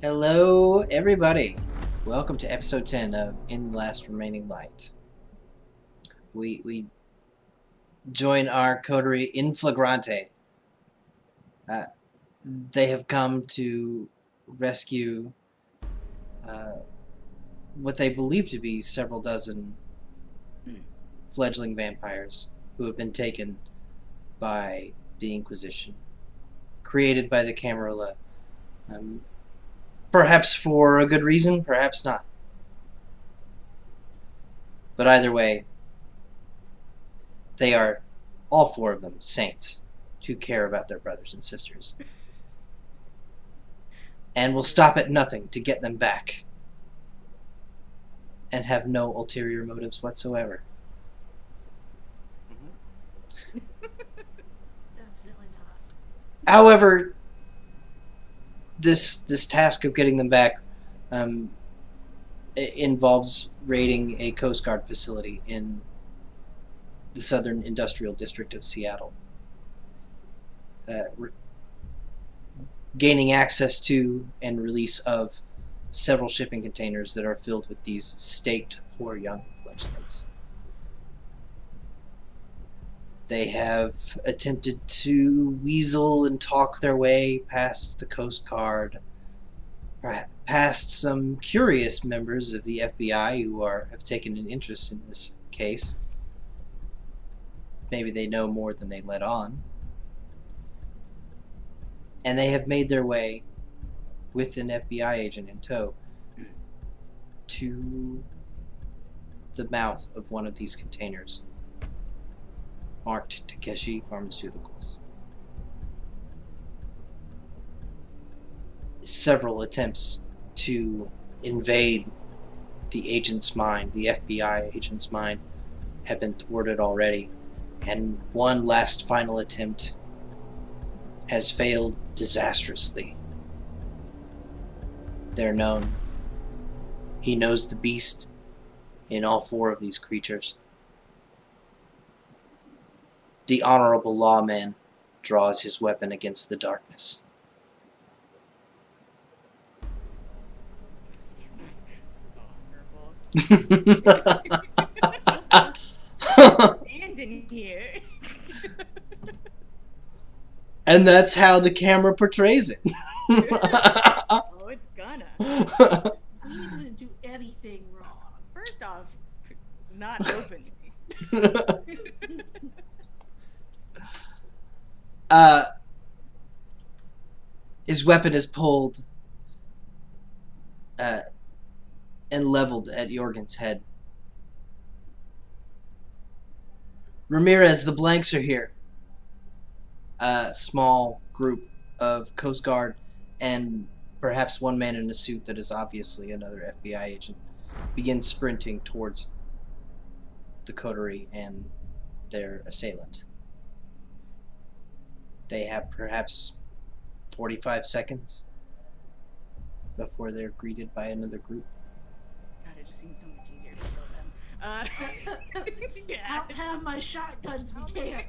Hello, everybody. Welcome to episode 10 of In the Last Remaining Light. We join our coterie in flagrante. They have come to rescue what they believe to be several dozen fledgling vampires who have been taken by the Inquisition, created by the Camarilla. Perhaps for a good reason, perhaps not. But either way, they are, all four of them, saints who care about their brothers and sisters. And will stop at nothing to get them back. And have no ulterior motives whatsoever. Definitely not. However, this task of getting them back involves raiding a Coast Guard facility in the Southern Industrial District of Seattle. Gaining access to and release of several shipping containers that are filled with these staked poor young fledglings. They have attempted to weasel and talk their way past the Coast Guard, past some curious members of the FBI who have taken an interest in this case. Maybe they know more than they let on. And they have made their way, with an FBI agent in tow, to the mouth of one of these containers, marked Takeshi Pharmaceuticals. Several attempts to invade the agent's mind, the FBI agent's mind, have been thwarted already, and one last final attempt has failed disastrously. They're known. He knows the beast in all four of these creatures. The honorable lawman draws his weapon against the darkness. And in here. And that's how the camera portrays it. Oh, it's gonna. We didn't do anything wrong. First off, not open. His weapon is pulled and leveled at Jorgen's head. Ramirez, the blanks are here. A small group of Coast Guard and perhaps one man in a suit that is obviously another FBI agent begins sprinting towards the coterie and their assailant. They have perhaps 45 seconds before they're greeted by another group. God, it just seems so much easier to kill them. I'll have my shotguns, we can't.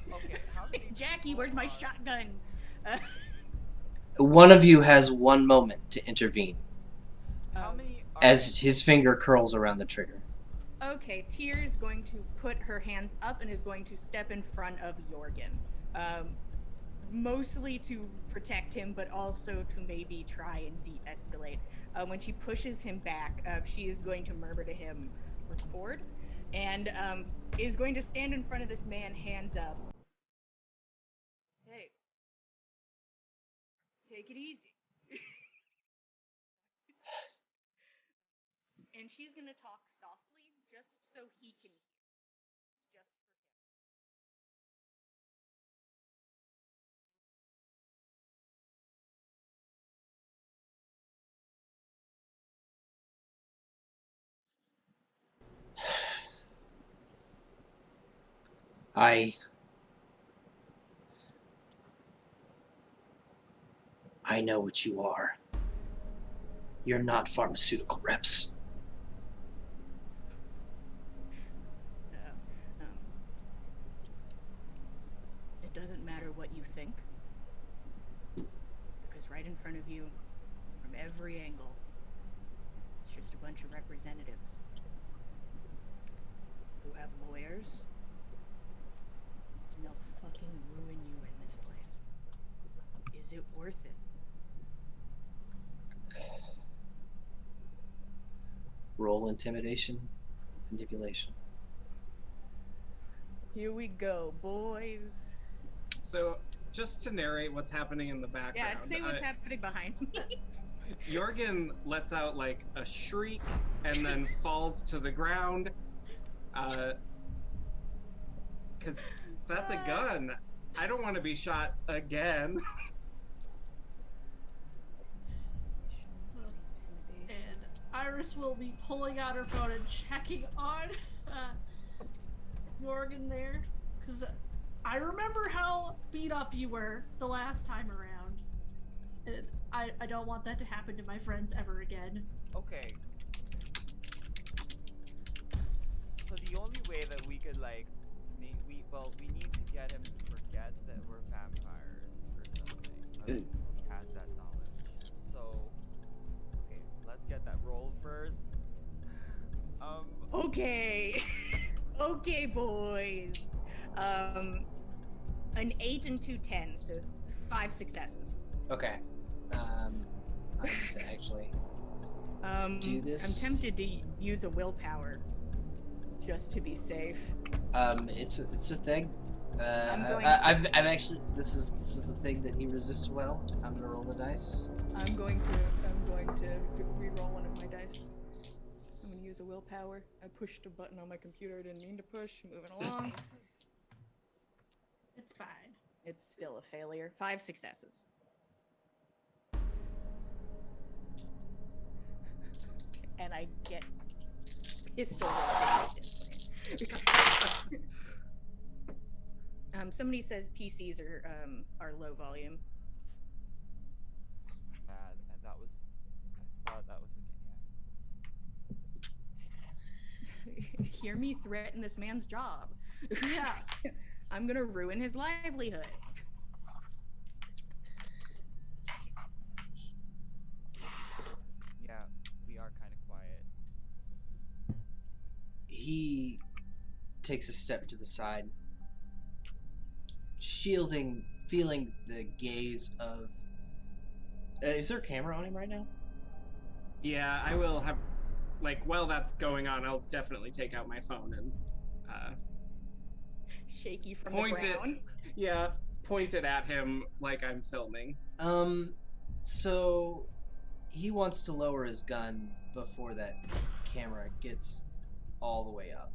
Jackie, where's my shotguns? One of you has 1 moment to intervene How many as his finger curls around the trigger. Okay, Tyr is going to put her hands up and is going to step in front of Jorgen. Mostly to protect him, but also to maybe try and de-escalate. When she pushes him back, she is going to murmur to him, record, and is going to stand in front of this man, hands up. Hey, take it easy. And she's going to talk softly, just so he can hear. Just for him. I know what you are. You're not pharmaceutical reps. It doesn't matter what you think, because right in front of you, from every triangle. It's just a bunch of representatives who have lawyers, and they'll fucking ruin you in this place. Is it worth it? Roll intimidation, manipulation. Here we go, boys. So, just to narrate what's happening in the background. Yeah, say what's happening behind me. Jorgen lets out like a shriek and then falls to the ground. Because that's a gun. I don't want to be shot again. And Iris will be pulling out her phone and checking on Jorgen there. Because I remember how beat up you were the last time around. And I don't want that to happen to my friends ever again. Okay. So the only way that we could like, we need to get him to forget that we're vampires or something. He has that knowledge. So, okay, let's get that roll first. Okay. Okay, boys. An 8 and 2 10s, so 5 successes. Okay. I need to actually do this. I'm tempted to use a willpower, just to be safe. It's a thing. I'm I've actually this is the thing that he resists well. I'm gonna roll the dice. I'm going to re-roll one of my dice. I'm gonna use a willpower. I pushed a button on my computer I didn't mean to push. Moving along. It's fine. It's still a failure. 5 successes. And I get pistol whipped. Somebody says PCs are low volume. That was. I thought that was again. Hear me threaten this man's job. Yeah. I'm gonna ruin his livelihood. Yeah, we are kind of quiet. He takes a step to the side, feeling the gaze of. Is there a camera on him right now? Yeah, I will have, like, while that's going on, I'll definitely take out my phone and Shaky from point the ground. point it at him like I'm filming. So he wants to lower his gun before that camera gets all the way up.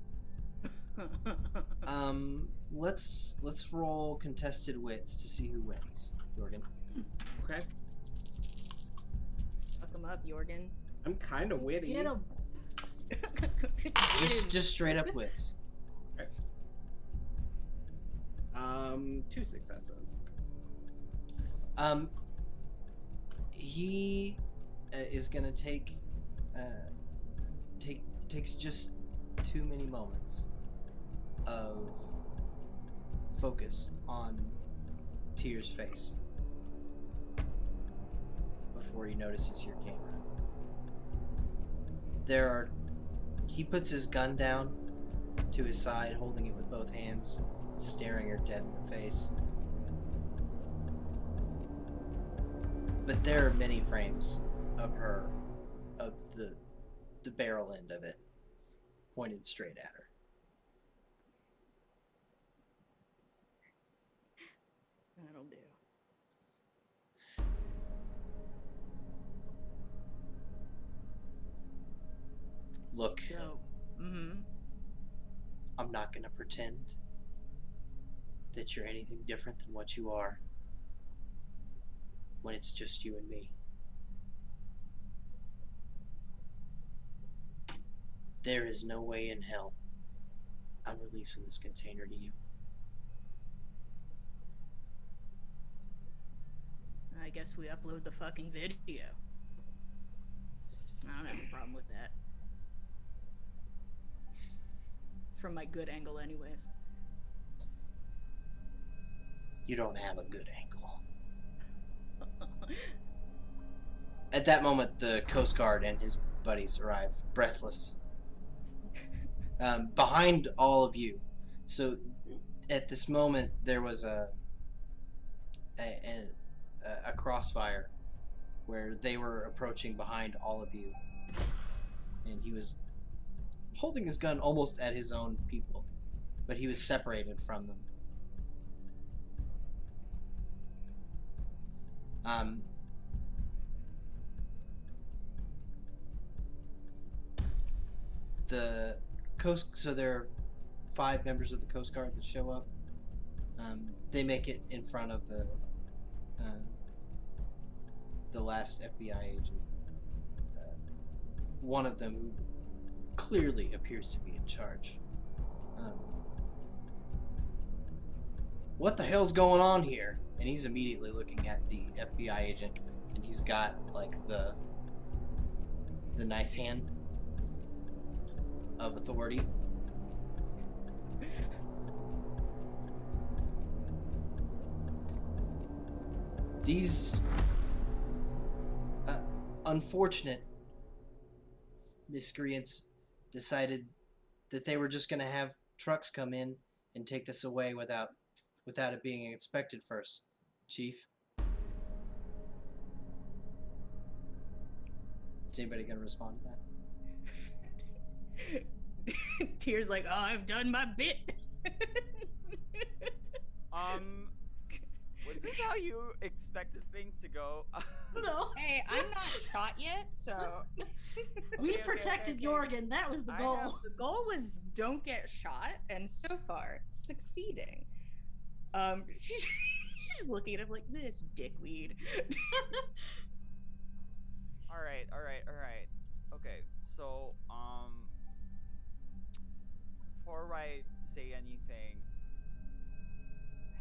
Let's roll contested wits to see who wins. Jorgen. Okay. Fuck him up, Jorgen. I'm kind of witty. Get him. Just straight up wits. Okay. 2 successes. He is gonna takes just too many moments of focus on Tyr's face before he notices your camera. He puts his gun down to his side, holding it with both hands, staring her dead in the face. But there are many frames of her, of the barrel end of it, pointed straight at her. That'll do. Look, So, I'm not gonna pretend that you're anything different than what you are when it's just you and me. There is no way in hell I'm releasing this container to you. I guess we upload the fucking video. I don't have a problem with that. It's from my good angle anyways. You don't have a good angle. At that moment, the Coast Guard and his buddies arrive, breathless, behind all of you. So, at this moment, there was a crossfire where they were approaching behind all of you, and he was holding his gun almost at his own people, but he was separated from them. The coast. So there are 5 members of the Coast Guard that show up. They make it in front of the last FBI agent. One of them who clearly appears to be in charge. What the hell's going on here? And he's immediately looking at the FBI agent, and he's got like the knife hand of authority. These unfortunate miscreants decided that they were just going to have trucks come in and take this away without it being inspected first. Chief? Is anybody going to respond to that? Tears like, oh, I've done my bit. Was this how you expected things to go? No. Hey, I'm not shot yet, so. We Okay, protected okay. Jorgen. That was the I goal. have- The goal was don't get shot, and so far, it's succeeding. She's looking at him like this dickweed. All right. Okay, so before I say anything,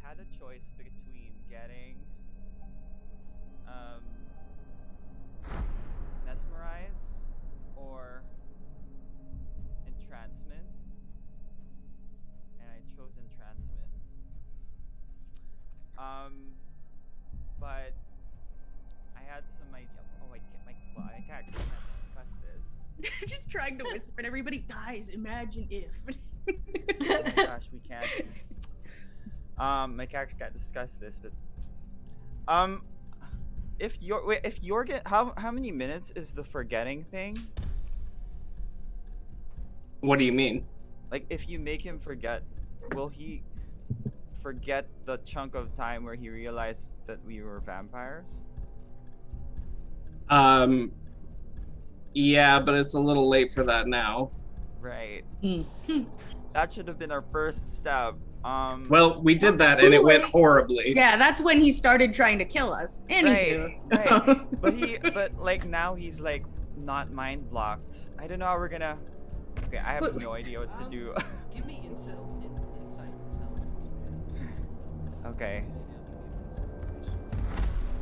I had a choice between getting mesmerize or entrancement, and I chose entrancement. But I had some idea. Oh, I can't discuss this. Just trying to whisper at everybody, guys, imagine if. Oh my gosh, we can't. My character can't discuss this, but if Jorgen, how many minutes is the forgetting thing? What do you mean? Like, if you make him forget, will he forget the chunk of time where he realized that we were vampires? Yeah, but it's a little late for that now. Right. Hmm. That should have been our first step. Well, we did that and it went horribly. Yeah, that's when he started trying to kill us. Anywho. Right. But like now he's like not mind blocked. I don't know how we're gonna. Okay, I have But- no idea what to do. Give me insight intelligence. Okay.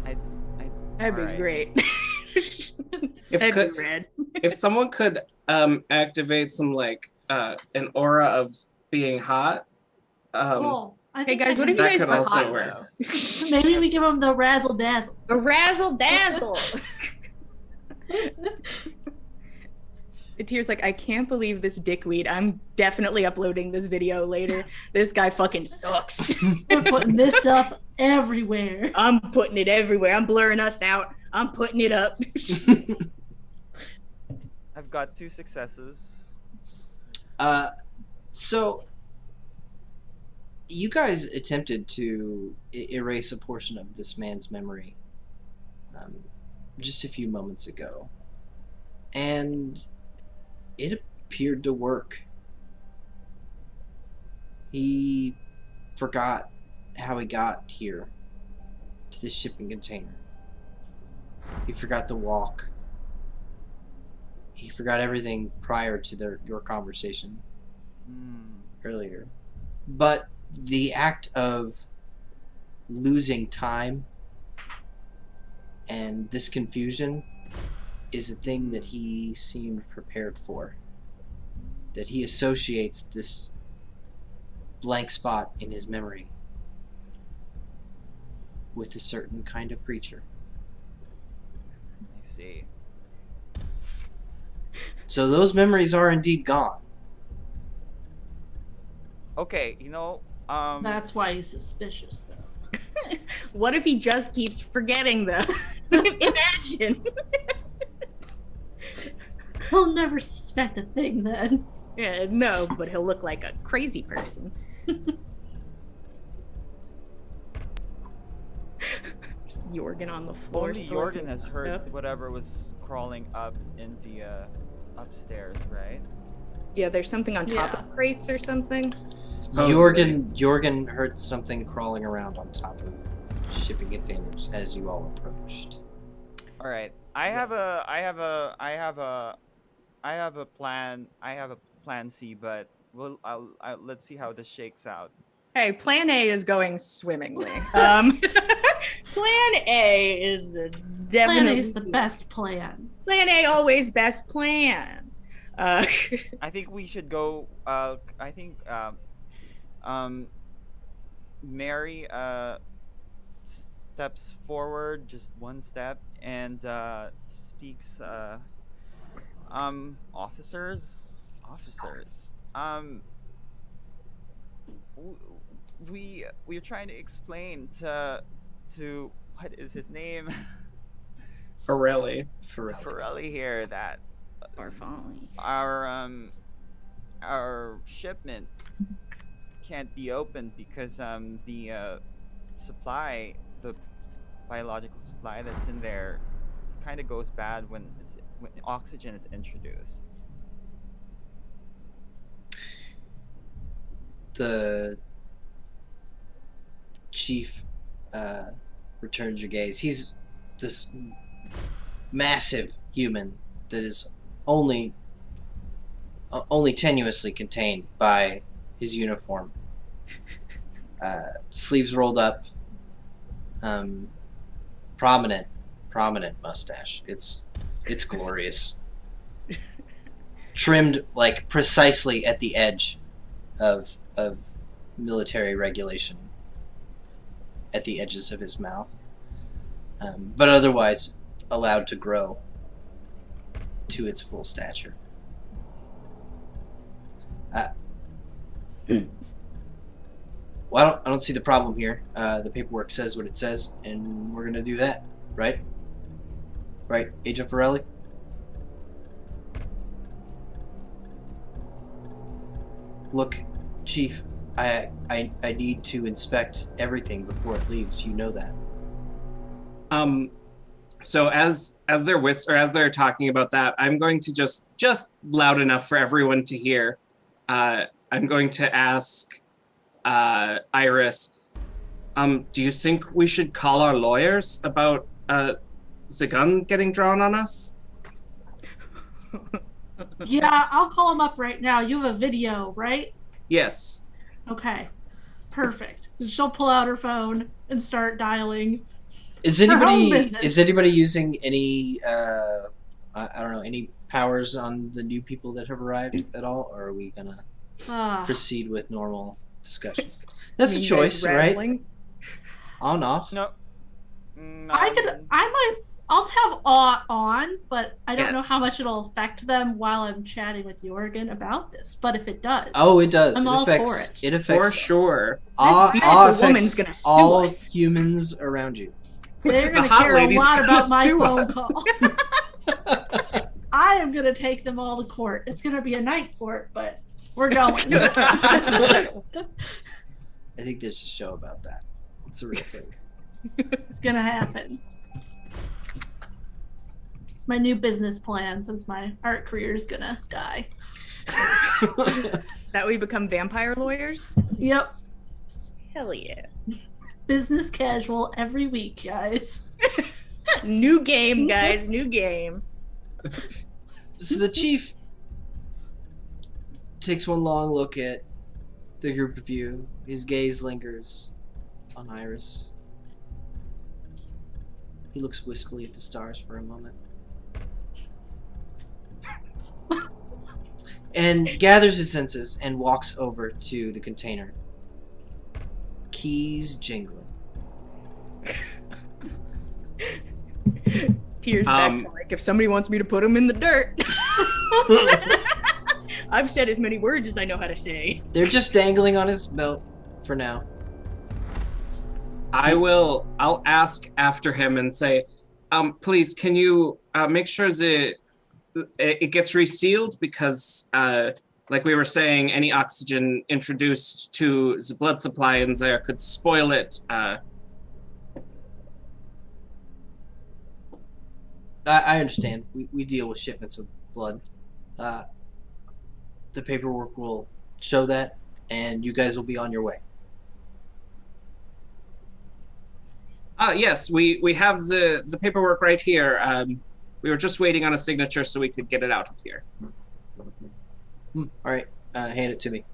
That'd be Alright. great. If That'd could- be red. If someone could activate some like an aura of being hot, Oh, I Hey think guys, I what if can- you That guys could were also hot? work. Maybe we give him the razzle dazzle. A razzle dazzle. Tears like, I can't believe this dickweed. I'm definitely uploading this video later. This guy fucking sucks. We're putting this up everywhere. I'm putting it everywhere. I'm blurring us out. I'm putting it up. I've got 2 successes. So you guys attempted to erase a portion of this man's memory just a few moments ago, and it appeared to work. He forgot how he got here to this shipping container. He forgot the walk. He forgot everything prior to your conversation earlier. But the act of losing time and this confusion is a thing that he seemed prepared for. That he associates this blank spot in his memory with a certain kind of creature. I see. So those memories are indeed gone. Okay, That's why he's suspicious, though. What if he just keeps forgetting though? Imagine. He'll never suspect a thing then. Yeah, no, but he'll look like a crazy person. Just Jorgen on the floor. Only still Jorgen has heard Yep. whatever was crawling up in the upstairs, right? Yeah, there's something on top Yeah. of crates or something. Jorgen heard something crawling around on top of shipping containers as you all approached. All right. I have a plan. I have a plan C, but let's see how this shakes out. Hey, Plan A is going swimmingly. Plan A is definitely Plan A is the best plan. Plan A always best plan. I think we should go. Mary steps forward just one step and speaks. Officers. We're trying to explain to what is his name? Forelli. Forelli here that Or Folly. our shipment can't be opened because the supply, the biological supply that's in there, kind of goes bad when oxygen is introduced. The chief returns your gaze. He's this massive human that is only tenuously contained by his uniform. Sleeves rolled up, prominent mustache. It's glorious. Trimmed like precisely at the edge of military regulation at the edges of his mouth, but otherwise allowed to grow to its full stature. Well, I don't see the problem here. The paperwork says what it says, and we're gonna do that, right? Right, Agent Forelli? Look, Chief, I need to inspect everything before it leaves. You know that. So as they're talking about that, I'm going to just loud enough for everyone to hear. I'm going to ask Iris, do you think we should call our lawyers about the gun getting drawn on us? Yeah, I'll call him up right now. You have a video, right? Yes. Okay. Perfect. She'll pull out her phone and start dialing. Is Her own anybody business. using any I don't know, any powers on the new people that have arrived at all, or are we gonna proceed with normal discussions? That's a choice, right? On off. No. I'll have on, but I don't know Yes. how much it'll affect them while I'm chatting with Jorgen about this. But if it does, Oh, it does. I'm it all affects. for It affects. For sure. Awe beautiful woman's affects gonna sue all us. humans around you. they're The going to hot care a lady's lot gonna about my sue phone us. call. I am going to take them all to court. It's going to be a night court, but we're going. I think there's a show about that. It's a real thing. It's going to happen. It's my new business plan since my art career is going to die. That we become vampire lawyers? Yep. Hell yeah. Business casual every week, guys. New game, guys. New game. So the chief takes one long look at the group of you. His gaze lingers on Iris. He looks wistfully at the stars for a moment. And gathers his senses and walks over to the container. Keys jingling. Tears back to like, if somebody wants me to put him in the dirt. I've said as many words as I know how to say. They're just dangling on his belt for now. I'll ask after him and say, please, can you make sure that it gets resealed? Because, like we were saying, any oxygen introduced to the blood supply in there could spoil it. I understand. We deal with shipments of blood. The paperwork will show that, and you guys will be on your way. Yes, we have the paperwork right here. We were just waiting on a signature so we could get it out of here. All right, hand it to me.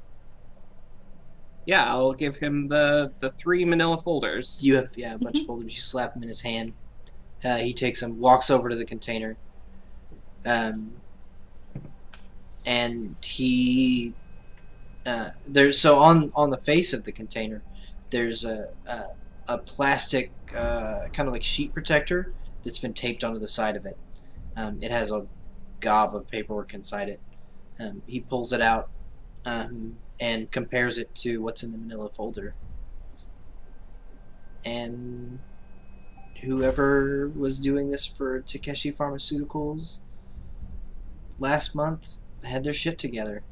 Yeah, I'll give him the 3 manila folders. You have a bunch of folders. You slap them in his hand. He takes them, walks over to the container, and he there's on the face of the container, there's a plastic kind of like sheet protector that's been taped onto the side of it. It has a gob of paperwork inside it. He pulls it out and compares it to what's in the manila folder. And whoever was doing this for Takeshi Pharmaceuticals last month had their shit together.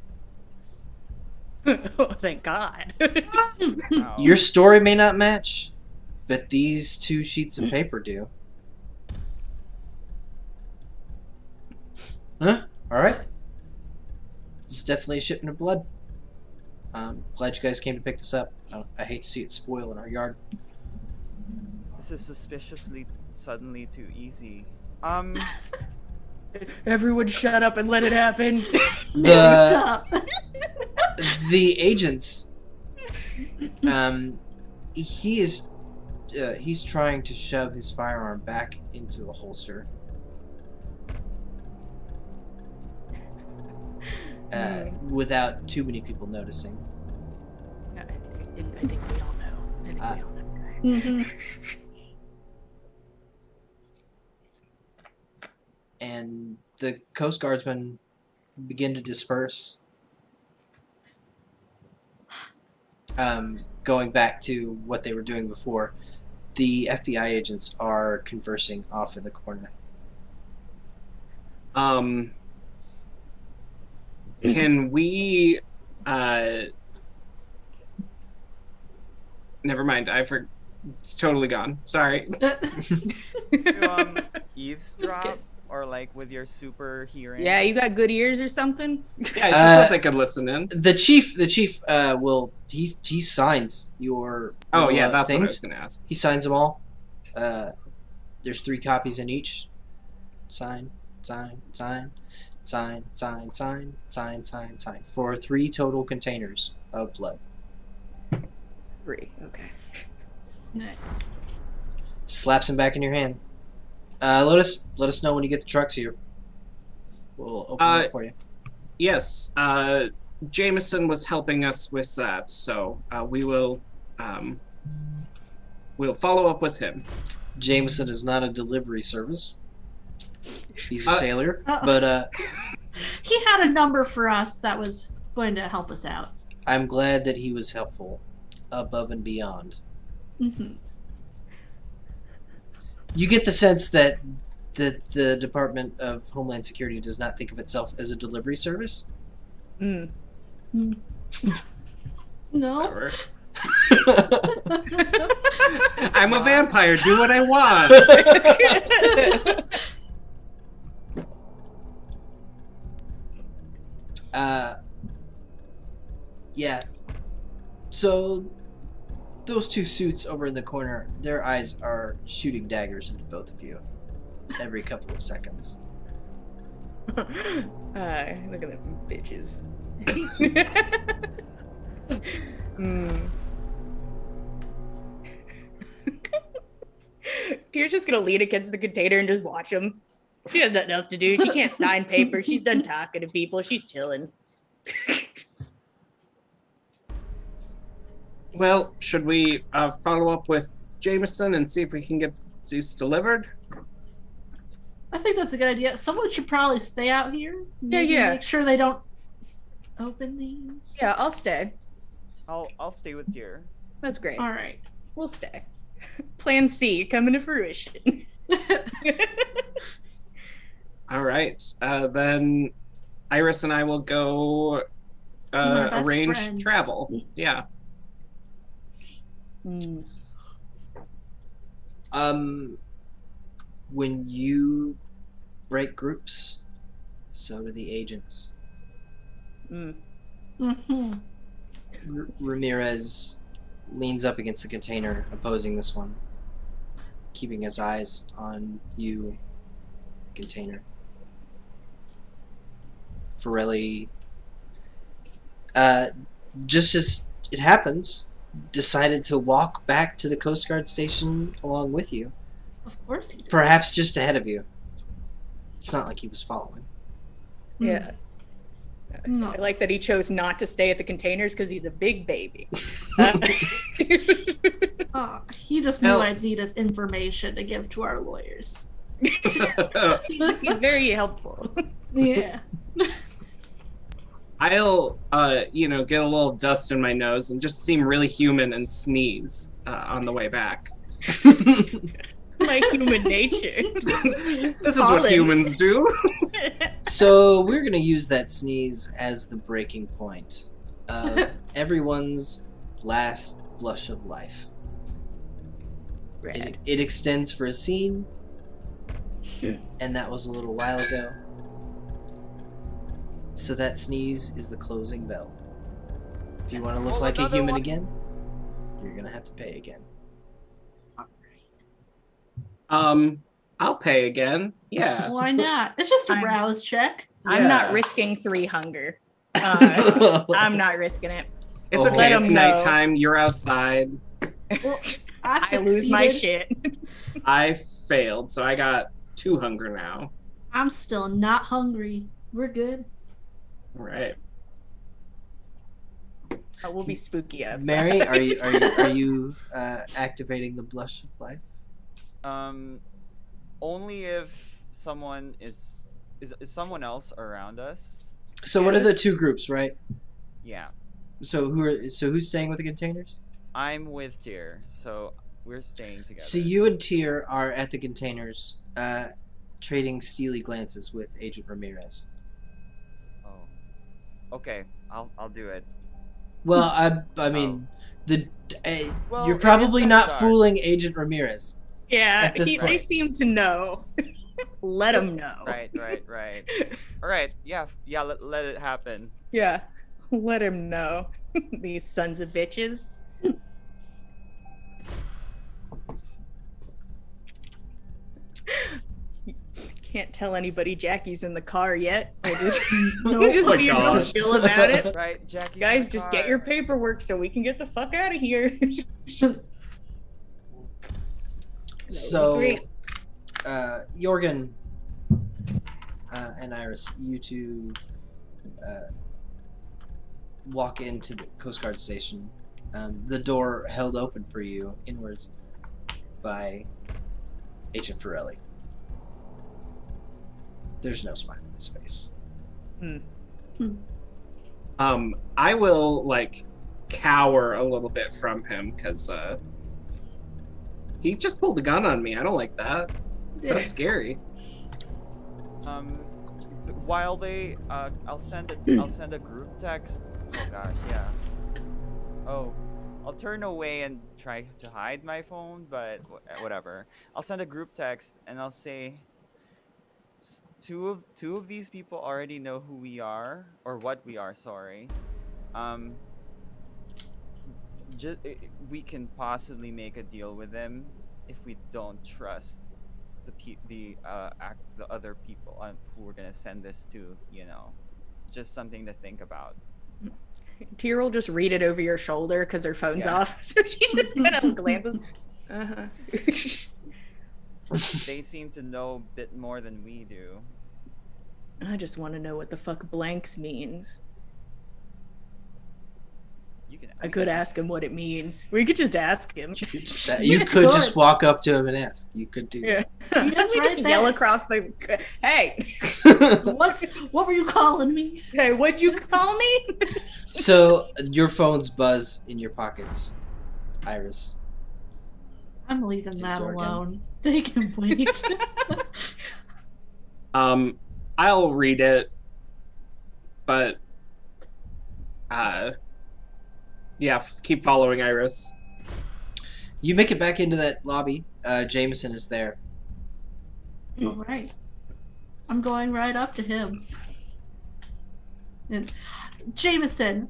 Oh, thank God. Wow. Your story may not match, but these 2 sheets of paper do. Huh? Alright. This is definitely a shipment of blood. Glad you guys came to pick this up. I hate to see it spoil in our yard. This is suspiciously suddenly too easy. Everyone shut up and let it happen. The agents, he's trying to shove his firearm back into a holster. Without too many people noticing. I think we all know. We all know. Mm-hmm. And the Coast Guardsmen begin to disperse. Going back to what they were doing before, the FBI agents are conversing off in the corner. Can we never mind, it's totally gone. Sorry. You, eavesdrop or like with your super hearing. Yeah, you got good ears or something? Yeah, I suppose I could listen in. The chief will he signs your Oh yeah, that's things. what I was gonna ask. He signs them all. There's 3 copies in each. Sign for 3 total containers of blood. 3, okay. Nice. Slaps him back in your hand. Let us know when you get the trucks here. We'll open it for you. Yes, Jameson was helping us with that, so we'll follow up with him. Jameson is not a delivery service. He's a sailor, Uh-oh. but He had a number for us that was going to help us out. I'm glad that he was helpful, above and beyond. Mm-hmm. You get the sense that the Department of Homeland Security does not think of itself as a delivery service. Mm. No. Whatever. I'm a vampire. Do what I want. Yeah. So those 2 suits over in the corner, their eyes are shooting daggers at the both of you every couple of seconds. Look at them bitches. Tira's just gonna lean against the container and just watch them. She has nothing else to do. She can't sign papers. She's done talking to people. She's chilling. Well, should we follow up with Jameson and see if we can get these delivered? I think that's a good idea. Someone should probably stay out here. Maybe yeah. Make sure they don't open these. Yeah, I'll stay. I'll stay with Deer. That's great. All right. We'll stay. Plan C coming to fruition. All right. Then Iris and I will go My best arrange friend. travel. Yeah. When you break groups, so do the agents. Mm-hmm. Ramirez leans up against the container, opposing this one, keeping his eyes on you, the container. Forelli, just as it happens, decided to walk back to the Coast Guard station along with you. Of course he did. Perhaps just ahead of you. It's not like he was following. Yeah. No. I like that he chose not to stay at the containers because he's a big baby. He just knew Well- I'd need his information to give to our lawyers. He's very helpful. Yeah. I'll, get a little dust in my nose and just seem really human and sneeze on the way back. Like human nature. This is what Colin. humans do. So we're going to use that sneeze as the breaking point of everyone's last blush of life. Red. It extends for a scene, and that was a little while ago. So that sneeze is the closing bell. If you want to look Roll like a another human one. again, you're going to have to pay again. I'll pay again. Yeah. Why not? It's just a I'm- rouse check. I'm Yeah. not risking 3 hunger. I'm not risking it. It's Oh. okay. Let It's 'em know. nighttime. You're outside. Well, I lose my succeeded. shit. I failed, so I got 2 hunger now. I'm still not hungry. We're good. All right. Oh, we'll be spooky outside. Mary, are you activating the blush of life? Only if someone is someone else around us. So what are the Yes. two groups, right? Yeah, So who's staying with the containers? I'm with Deer, so we're staying together. So you and Tyr are at the containers, trading steely glances with Agent Ramirez. Oh, okay. I'll do it. Well, I mean, Well, you're it probably is not dark. fooling Agent Ramirez. Yeah, At this they point. seem to know. Let them know. Right. All right. Yeah. Let it happen. Yeah, let him know. These sons of bitches. Can't tell anybody Jackie's in the car yet. I just, No. just Oh my be real gosh. chill about it. Right, Jackie. Guys, just get your paperwork so we can get the fuck out of here. So, great. Jorgen and Iris, you two walk into the Coast Guard station. The door held open for you inwards by Agent Forelli. There's no smile on his face. I will cower a little bit from him because he just pulled a gun on me. I don't like that. That's scary. While they, I'll send a group text. Oh gosh, yeah. Oh, I'll turn away and try to hide my phone, but whatever. I'll send a group text and I'll say, two of these people already know who we are or what we are. Sorry. We can possibly make a deal with them if we don't trust the other people who we're gonna send this to. Just something to think about. Tyr will just read it over your shoulder because her phone's Yeah. off, so she just kind of glances. Uh-huh. They seem to know a bit more than we do. I just want to know what the fuck blanks means. I could ask him what it means. We could just ask him. You could just walk up to him and ask. You could do Yeah. He is We right just there. yell across the. Hey, that. What were you calling me? hey, what'd you call me? So your phones buzz in your pockets, Iris. I'm leaving that Door again. alone. They can wait. I'll read it, but yeah, keep following Iris. You make it back into that lobby. Jameson is there. All right. I'm going right up to him. And Jameson,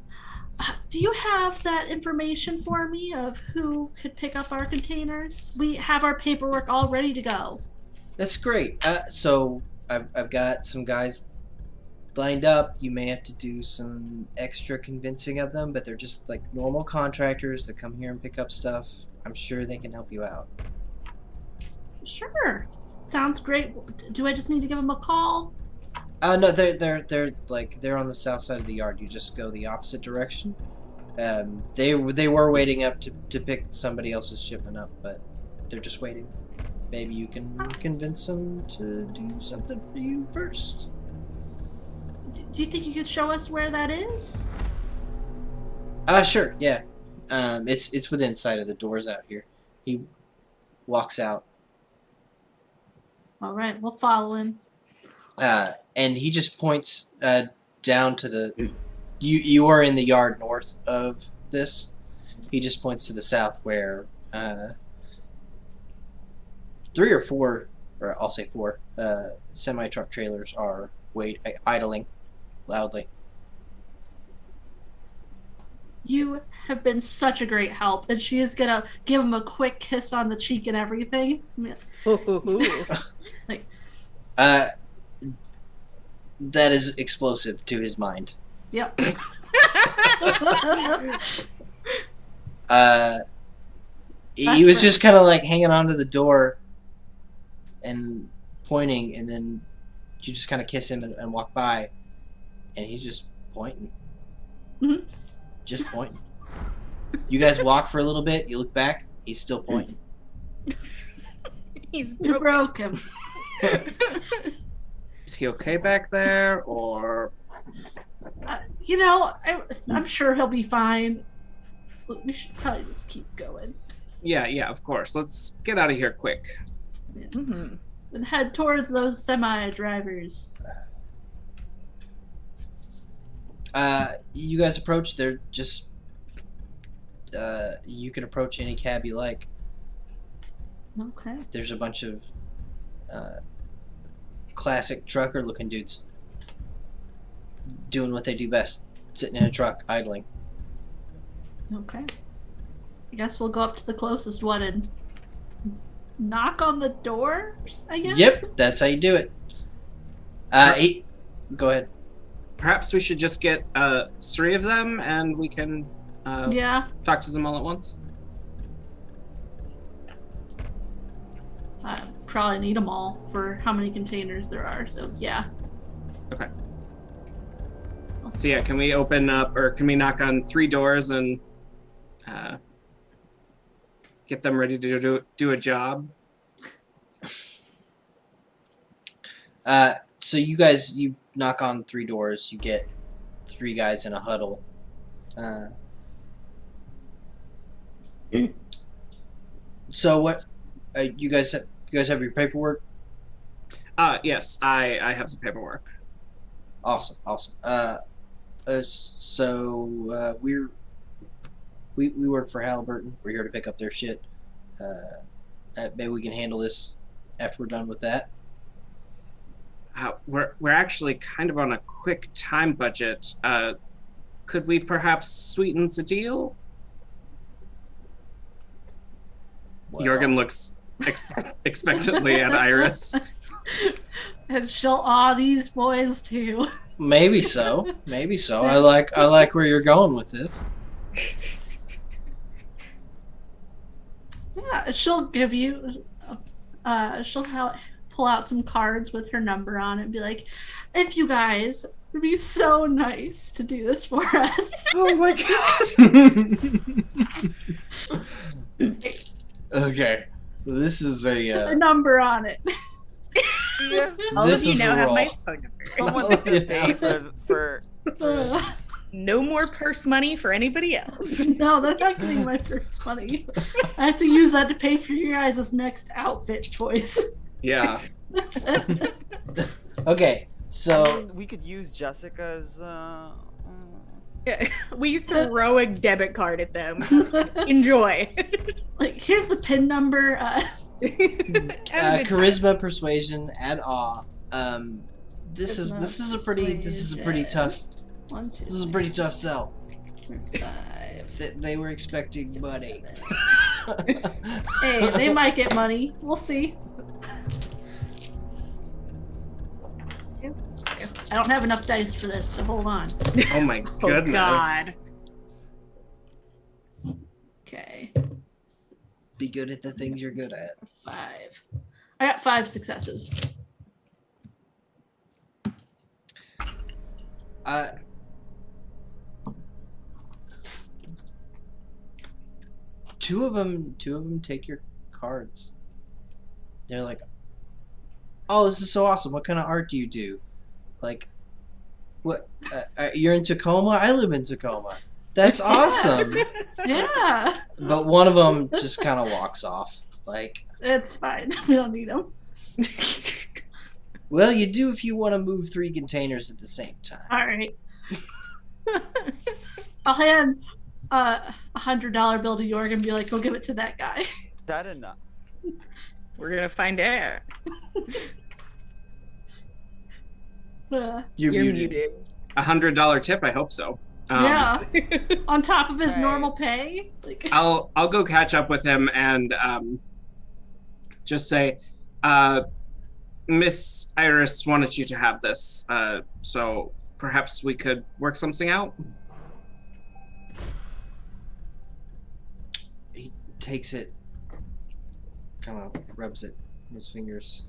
do you have that information for me of who could pick up our containers? We have our paperwork all ready to go. That's great. So I've got some guys lined up. You may have to do some extra convincing of them, but they're just like normal contractors that come here and pick up stuff. I'm sure they can help you out. Sure. Sounds great. Do I just need to give them a call? No, they're on the south side of the yard. You just go the opposite direction. They were waiting up to pick somebody else's shipment up, but they're just waiting. Maybe you can convince them to do something for you first. Do you think you could show us where that is? Sure, yeah. It's within sight of the doors out here. He walks out. All right, we'll follow him. And he just points down to the. You are in the yard north of this. He just points to the south where 3 or 4, or I'll say 4, semi truck trailers are idling loudly. You have been such a great help, and she is gonna give him a quick kiss on the cheek and everything. That is explosive to his mind. Yep. He was just kind of like hanging onto the door and pointing, and then you just kind of kiss him and walk by, and he's just pointing. Mhm. Just pointing. You guys walk for a little bit, you look back, he's still pointing. He's You broke him. Is he okay back there, or I'm sure he'll be fine. We should probably just keep going yeah, of course. Let's get out of here quick. Mm-hmm. and head towards those semi drivers. You guys approach. They're just. You can approach any cab you like. Okay. There's a bunch of classic trucker-looking dudes doing what they do best, sitting in a truck, idling. Okay. I guess we'll go up to the closest one and knock on the door, I guess? Yep, that's how you do it. Go ahead. Perhaps we should just get 3 of them, and we can Yeah. talk to them all at once. I probably need them all for how many containers there are, so yeah. Okay. So yeah, can we open up, or can we knock on 3 doors and get them ready to do a job? So you knock on 3 doors. You get 3 guys in a huddle. So what? You guys have your paperwork? Yes, I have some paperwork. Awesome. So we work for Halliburton. We're here to pick up their shit. Maybe we can handle this after we're done with that. We're actually kind of on a quick time budget. Could we perhaps sweeten the deal? Well, Jorgen looks expectantly at Iris. And she'll awe these boys too. Maybe so. I like where you're going with this. Yeah, she'll give you. She'll pull out some cards with her number on it and be like, if you guys would be so nice to do this for us. Oh my god. Okay. This is With a a. number on it. Yeah. All This of you is now a have my roll. phone number. Someone that could pay for No more purse money for anybody else. No, they're not getting my first money. I have to use that to pay for your guys' next outfit choice. Yeah. Okay. I So mean, we could use Jessica's Yeah, we throw a debit card at them. Enjoy. Like, here's the PIN number. Have a good time. charisma, persuasion, add awe. This is Charisma, a pretty tough. One, two, This is a pretty tough sell. 5. They were expecting money. Hey, they might get money. We'll see. I don't have enough dice for this, so hold on. Oh my Oh goodness. God. Okay. Be good at the things you're good at. 5. I got 5 successes. Two of them take your cards. They're like, "Oh, this is so awesome! What kind of art do you do? Like, what? You're in Tacoma? I live in Tacoma. That's awesome!" Yeah, But one of them just kind of walks off. Like, it's fine. We don't need them. well, you do if you want to move 3 containers at the same time. All right. I'll hand a $100 bill to Jorg and be like, "Go give it to that guy." that enough. We're gonna find out. You're, You're muted. muted. $100 tip. I hope so. Yeah, on top of his Right. normal pay. Like, I'll go catch up with him and just say, Miss Iris wanted you to have this, so perhaps we could work something out. He takes it, kind of rubs it in his fingers.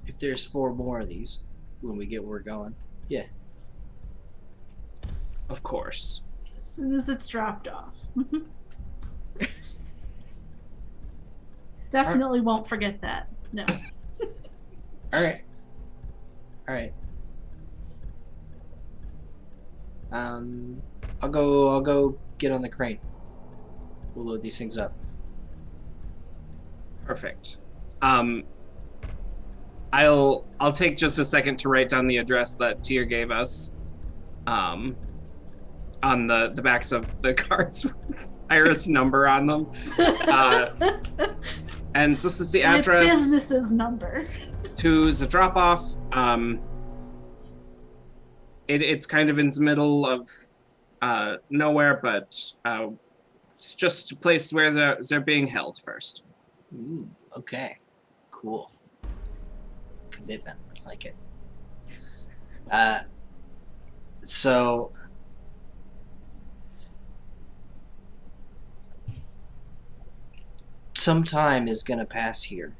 If there's 4 more of these, when we get where we're going, yeah. Of course. as soon as it's dropped off. Definitely won't forget that. No. All right. All right. I'll go get on the crane. We'll load these things up. Perfect. I'll take just a second to write down the address that Tyr gave us. On the backs of the cards, Iris number on them, and this is the My address business's number. to the drop off. It's kind of in the middle of nowhere, but it's just a place where they're being held first. Okay. Cool. Commitment. I like it. So some time is gonna pass here.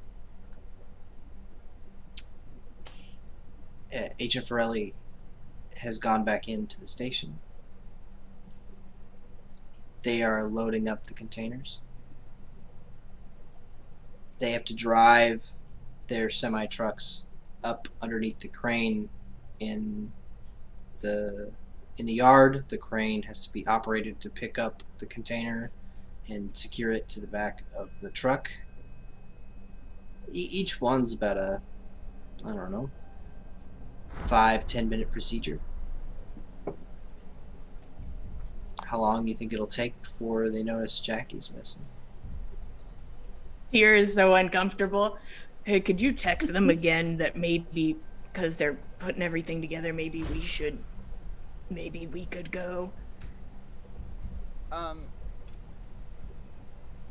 Agent Forelli has gone back into the station. They are loading up the containers. They have to drive their semi trucks up underneath the crane in the yard. The crane has to be operated to pick up the container and secure it to the back of the truck. Each one's about a, I don't know, 5-10 minute procedure. How long do you think it'll take before they notice Jackie's missing? Here is so uncomfortable. Hey, could you text them again that maybe because they're putting everything together, maybe we could go.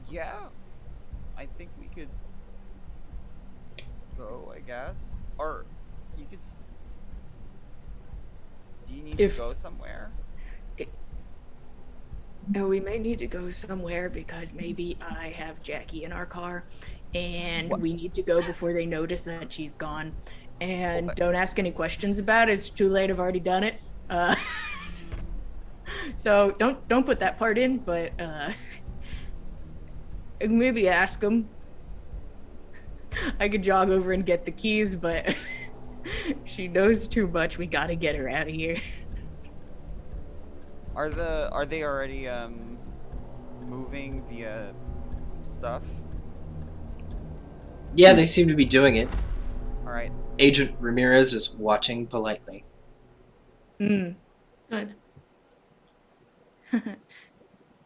Yeah, I think we could go, I guess. Or you could. Do you need If- to go somewhere? No, we may need to go somewhere because maybe I have Jackie in our car and we need to go before they notice that she's gone. And Okay. don't ask any questions about it. It's too late. I've already done it. So don't put that part in, but maybe ask them. I could jog over and get the keys, but she knows too much. We gotta get her out of here. Are they already moving via stuff? Yeah, they seem to be doing it. All right. Agent Ramirez is watching politely. Mm. Good.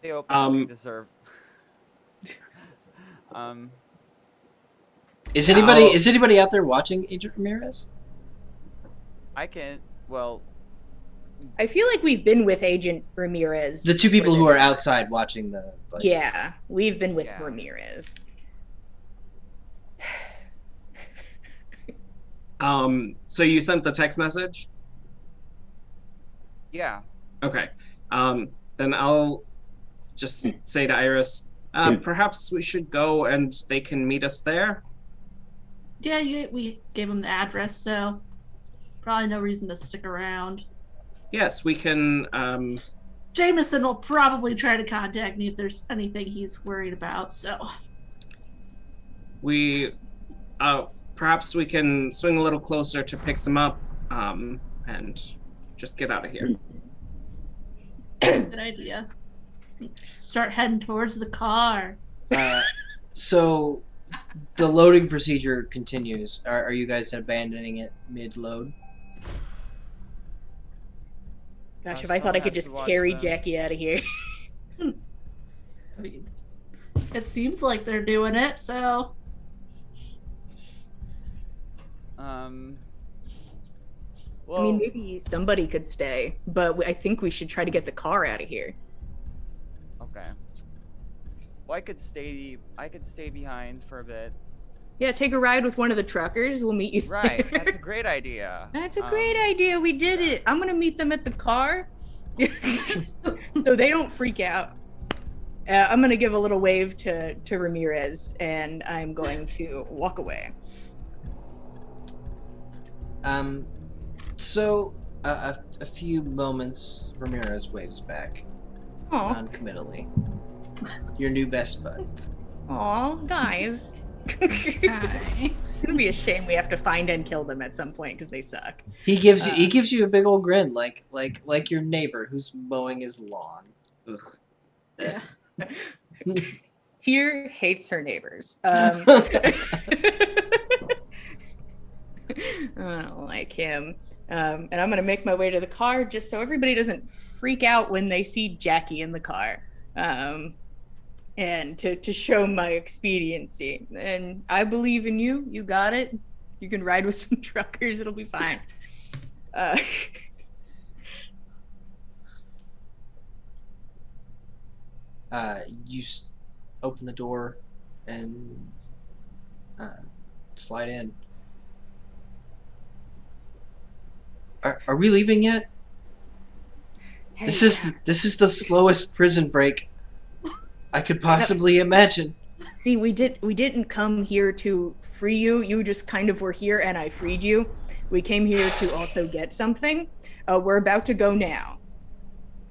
They openly Um, deserve. Is Yeah, anybody out there watching Agent Ramirez? I can. Well, I feel like we've been with Agent Ramirez. The two people for who this. are outside watching the. Like, Yeah, we've been with Yeah. Ramirez. So you sent the text message? yeah. Okay. Then I'll just say to Iris, perhaps we should go and they can meet us there. Yeah, we gave him the address, so probably no reason to stick around. Yes, we can. Jameson will probably try to contact me if there's anything he's worried about, so. We perhaps we can swing a little closer to pick some up, and just get out of here. Good idea. Start heading towards the car. So, the loading procedure continues. Are you guys abandoning it mid-load? Gosh, if I thought I could just carry Jackie out of here. I mean, it seems like they're doing it, so. Well, I mean, maybe somebody could stay, but I think we should try to get the car out of here. okay. Well, I could stay behind for a bit. Yeah, take a ride with one of the truckers. We'll meet you there. Right. That's a great idea. That's a great idea. We did it. I'm gonna meet them at the car, so they don't freak out. I'm gonna give a little wave to Ramirez, and I'm going to walk away. So, a few moments, Ramirez waves back, Aw, non-committally. Your new best bud. aw, guys. It's Hi. gonna be a shame we have to find and kill them at some point because they suck. He gives you a big old grin, like your neighbor who's mowing his lawn. Ugh. Yeah. Here hates her neighbors. I don't like him. And I'm gonna make my way to the car just so everybody doesn't freak out when they see Jackie in the car. And to show my expediency. And I believe in you. You got it. You can ride with some truckers. It'll be fine. You open the door and slide in. Are we leaving yet? Hey, This is the slowest prison break I could possibly imagine. see, we didn't come here to free you. You just kind of were here, and I freed you. We came here to also get something. We're about to go now,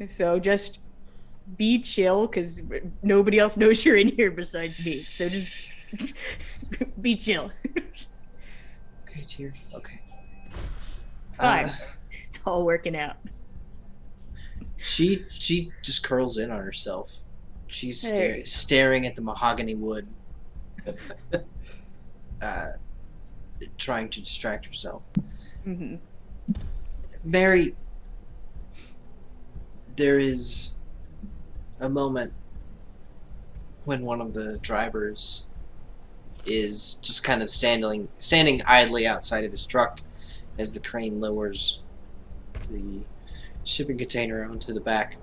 so just be chill, because nobody else knows you're in here besides me. So just be chill. Okay, dear. Okay. It's fine. It's all working out. She just curls in on herself. She's Hey. staring at the mahogany wood, trying to distract herself. Mm-hmm. Mary, there is a moment when one of the drivers is just kind of standing idly outside of his truck as the crane lowers the shipping container onto the back.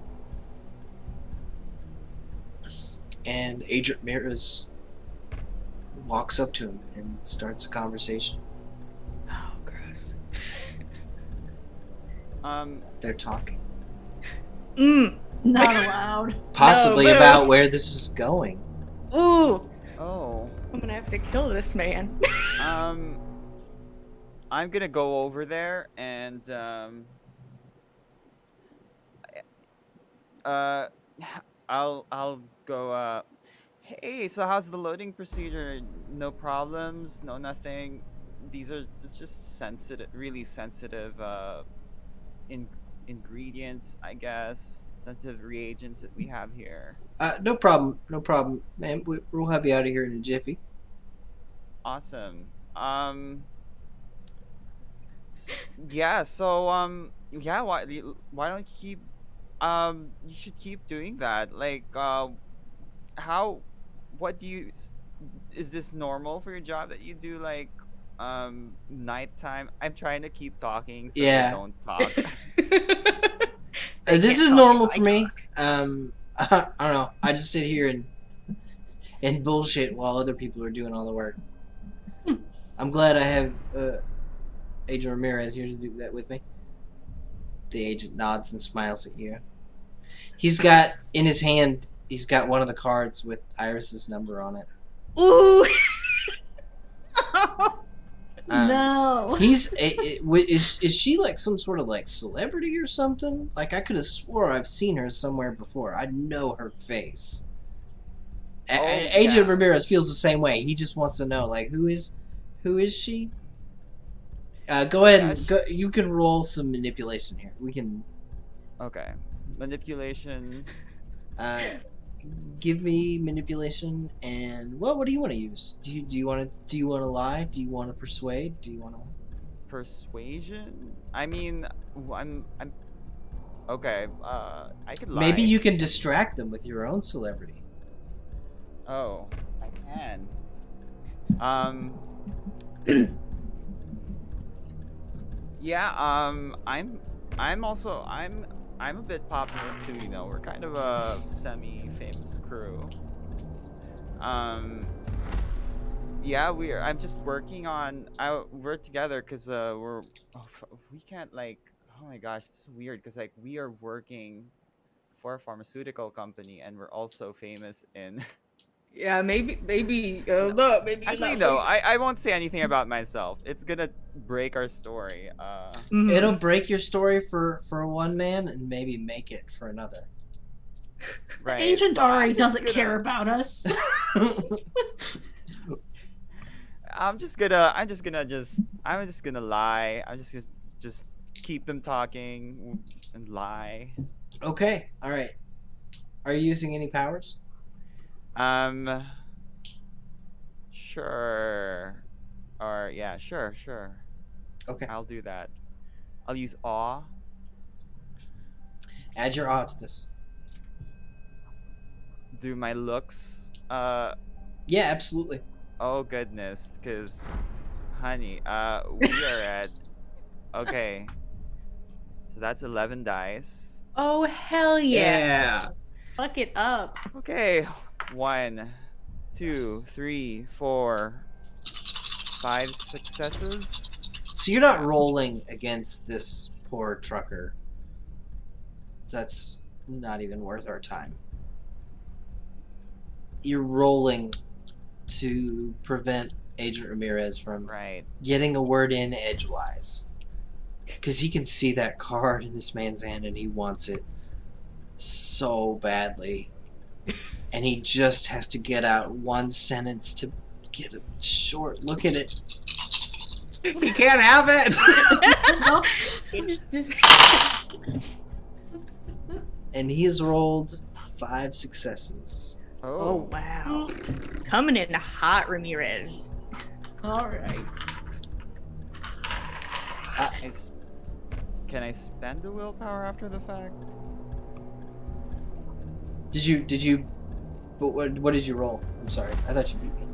And Agent Ramirez walks up to him and starts a conversation. Oh, gross. They're talking. Not allowed. Possibly No, about where this is going. Ooh, Oh. I'm gonna have to kill this man. I'm gonna go over there and uh, I'll go. Hey, so how's the loading procedure? No problems, no nothing. These are just sensitive, really sensitive in ingredients, I guess. Sensitive reagents that we have here. No problem. No problem, man. We'll have you out of here in a jiffy. Awesome. Yeah. So yeah. Why don't you keep you should keep doing that. Like how what do you is this normal for your job that you do like nighttime? I'm trying to keep talking so Yeah. they don't talk. This can't is talk normal if I for me. I don't know. I just sit here and bullshit while other people are doing all the work. I'm glad I have Agent Ramirez here to do that with me. The agent nods and smiles at you. He's got in his hand. He's got one of the cards with Iris's number on it. Ooh. No. Is she like some sort of like celebrity or something? Like I could have swore I've seen her somewhere before. I know her face. Oh, Agent yeah. Ramirez feels the same way. He just wants to know like who is she? Go ahead and go. You can roll some manipulation here. We can Okay. Manipulation. give me manipulation and what do you want to use? Do you want to lie? Do you want to persuade? Do you want to Persuasion? I mean, I'm okay. I could lie. Maybe you can distract them with your own celebrity. Oh, I can. Yeah. I'm a bit popular too. You know, we're kind of a semi-famous crew. Yeah, I'm just working on. We're together because we can't like. Oh my gosh, it's weird because like we are working for a pharmaceutical company and we're also famous in. Yeah, maybe. No, maybe. you're Actually, not no, famous. I won't say anything about myself. It's gonna break our story. Mhm. It'll break your story for one man and maybe make it for another. Right. Agent so I'm Ari just doesn't gonna- care about us. I'm just gonna lie. I'm just gonna just keep them talking and lie. Okay, all right. Are you using any powers? Sure. Or yeah, sure. Okay. I'll do that. I'll use awe. Add your awe to this. Do my looks. Yeah, absolutely. Oh goodness, cause, honey, we are at. Okay. So that's 11 dice. Oh hell yeah! Yeah. Fuck it up. Okay. 1, 2, 3, 4, 5 successes. So you're not rolling against this poor trucker. That's not even worth our time. You're rolling to prevent Agent Ramirez from Right. getting a word in edgewise. Because he can see that card in this man's hand and he wants it so badly. And he just has to get out one sentence to get a short look at it. He can't have it. And he has rolled 5 successes. Oh wow! Coming in hot, Ramirez. All right. Can I spend a willpower after the fact? Did you but what did you roll? I'm sorry. I thought you beat me.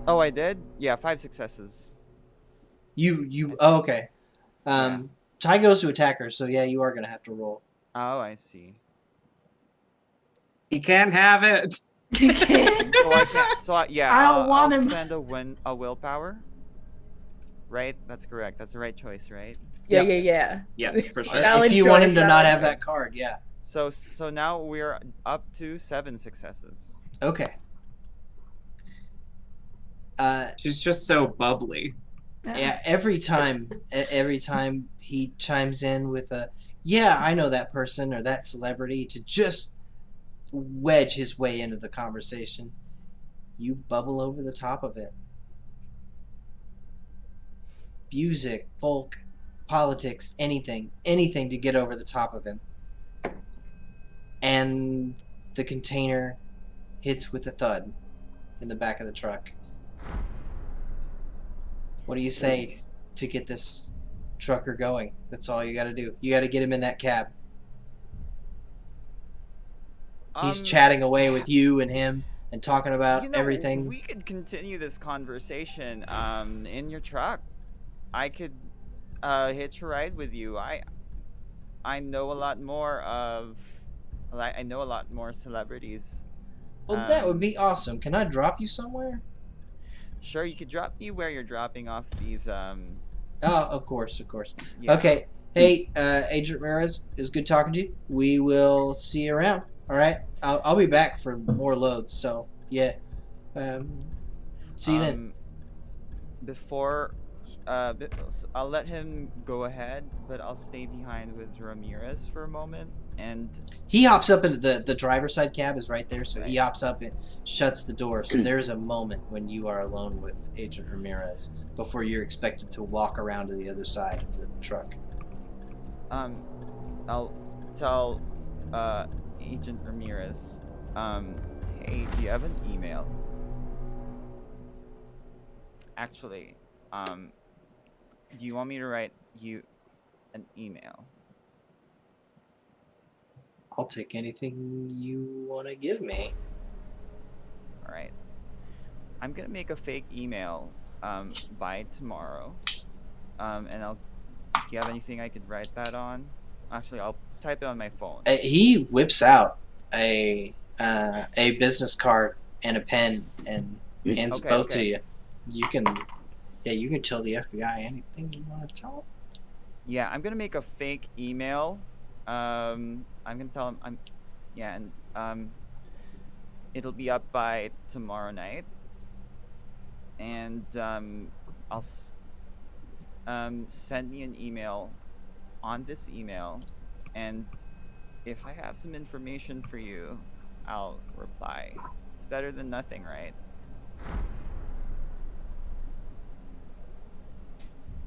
Oh, I did? Yeah, 5 successes. Oh, okay. Ty goes to attack her, so yeah, you are gonna have to roll. Oh, I see. He can't have it. You can't. So I can't. So yeah, I don't want I'll him. spend a willpower. Right? That's correct. That's the right choice, right? Yeah. Yep. Yes, for sure. Valid If you want him choice, to not valid have choice. that card, yeah. So now we're up to 7 successes. Okay. She's just so bubbly. Yeah, every time he chimes in with a, yeah, I know that person or that celebrity, to just wedge his way into the conversation, you bubble over the top of it. Music, folk, politics, anything to get over the top of him. And the container hits with a thud in the back of the truck. What do you say to get this trucker going? That's all you got to do. You got to get him in that cab. He's chatting away with you and him and talking about everything. We could continue this conversation in your truck. I could hitch a ride with you. I know a lot more celebrities. Well, that would be awesome. Can I drop you somewhere? Sure, you could drop me where you're dropping off these. Oh, of course. Yeah. Okay. Hey, Agent Ramirez, it was good talking to you. We will see you around. All right. I'll be back for more loads. So yeah. See you then. Before, I'll let him go ahead, but I'll stay behind with Ramirez for a moment. And He hops up into the driver's side cab is right there, so he Right. hops up and shuts the door. So there's a moment when you are alone with Agent Ramirez before you're expected to walk around to the other side of the truck. I'll tell Agent Ramirez, hey, do you have an email? Actually, do you want me to write you an email? I'll take anything you want to give me. All right. I'm gonna make a fake email by tomorrow. And I'll. Do you have anything I could write that on? Actually, I'll type it on my phone. He whips out a business card and a pen and hands it both to you. You can tell the FBI anything you want to tell them. Yeah, I'm gonna make a fake email. I'm gonna tell him it'll be up by tomorrow night, and send me an email on this email, and if I have some information for you, I'll reply. It's better than nothing, right?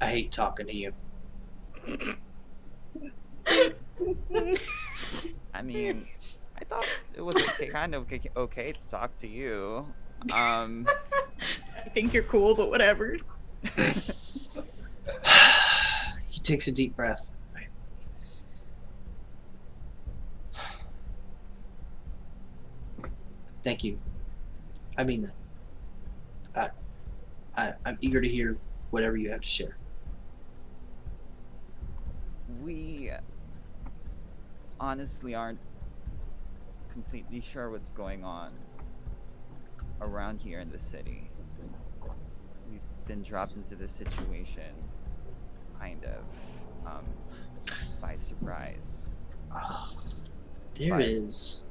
I hate talking to you. I mean, I thought it was okay to talk to you. I think you're cool, but whatever. He takes a deep breath. Thank you. I mean that. I'm eager to hear whatever you have to share. We honestly aren't completely sure what's going on around here in the city. We've been dropped into this situation kind of by surprise. There But- is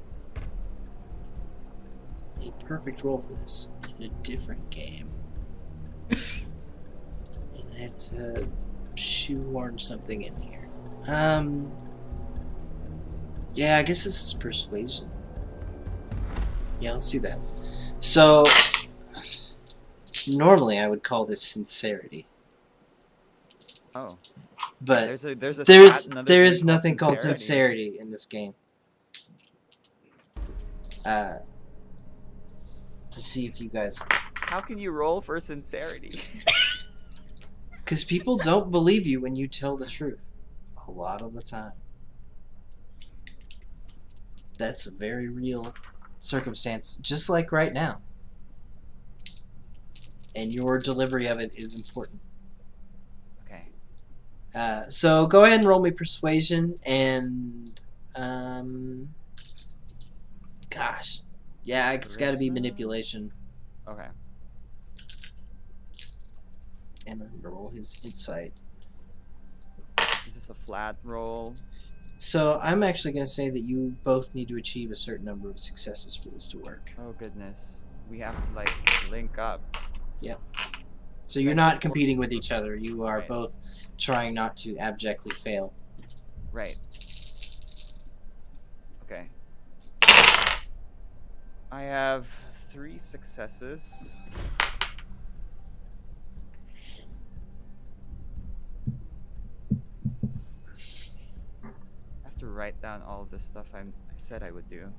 a perfect role for this in a different game. And I have to shoehorn something in here. Yeah, I guess this is persuasion. Yeah, let's do that. So, normally I would call this sincerity, Oh, but there's a there stat, is nothing called sincerity in this game. To see if you guys, How can you roll for sincerity? because people don't believe you when you tell the truth, a lot of the time. That's a very real circumstance, just like right now. And your delivery of it is important. Okay. So go ahead and roll me persuasion and gosh, yeah, it's got to be Charisma? manipulation, Okay. and then roll his insight. Is this a flat roll? So I'm actually going to say that you both need to achieve a certain number of successes for this to work. Oh goodness. We have to like link up. So you're not competing with each other. You are Right. both trying not to abjectly fail. Right. Okay. I have 3 successes. I have to write down all of the stuff I said I would do.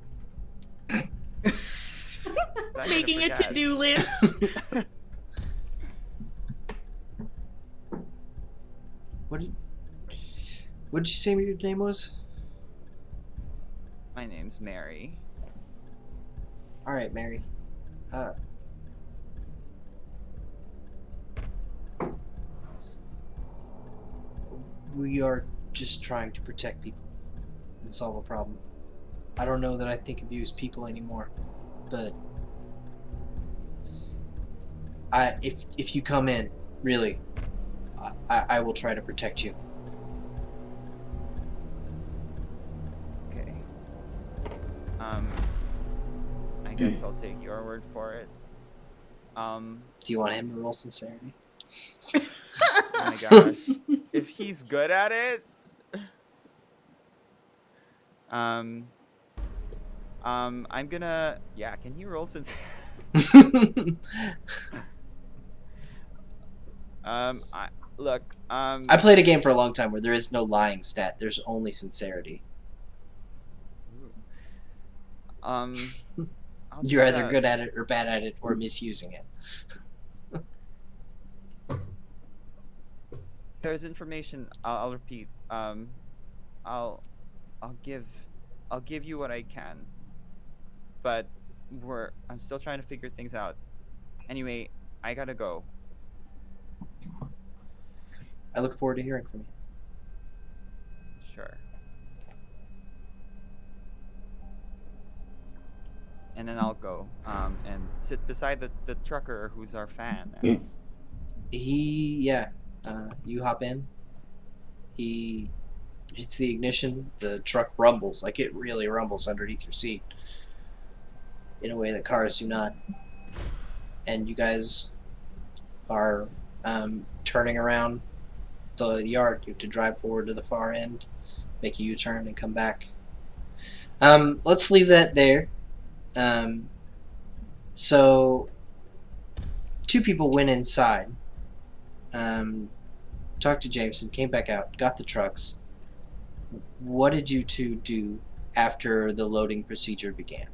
I'm gonna Making a forget. to-do list. What did you say your name was? My name's Mary. All right, Mary. We are just trying to protect people and solve a problem. I don't know that I think of you as people anymore, but if you come in, really, I will try to protect you. Okay. I guess I'll take your word for it. Do you want him to roll sincerity? Oh my gosh. If he's good at it, I'm gonna, yeah, can he roll since I played a game for a long time where there is no lying stat. There's only sincerity. I'll You're just, either good at it or bad at it or misusing it. there's information. I'll repeat. I'll give you what I can, but I'm still trying to figure things out. Anyway, I gotta go. I look forward to hearing from you. Sure. And then I'll go and sit beside the trucker who's our fan. You hop in. He hits the ignition. The truck rumbles, like it really rumbles underneath your seat in a way that cars do not. And you guys are turning around the yard. You have to drive forward to the far end, make a U-turn, and come back. Let's leave that there. So 2 people went inside, talked to Jameson, came back out, got the trucks. What did you 2 do after the loading procedure began?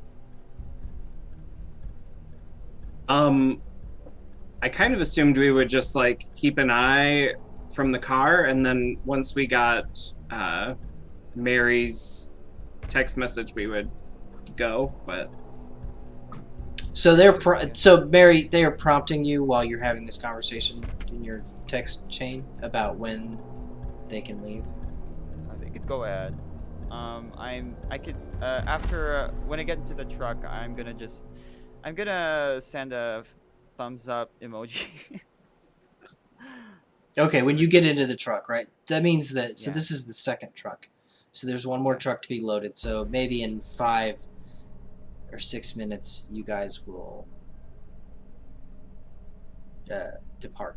I kind of assumed we would just like keep an eye from the car, and then once we got Mary's text message, we would go. But So Mary, they are prompting you while you're having this conversation in your text chain about when they can leave. They could go ahead. I could after when I get into the truck, I'm gonna send a thumbs up emoji. Okay, when you get into the truck, right? That means that Yeah. this is the second truck. So there's one more truck to be loaded. So maybe in 5 or 6 minutes, you guys will depart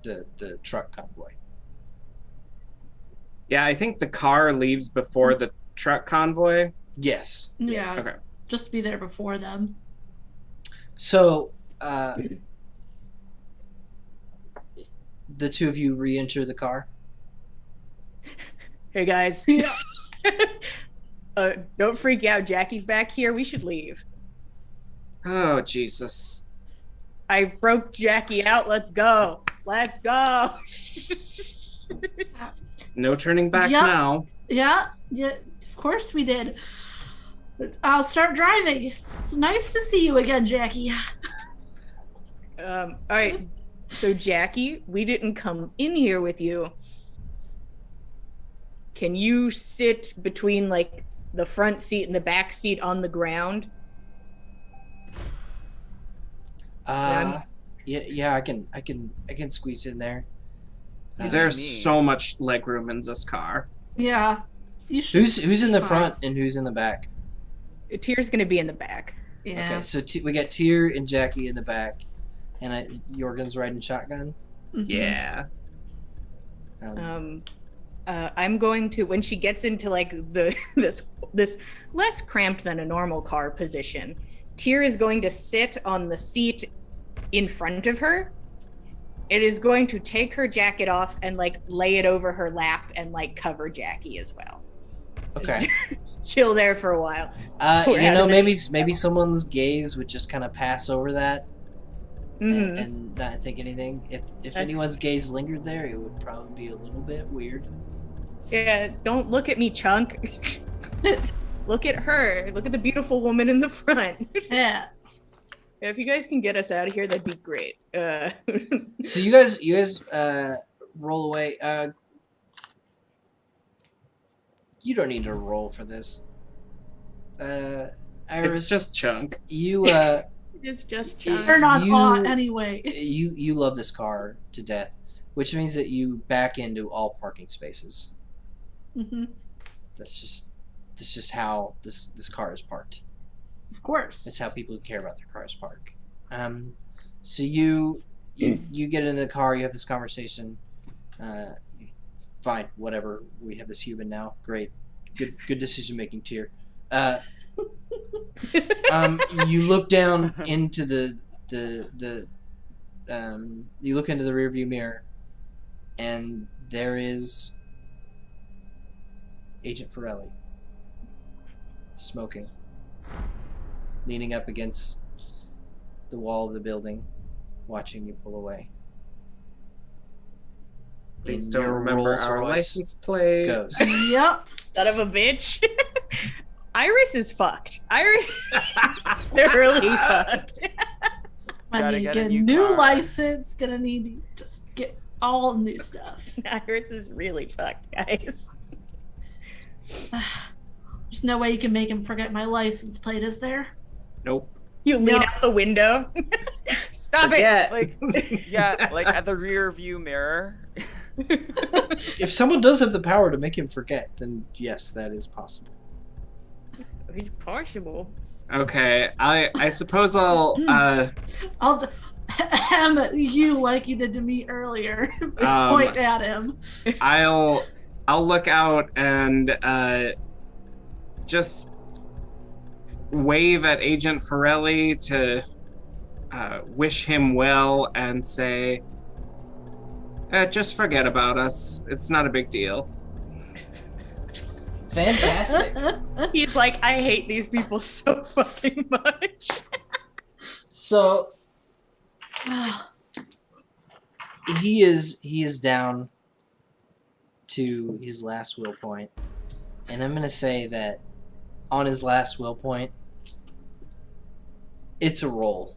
the truck convoy. yeah, I think the car leaves before the truck convoy. Yes. Yeah. Okay. Just be there before them. So the 2 of you re-enter the car. Hey guys. Yeah. Don't freak out. Jackie's back here. We should leave. Oh Jesus! I broke Jackie out. Let's go. Let's go. No turning back Yep. now. Yeah, of course we did. I'll start driving. It's nice to see you again, Jackie. All right. So Jackie, we didn't come in here with you. Can you sit between like the front seat and the back seat on the ground? Yeah, I can squeeze in there. There's Me. so much leg room in this car. Yeah. You should. Who's in the Fine. front and who's in the back? Tyr's gonna be in the back. Yeah. Okay, so we got Tyr and Jackie in the back, and Jorgen's riding shotgun. Mhm. Yeah. I'm going to, when she gets into like this less cramped than a normal car position, Tyr is going to sit on the seat in front of her. It is going to take her jacket off and like lay it over her lap and like cover Jackie as well. Okay. Chill there for a while. You know, maybe someone's gaze would just kind of pass over that Mhm. and not think anything. If anyone's gaze lingered there, it would probably be a little bit weird. Yeah, don't look at me, Chunk. Look at her. Look at the beautiful woman in the front. Yeah. If you guys can get us out of here, that'd be great. So you guys roll away. You don't need to roll for this. Iris, It's just Chunk. you It's just They're They're Chunk. not You- hot anyway. you love this car to death, which means that you back into all parking spaces. Hmm. That's just how this car is parked. Of course. That's how people who care about their cars park. So you get into the car. You have this conversation. Fine, whatever. We have this human now. Great, good decision making. Tier. You look down into the you look into the rearview mirror, and there is Agent Forelli smoking, leaning up against the wall of the building, watching you pull away. Please In don't your remember Rolls our Royce license plate. goes. Yep. Son of a bitch. Iris is fucked. Iris thoroughly fucked. I Gotta need to get a get a new new car. license. Gonna need to just get all new stuff. Iris is really fucked, guys. There's no way you can make him forget my license plate, is there? Nope. You lean No. out the window. Stop Forget. Like, yeah, like at the rear view mirror. If someone does have the power to make him forget, then yes, that is possible. it. It's possible. Okay. I suppose I'll I'll you like you did to me earlier. Um, Point at him. I'll look out and just wave at Agent Forelli to wish him well and say, just forget about us. It's not a big deal. Fantastic. He's like, I hate these people so fucking much. So he is down to his last will point, and I'm gonna say that on his last will point, it's a roll,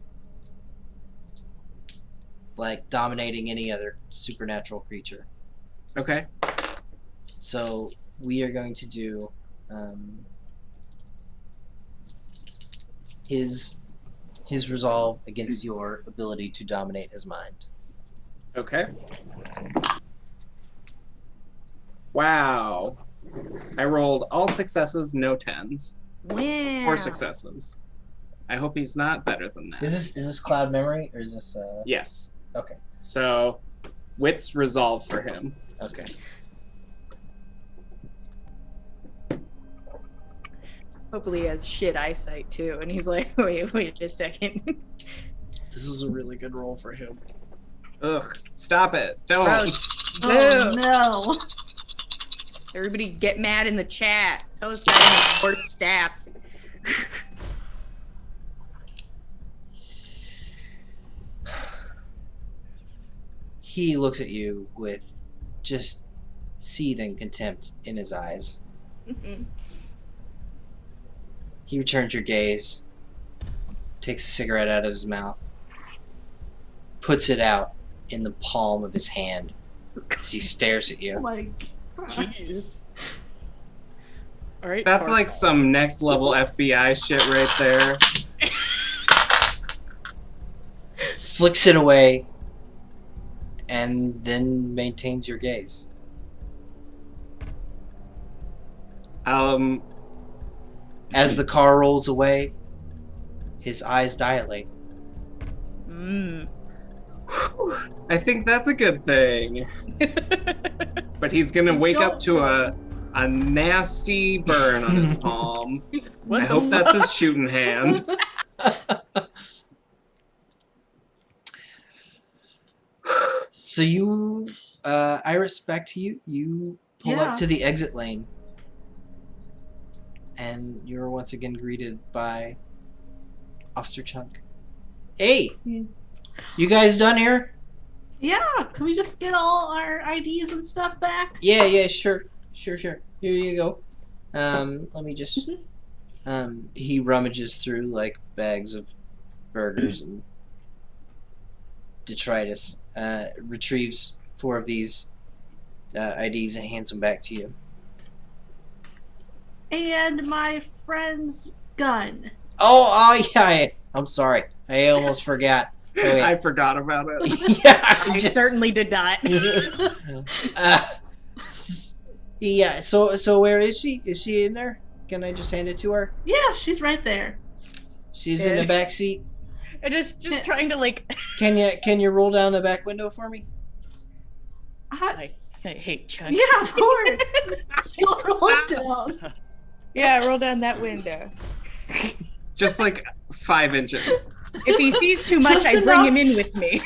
like dominating any other supernatural creature. Okay. So we are going to do his resolve against your ability to dominate his mind. Okay. Wow. I rolled all successes, no tens. Wow. 4 successes. I hope he's not better than that. Is this cloud memory or is this Yes. okay? So, wits resolve for him. Okay. Hopefully he has shit eyesight too. And he's like, wait a second. This is a really good roll for him. Ugh. Stop it. Don't. Gross. Oh Ew. no. Everybody get mad in the chat. Tell us that has worse stats. He looks at you with just seething contempt in his eyes. He returns your gaze, takes a cigarette out of his mouth, puts it out in the palm of his hand as he stares at Oh you. my god. Jeez. All right. That's Far- like some next level FBI shit right there. Flicks it away, and then maintains your gaze. As the car rolls away, his eyes dilate. I think that's a good thing. But he's gonna wake up to a nasty burn on his palm. What I the hope fuck? that's his shooting hand. So you, Iris, back to you. You pull Yeah. up to the exit lane. And you're once again greeted by Officer Chunk. Hey! Hmm. You guys done here? Yeah, can we just get all our IDs and stuff back? Yeah, sure. Here you go. Let me just... he rummages through, like, bags of burgers and detritus. Retrieves 4 of these IDs and hands them back to you. And my friend's gun. Oh, yeah. I'm sorry. I almost forgot. Oh, wait. I forgot about it. Yeah, I certainly did not. Yeah. So where is she? Is she in there? Can I just hand it to her? Yeah, she's right there. She's in the back seat. I just trying to like. Can you roll down the back window for me? I, I hate Chuck. yeah, of course. She'll roll it down. Yeah, roll down that window. Just like 5 inches. If he sees too much, Just I bring enough. him in with me.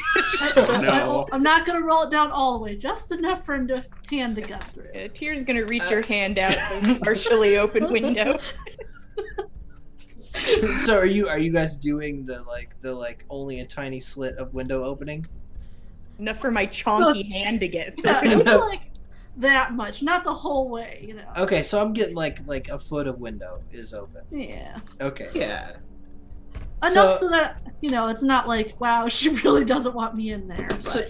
No. I'm not gonna roll it down all the way, just enough for him to hand the gun through. Tier's gonna reach her hand out the partially open window. So are you guys doing the only a tiny slit of window opening? Enough for my chonky hand to get through. Yeah, it's like that much, not the whole way, you know. Okay, so I'm getting like a foot of window is open. Yeah. Okay. Yeah. Enough so that, you know, it's not like, wow, she really doesn't want me in there. But... So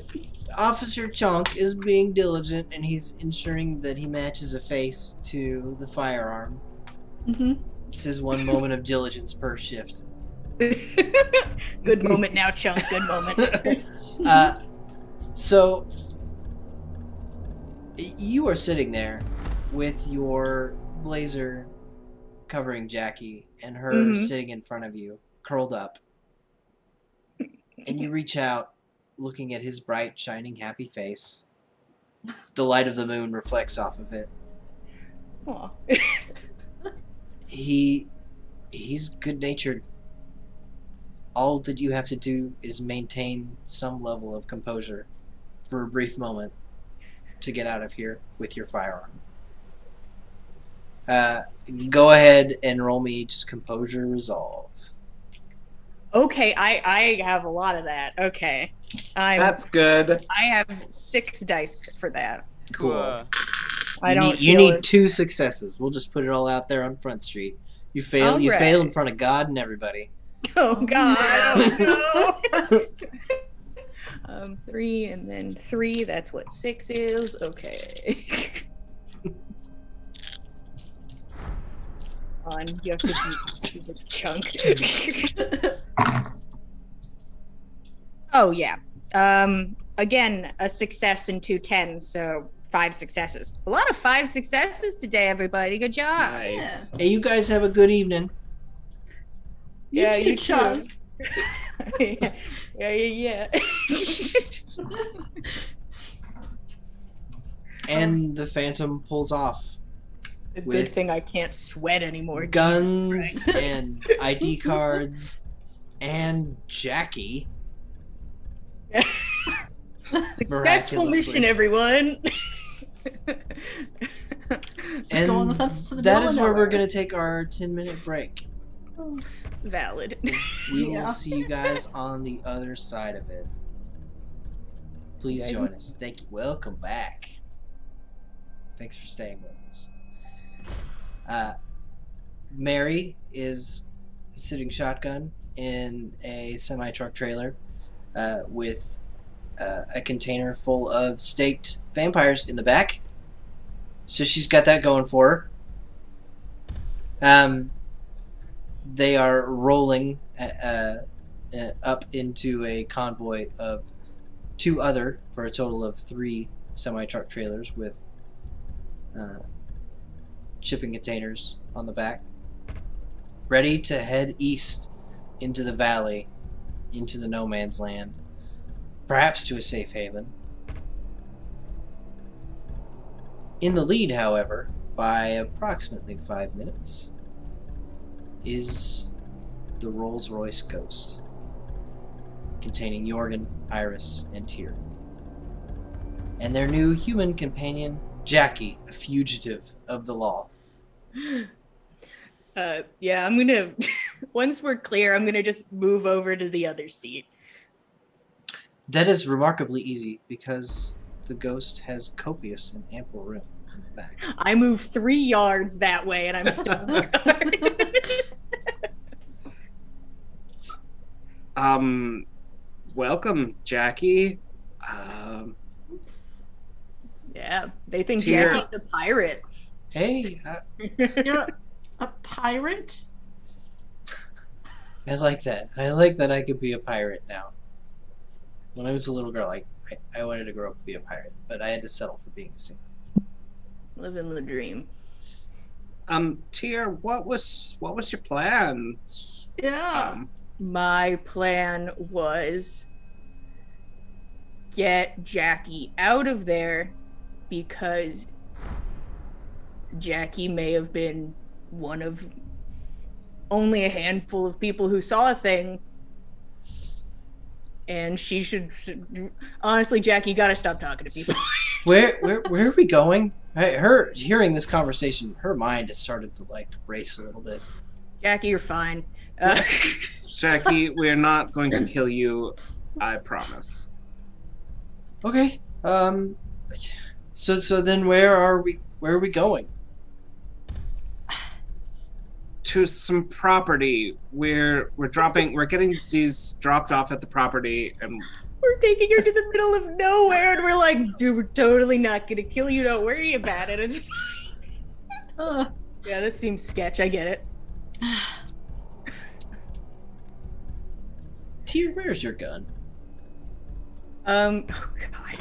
Officer Chunk is being diligent and he's ensuring that he matches a face to the firearm. Mhm. It's his 1 moment of diligence per shift. Good moment now, Chunk. Good moment. So you are sitting there with your blazer covering Jackie and her Mhm. sitting in front of you, curled up. And you reach out, looking at his bright, shining, happy face. The light of the moon reflects off of it. Aw. He's good-natured. All that you have to do is maintain some level of composure for a brief moment to get out of here with your firearm. Go ahead and roll me just composure resolve. Okay, I have a lot of that. Okay. That's good. I have 6 dice for that. Cool. I don't You feel need it. 2 successes. We'll just put it all out there on Front Street. You fail. You Alright. fail in front of God and everybody. Oh God, I don't know. 3 and then 3. That's what 6 is. Okay. On, you have to be stupid Chunk. Oh yeah. Again, a success and 2 10s, so 5 successes. A lot of 5 successes today, everybody. Good job. Nice. Hey, you guys have a good evening. Yeah, you Chunk. yeah. And the Phantom pulls off. A good With thing I can't sweat anymore. Guns Jesus Christ. and ID cards and Jackie. Successful mission, Miraculously. everyone. And going with us to the that middle is of where we're nowhere. going to take our 10-minute break. Valid. We will Yeah. see you guys on the other side of it. Please Okay. join us. Thank you. Welcome back. Thanks for staying with us. Mary is sitting shotgun in a semi-truck trailer with a container full of staked vampires in the back. So she's got that going for her. They are rolling up into a convoy of 2 other, for a total of 3 semi-truck trailers with shipping containers on the back, ready to head east into the valley, into the no man's land, perhaps to a safe haven. In the lead, however, by approximately 5 minutes, is the Rolls-Royce Ghost, containing Jorgen, Iris, and Tyr, and their new human companion, Jackie, a fugitive of the law. Yeah, I'm gonna. Once we're clear, I'm gonna just move over to the other seat. That is remarkably easy because the Ghost has copious and ample room in the back. I move 3 yards that way, and I'm still in the car. Welcome, Jackie. Yeah, they think Tyr. Jackie's a pirate. Hey, You're a pirate? I like that. I like that I could be a pirate now. When I was a little girl, I wanted to grow up to be a pirate, but I had to settle for being a sailor. Living the dream. Tyr, what was your plan? Yeah. My plan was get Jackie out of there because Jackie may have been one of only a handful of people who saw a thing. And she should honestly, Jackie, you gotta stop talking to people. Where are we going? Her hearing this conversation, her mind has started to race a little bit. Jackie, you're fine. Jackie, we're not going to kill you, I promise. Okay. So then where are we going? To some property. We're getting these dropped off at the property, and We're taking her to the middle of nowhere, and we're like, dude, we're totally not gonna kill you. Don't worry about it. It's fine. Yeah, this seems sketch. I get it. Tyr, where's your gun? Oh god.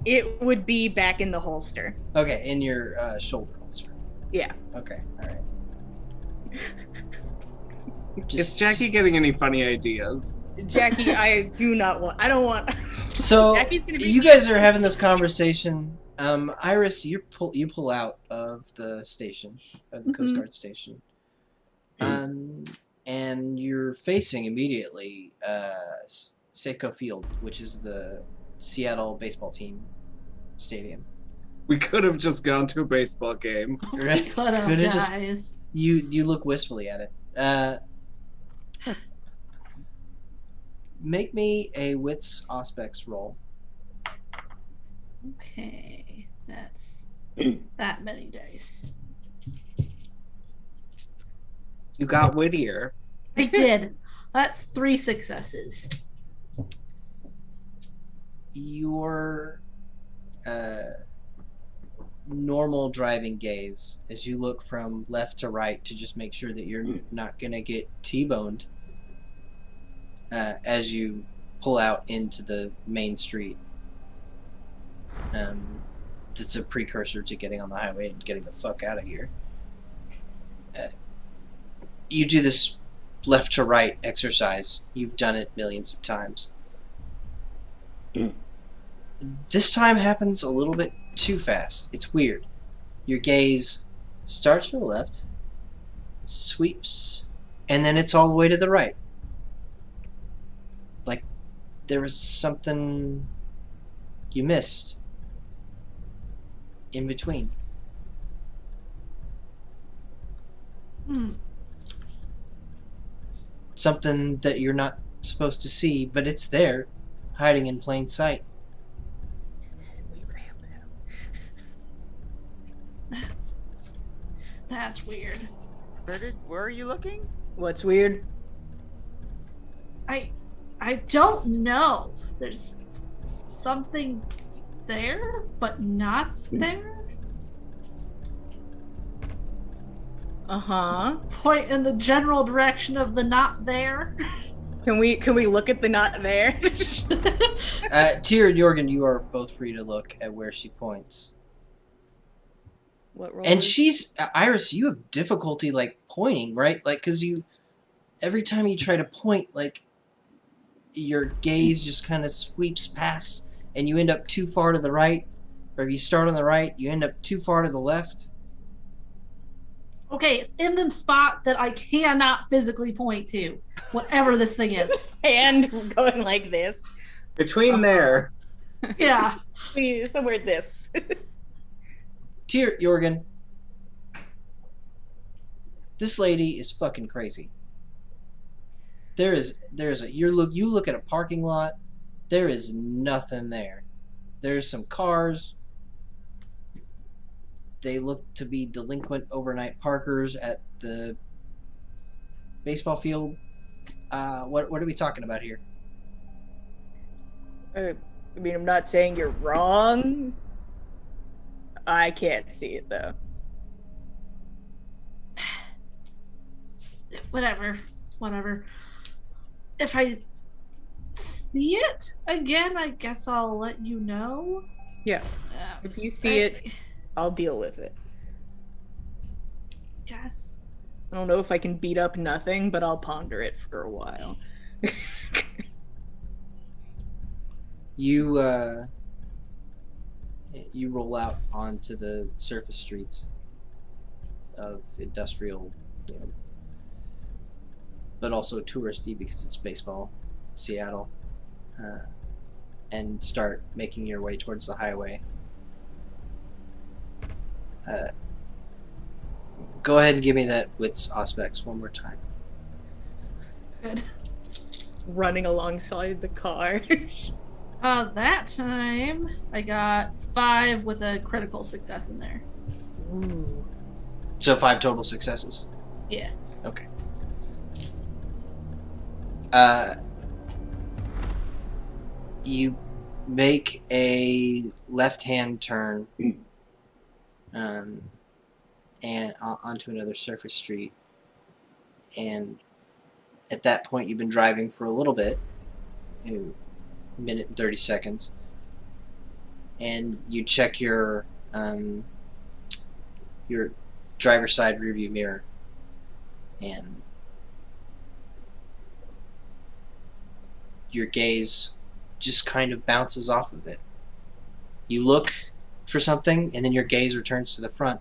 It would be back in the holster. Okay, in your shoulder holster. Yeah. Okay, all right. is Jackie getting any funny ideas? Jackie, I don't want. So Jackie's gonna be you guys are having this conversation. Iris, you pull out of the station, of the Coast Guard station, and you're facing immediately Safeco Field, which is the Seattle baseball team stadium. We could have just gone to a baseball game. Right? Could have, Could've just- guys. You look wistfully at it. Make me a wits aspects roll. Okay, that's that many dice. You got wittier. I did. That's 3 successes. Your normal driving gaze as you look from left to right to just make sure that you're not gonna get T-boned as you pull out into the main street. That's a precursor to getting on the highway and getting the fuck out of here. You do this left to right exercise. You've done it millions of times. This time happens a little bit too fast. It's weird. Your gaze starts from the left, sweeps, and then it's all the way to the right. Like there was something you missed in between. Something that you're not supposed to see, but it's there, hiding in plain sight. That's weird. Where are you looking? What's weird? I don't know. There's something there, but not there. Uh-huh. Point in the general direction of the not there. Can we look at the not there? Tyr and Jorgen, you are both free to look at where she points. What roll? And is- she's Iris. You have difficulty like pointing, right? Like, cause you every time you try to point, like your gaze just kind of sweeps past, and you end up too far to the right, or if you start on the right, you end up too far to the left. Okay, it's in the spot that I cannot physically point to, whatever this thing is. Hand going like this. Between there. Yeah. Please, somewhere this. Dear Jorgen, this lady is fucking crazy. There's a you look at a parking lot, there is nothing there. There's some cars. They look to be delinquent overnight parkers at the baseball field. What are we talking about here? I mean, I'm not saying you're wrong. I can't see it though. Whatever. If I see it again, I guess I'll let you know. Yeah. If you see it, I'll deal with it. Guess. I don't know if I can beat up nothing, but I'll ponder it for a while. You roll out onto the surface streets of industrial, but also touristy because it's baseball, Seattle, and start making your way towards the highway. Go ahead and give me that wits aspects one more time. Good. Running alongside the car. That time I got 5 with a critical success in there. Ooh. So 5 total successes. Yeah. Okay. You make a left-hand turn, and onto another surface street, and at that point you've been driving for a little bit, a minute and 30 seconds, and you check your driver's side rearview mirror, and your gaze just kind of bounces off of it. You look for something, and then your gaze returns to the front.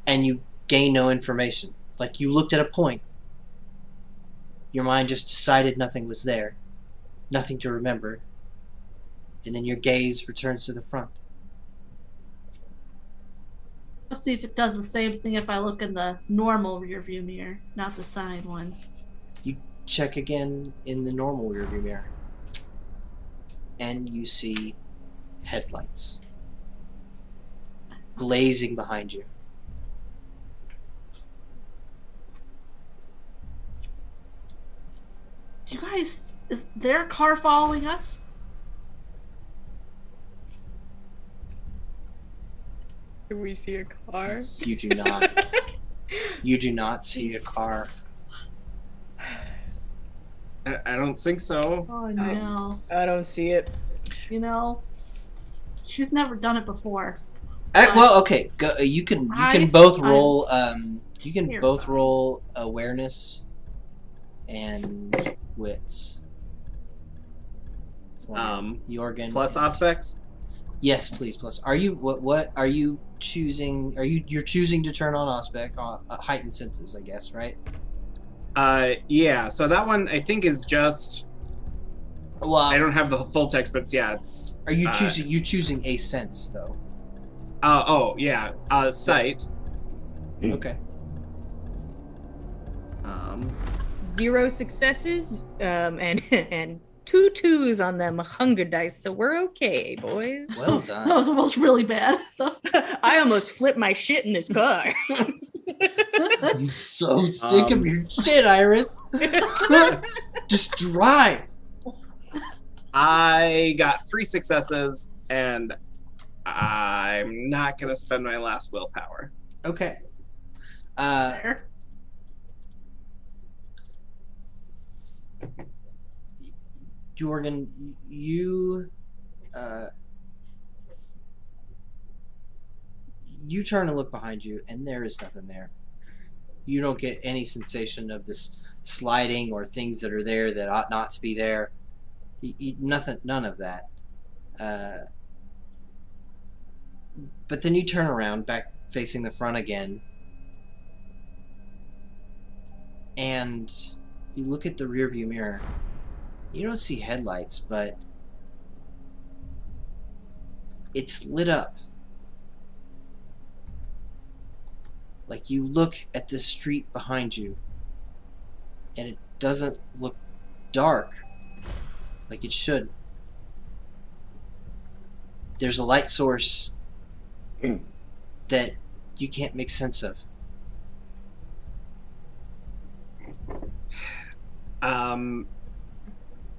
And you gain no information. Like, you looked at a point. Your mind just decided nothing was there. Nothing to remember. And then your gaze returns to the front. Let's see if it does the same thing if I look in the normal rearview mirror, not the side one. You check again in the normal rearview mirror. And you see headlights glazing behind you. Do you guys, is their car following us? Do we see a car? You do not. You do not see a car. I don't think so. Oh no. I don't see it. You know, she's never done it before. Well, okay. Go, you can both roll. You can Here, both fine. roll awareness and wits. For Jorgen. Plus aspects. Yes, please. Plus, are you what are you choosing? You're choosing to turn on aspect, heightened senses, I guess, right? Yeah. So that one I think is just. Well, I don't have the full text, but yeah, it's. are you choosing? You choosing a sense though? Oh yeah. Sight. Okay. 0 successes, and 2 2s on them hunger dice, so we're okay, boys. Well That done. was almost really bad. I almost flipped my shit in this car. I'm so sick of Um, your shit, Iris. Just drive. I got 3 successes, and I'm not gonna spend my last willpower. Okay. Fair. Jorgen, you You turn and look behind you, and there is nothing there. You don't get any sensation of this sliding or things that are there that ought not to be there. Nothing, none of that. But then you turn around, back facing the front again, and you look at the rearview mirror. You don't see headlights, but it's lit up. Like, you look at the street behind you, and it doesn't look dark like it should. There's a light source that you can't make sense of.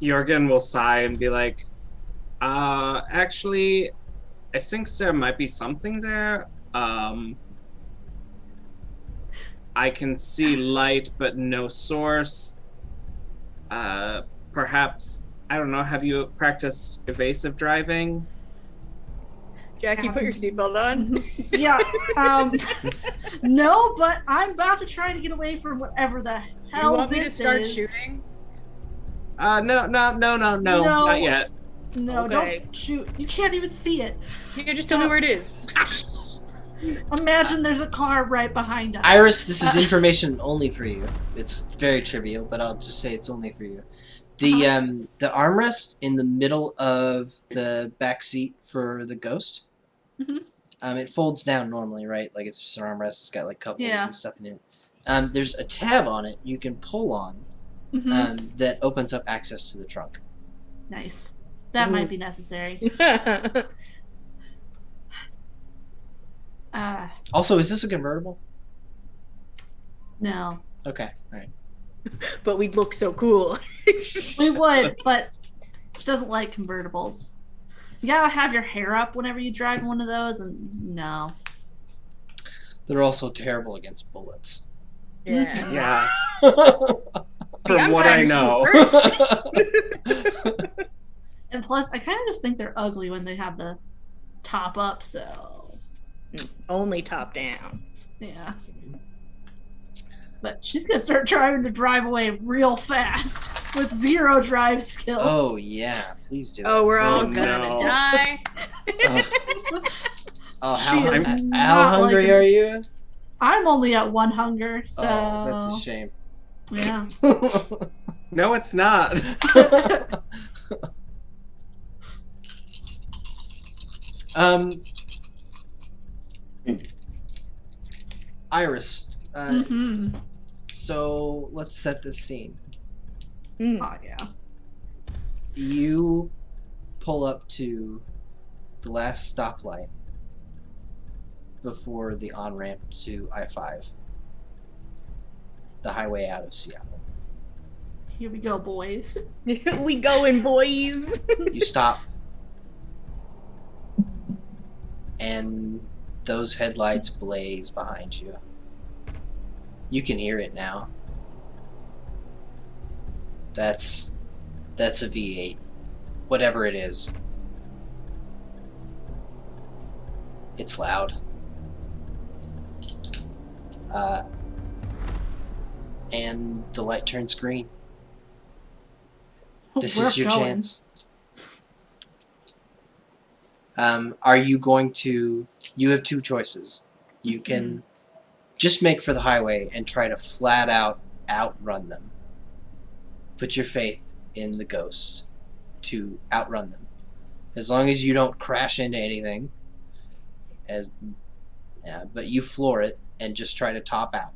Jorgen will sigh and be like, actually, I think there might be something there. I can see light, but no source. Perhaps, I don't know, have you practiced evasive driving? Jackie, put your seatbelt on. Yeah. No, but I'm about to try to get away from whatever the hell You want me to this start is. shooting? No, not yet. No, Okay. don't shoot. You can't even see it. You can just tell me where it is. Imagine there's a car right behind us. Iris, this is information only for you. It's very trivial, but I'll just say it's only for you. The armrest in the middle of the back seat for the Ghost, it folds down normally, right? Like, it's just an armrest. It's got like cup holders and stuff in it. There's a tab on it you can pull on that opens up access to the trunk. Nice. That might be necessary. Also, is this a convertible? No. Okay, all right. But we'd look so cool. We would, but she doesn't like convertibles. You gotta have your hair up whenever you drive one of those, and no. They're also terrible against bullets. Yeah. Yeah. See, I'm From what trying I to know. shoot first. And plus, I kind of just think they're ugly when they have the top up, so Only top down. yeah. But she's gonna start trying to drive away real fast with zero drive skills. Oh, yeah. Please do. Oh, we're all Oh, gonna no. die. Oh, She is how not hungry liking- are you? I'm only at 1 hunger, so Oh, that's a shame. yeah. No, it's not. Iris. Mhm. So let's set this scene. Oh yeah. You pull up to the last stoplight before the on-ramp to I-5, the highway out of Seattle. Here we go, boys. We going, boys. You stop, and those headlights blaze behind you. You can hear it now. That's a V8. Whatever it is. It's loud. And the light turns green. This We're is your going. chance. Are you going to... You have two choices. You can just make for the highway and try to flat out outrun them. Put your faith in the Ghost to outrun them. As long as you don't crash into anything, but you floor it and just try to top out.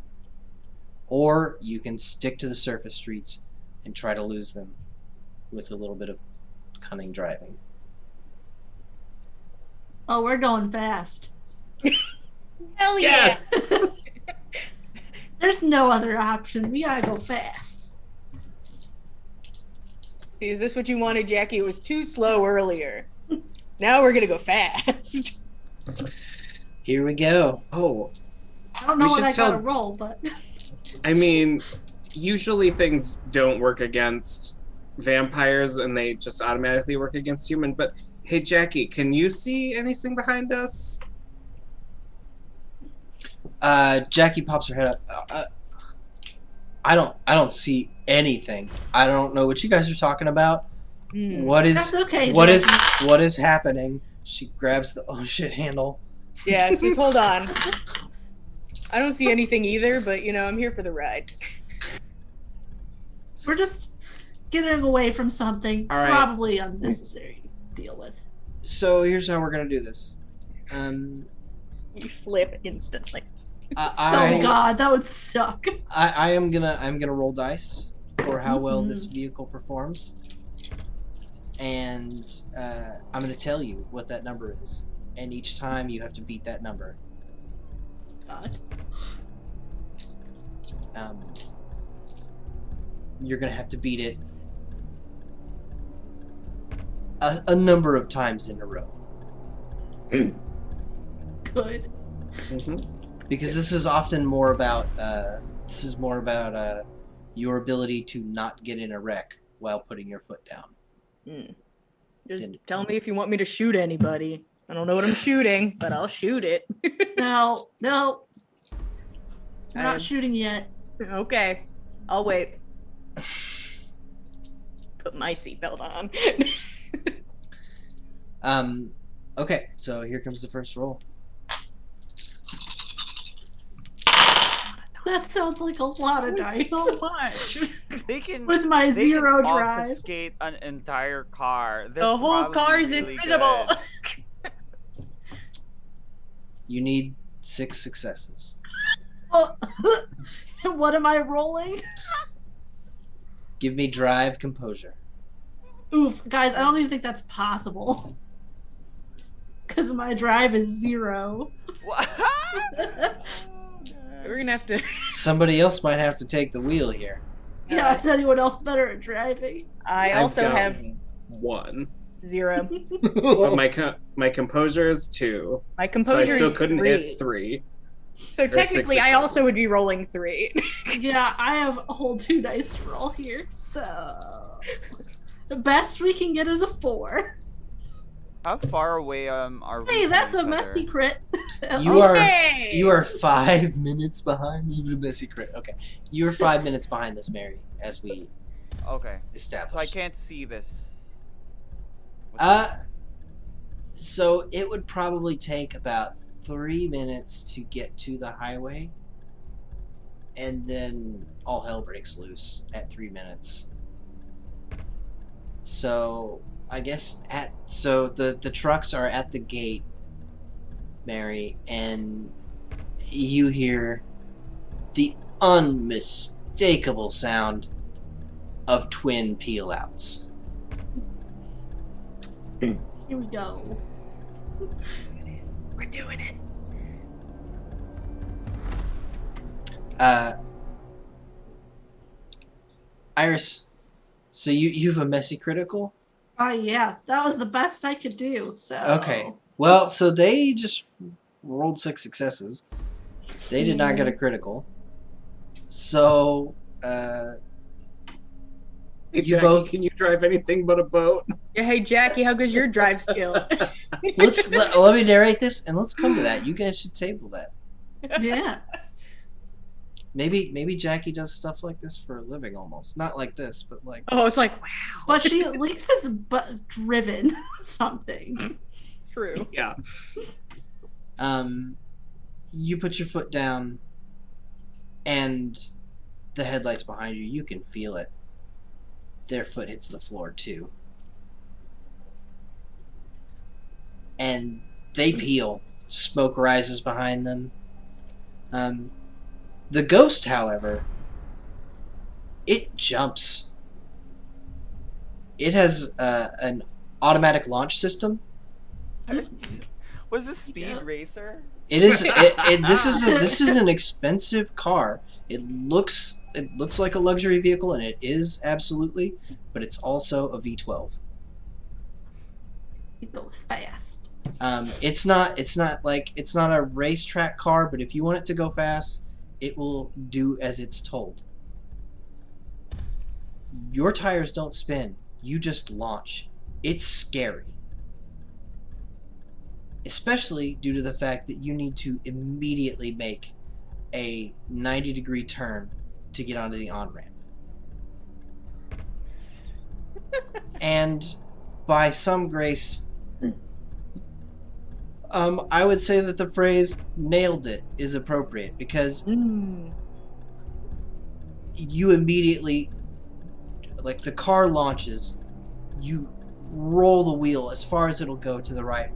Or you can stick to the surface streets and try to lose them with a little bit of cunning driving. Oh, we're going fast. Hell yes. There's no other option. We gotta go fast. Is this what you wanted, Jackie? It was too slow earlier. Now we're gonna go fast. Here we go. Oh, I don't know We what should I tell- gotta roll, but I mean, usually things don't work against vampires and they just automatically work against human, but hey Jackie, can you see anything behind us? Jackie pops her head up. I don't see anything. I don't know what you guys are talking about. What is That's okay, what is Jackie. what is happening? She grabs the oh shit handle. Yeah, just hold on. I don't see anything either, but I'm here for the ride. We're just getting away from something All right. probably unnecessary to deal with. So here's how we're gonna do this. You flip instantly. Oh god, that would suck. I'm gonna roll dice for how well this vehicle performs, and I'm gonna tell you what that number is, and each time you have to beat that number. God. You're gonna have to beat it a number of times in a row. Good. Because this is often more about your ability to not get in a wreck while putting your foot down. Just tell me if you want me to shoot anybody. I don't know what I'm shooting, but I'll shoot it. No. I'm not I'm- shooting yet. Okay, I'll wait. Put my seatbelt on. Okay, so here comes the first roll. That sounds like a lot of dice. So much. They can With my they zero can drive. obfuscate an entire car. They're The whole probably car's really invisible. good. You need 6 successes. Oh, what am I rolling? Give me drive, composure. Oof, guys, I don't even think that's possible. Because my drive is 0. What? We're gonna have to. Somebody else might have to take the wheel here. Yeah, is anyone else better at driving? I I've also got have 1. 0. But my composure is 2. My So I composure still is couldn't 3. hit 3. So technically, 6 I also successes. would be rolling 3. Yeah, I have a whole 2 dice to roll here, so the best we can get is a 4. How far away are we? Hey, from that's each a messy other? crit. Okay. You are 5 minutes behind. You did a messy crit. Okay, you are 5 minutes behind this, Mary, as we Okay, established. so I can't see this. So it would probably take about 3 minutes to get to the highway, and then all hell breaks loose at 3 minutes. So I guess the trucks are at the gate, Mary, and you hear the unmistakable sound of twin peel outs. Here we go. We're doing it. Iris, so you have a messy critical? Oh yeah, that was the best I could do. So Okay. Well, so they just rolled 6 successes. They did not get a critical. So, Hey, You Jackie, both- can you drive anything but a boat? Yeah, hey Jackie, how good's your drive skill? let me narrate this, and let's come to that. You guys should table that. Yeah. Maybe Jackie does stuff like this for a living, almost. Not like this, but like. Oh, it's like wow. But she at least has driven something. True. Yeah. You put your foot down, and the headlights behind you. You can feel it. Their foot hits the floor too, and they peel. Smoke rises behind them. The ghost, however, it jumps. It has an automatic launch system. Was this Speed Yeah. Racer? It is. This is an expensive car. It looks like a luxury vehicle, and it is absolutely, but it's also a V12. It goes fast. It's not a racetrack car, but if you want it to go fast, it will do as it's told. Your tires don't spin. You just launch. It's scary. Especially due to the fact that you need to immediately make a 90-degree turn to get onto the on-ramp. And by some grace, I would say that the phrase "nailed it" is appropriate because you immediately, like the car launches, you roll the wheel as far as it'll go to the right,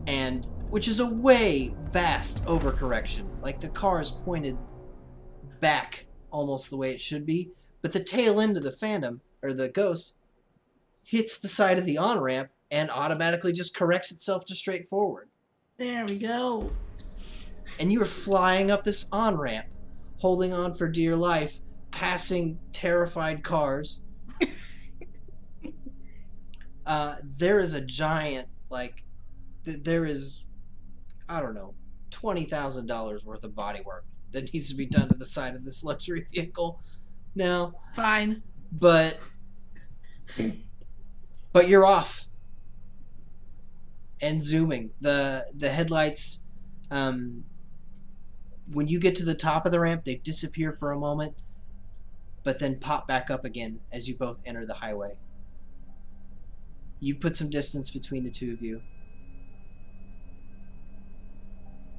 and which is a way vast overcorrection. Like the car is pointed back almost the way it should be, but the tail end of the Phantom or the Ghost hits the side of the on-ramp and automatically just corrects itself to straight forward. There we go. And you are flying up this on-ramp, holding on for dear life, passing terrified cars. There is a giant, like, there is, I don't know, $20,000 worth of bodywork that needs to be done to the side of this luxury vehicle now. Fine. But you're off. And zooming. The headlights, when you get to the top of the ramp, they disappear for a moment, but then pop back up again as you both enter the highway. You put some distance between the two of you,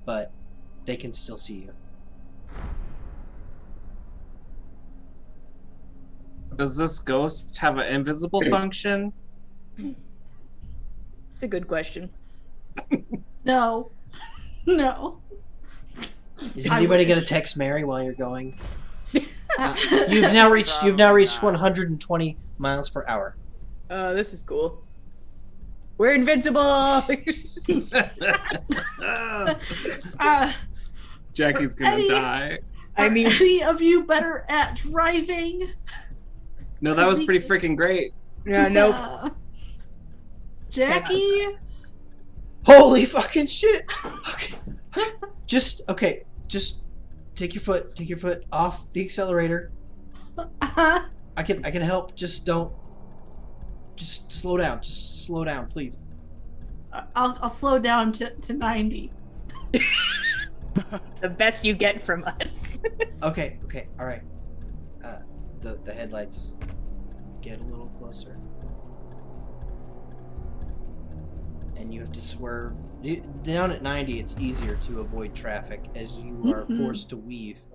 but they can still see you. Does this ghost have an invisible function? It's a good question. No. No. Is anybody going to text Mary while you're going? You've now reached 120 miles per hour. This is cool. We're invincible! Jackie's gonna die. Are any of you better at driving? No, that was pretty freaking great. Yeah, nope. Jackie? Holy fucking shit! Okay. Just take your foot off the accelerator. Uh-huh. I can help. Just slow down. Just slow down, please. I'll slow down to 90. The best you get from us. Okay, all right. The headlights get a little closer, and you have to swerve. Down at 90, it's easier to avoid traffic as you are forced to weave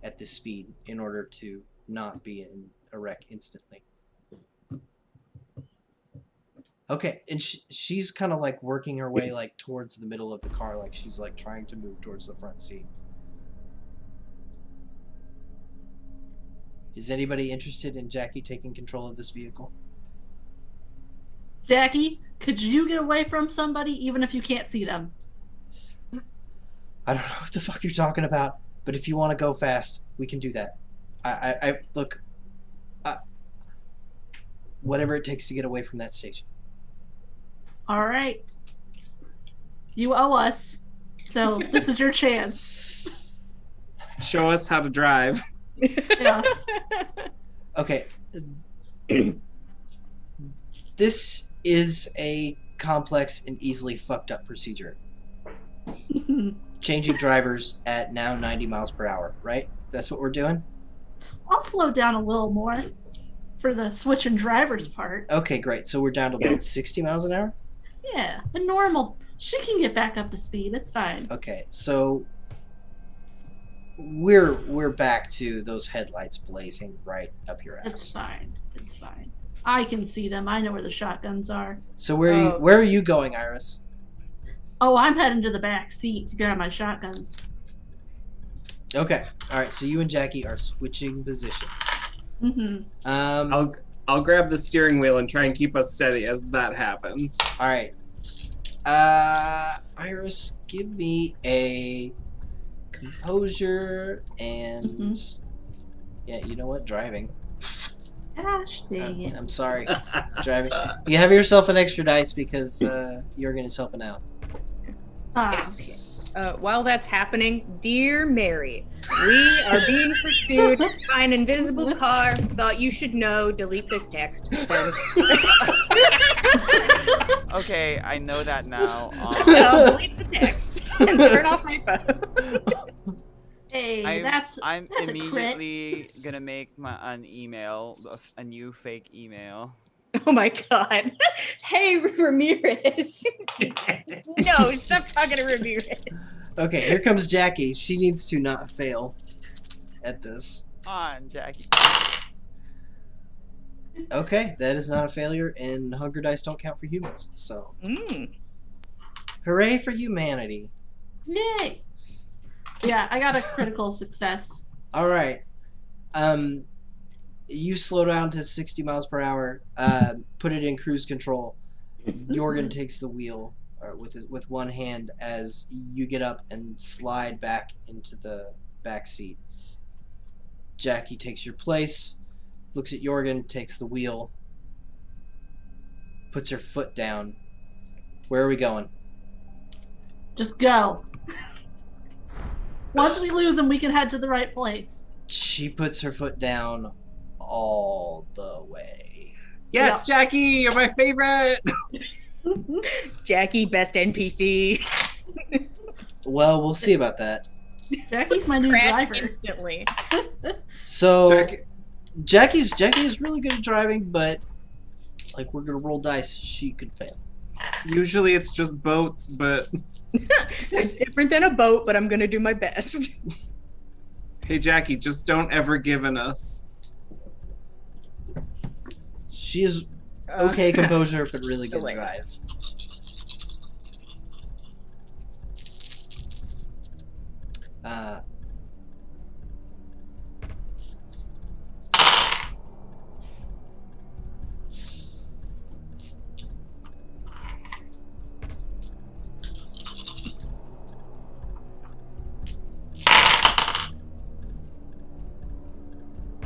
at this speed in order to not be in a wreck instantly. Okay, and she's kind of like working her way like towards the middle of the car, like she's like trying to move towards the front seat. Is anybody interested in Jackie taking control of this vehicle? Jackie, could you get away from somebody even if you can't see them? I don't know what the fuck you're talking about, but if you want to go fast, we can do that. I look, whatever it takes to get away from that station. All right. You owe us, so this is your chance. Show us how to drive. Yeah. Okay. This is a complex and easily fucked up procedure. Changing drivers at now 90 miles per hour, right? That's what we're doing? I'll slow down a little more for the switching drivers part. Okay, great. So we're down to about 60 miles an hour? Yeah, a normal. She can get back up to speed. It's fine. Okay, so we're back to those headlights blazing right up your ass. It's fine. It's fine. I can see them. I know where the shotguns are. So where are you going, Iris? Oh, I'm heading to the back seat to grab my shotguns. Okay. All right. So you and Jackie are switching positions. Mm-hmm. I'll grab the steering wheel and try and keep us steady as that happens. All right. Iris, give me a composure and yeah, you know what? Driving. Gosh dang it. I'm sorry. Driving. You have yourself an extra dice because Jurgen is helping out. Yes. While that's happening, dear Mary, we are being pursued by an invisible car. Thought you should know. Delete this text. Send. Okay, I know that now. I'll delete the text and turn off my phone. Hey, that's I'm a crit. immediately gonna make an email, a new fake email. Oh my god. Hey, Ramirez. No, stop talking to Ramirez. Okay, here comes Jackie. She needs to not fail at this. On, Jackie. Okay, that is not a failure, and hunger dice don't count for humans. So, hooray for humanity! Yay! Yeah, I got a critical success. All right, you slow down to 60 miles per hour. Put it in cruise control. Jorgen takes the wheel with one hand as you get up and slide back into the back seat. Jackie takes your place, looks at Jorgen, takes the wheel, puts her foot down. Where are we going? Just go. Once we lose him, we can head to the right place. She puts her foot down all the way. Yes, Jackie, you're my favorite. Jackie, best NPC. Well, we'll see about that. Jackie's my new Crash driver. instantly. So, Jackie is really good at driving, but like we're gonna roll dice, she could fail. Usually it's just boats, but It's different than a boat, but I'm gonna do my best. hey, Jackie, just don't ever give in us. She is okay composure, but really good Delay. drive.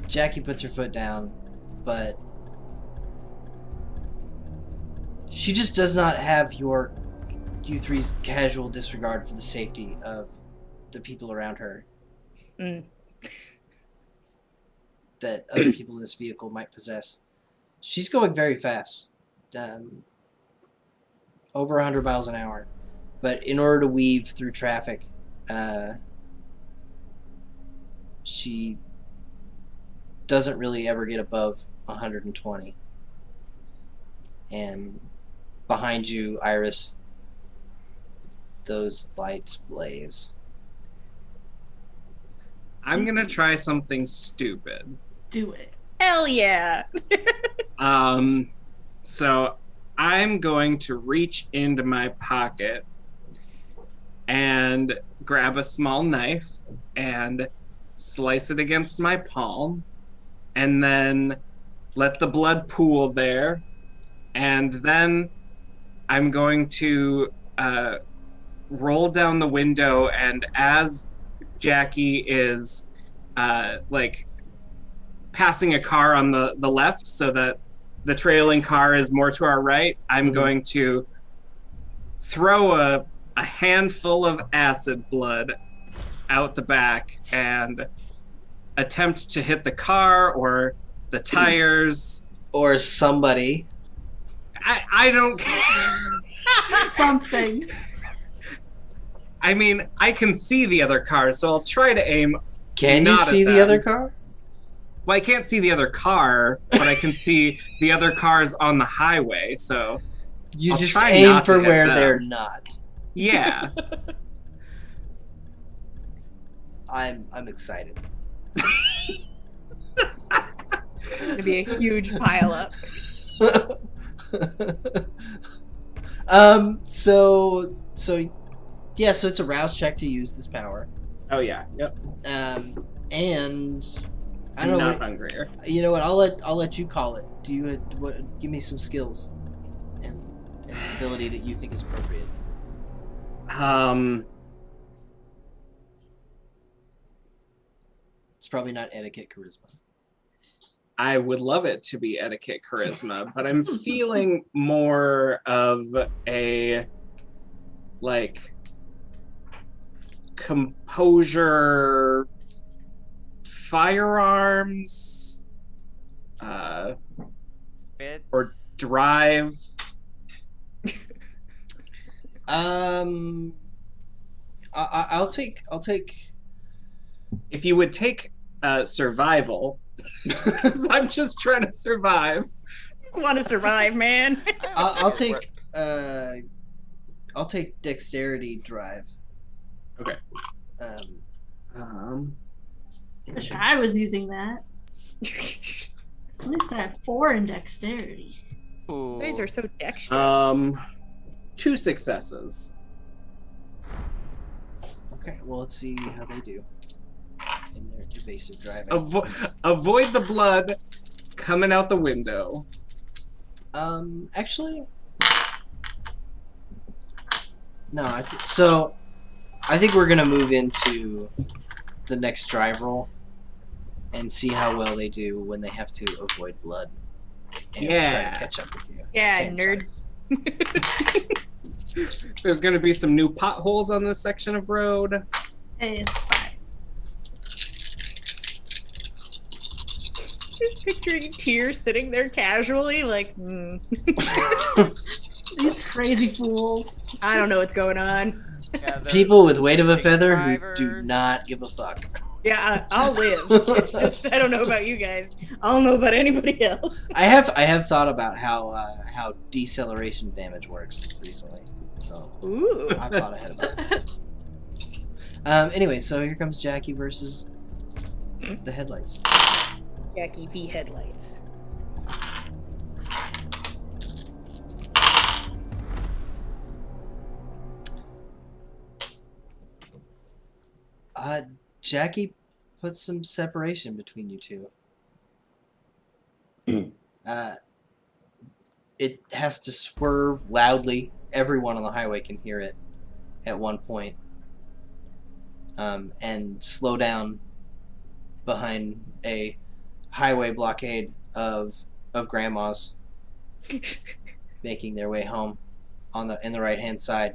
Jackie puts her foot down, but she just does not have you three's casual disregard for the safety of the people around her that other people in this vehicle might possess. She's going very fast, over 100 miles an hour, but in order to weave through traffic, she doesn't really ever get above 120. And behind you, Iris, those lights blaze. I'm gonna try something stupid. Do it. Hell yeah. So I'm going to reach into my pocket and grab a small knife and slice it against my palm, and then let the blood pool there. And then I'm going to roll down the window, and as Jackie is like passing a car on the left so that the trailing car is more to our right, I'm going to throw a handful of acid blood out the back and attempt to hit the car or the tires. Or somebody. I don't care. Something. I mean, I can see the other cars, so I'll try to aim. Can you not see at the them. other car? Well, I can't see the other car, but I can see the other cars on the highway, so You I'll just try aim not to for hit where them. they're not. yeah. I'm excited. It's gonna be a huge pile up. So it's a rouse check to use this power. Oh yeah. Yep. And I I'm don't know. not hungrier. You know what? I'll let you call it. Do you give me some skills and ability that you think is appropriate? It's probably not etiquette, charisma. I would love it to be etiquette charisma, but I'm feeling more of a like composure, firearms, Bits. or drive. I'll take if you would take survival, because I'm just trying to survive. Want to survive, man. I'll take dexterity drive. Okay. Wish I was using that. At least I have 4 in dexterity. You guys are so dexterous. 2 successes. Okay, well, let's see how they do in their evasive driving. Avoid the blood coming out the window. Actually, no. I think we're gonna move into the next drive roll and see how well they do when they have to avoid blood and try Yeah. to catch up with you. Yeah, Same nerds. There's going to be some new potholes on this section of road. Hey, it's fine. Just picturing Tears sitting there casually, like, These crazy fools. I don't know what's going on. Yeah, the People with weight of a feather who drivers. do not give a fuck. Yeah, I'll live. It's just, I don't know about you guys. I don't know about anybody else. I have thought about how deceleration damage works recently, so Ooh. I've thought ahead about it. Anyway, so here comes Jackie versus the headlights. Jackie v. Headlights. Jackie put some separation between you two. It has to swerve loudly. Everyone on the highway can hear it at one point. And slow down behind a highway blockade of grandmas making their way home in the right hand side.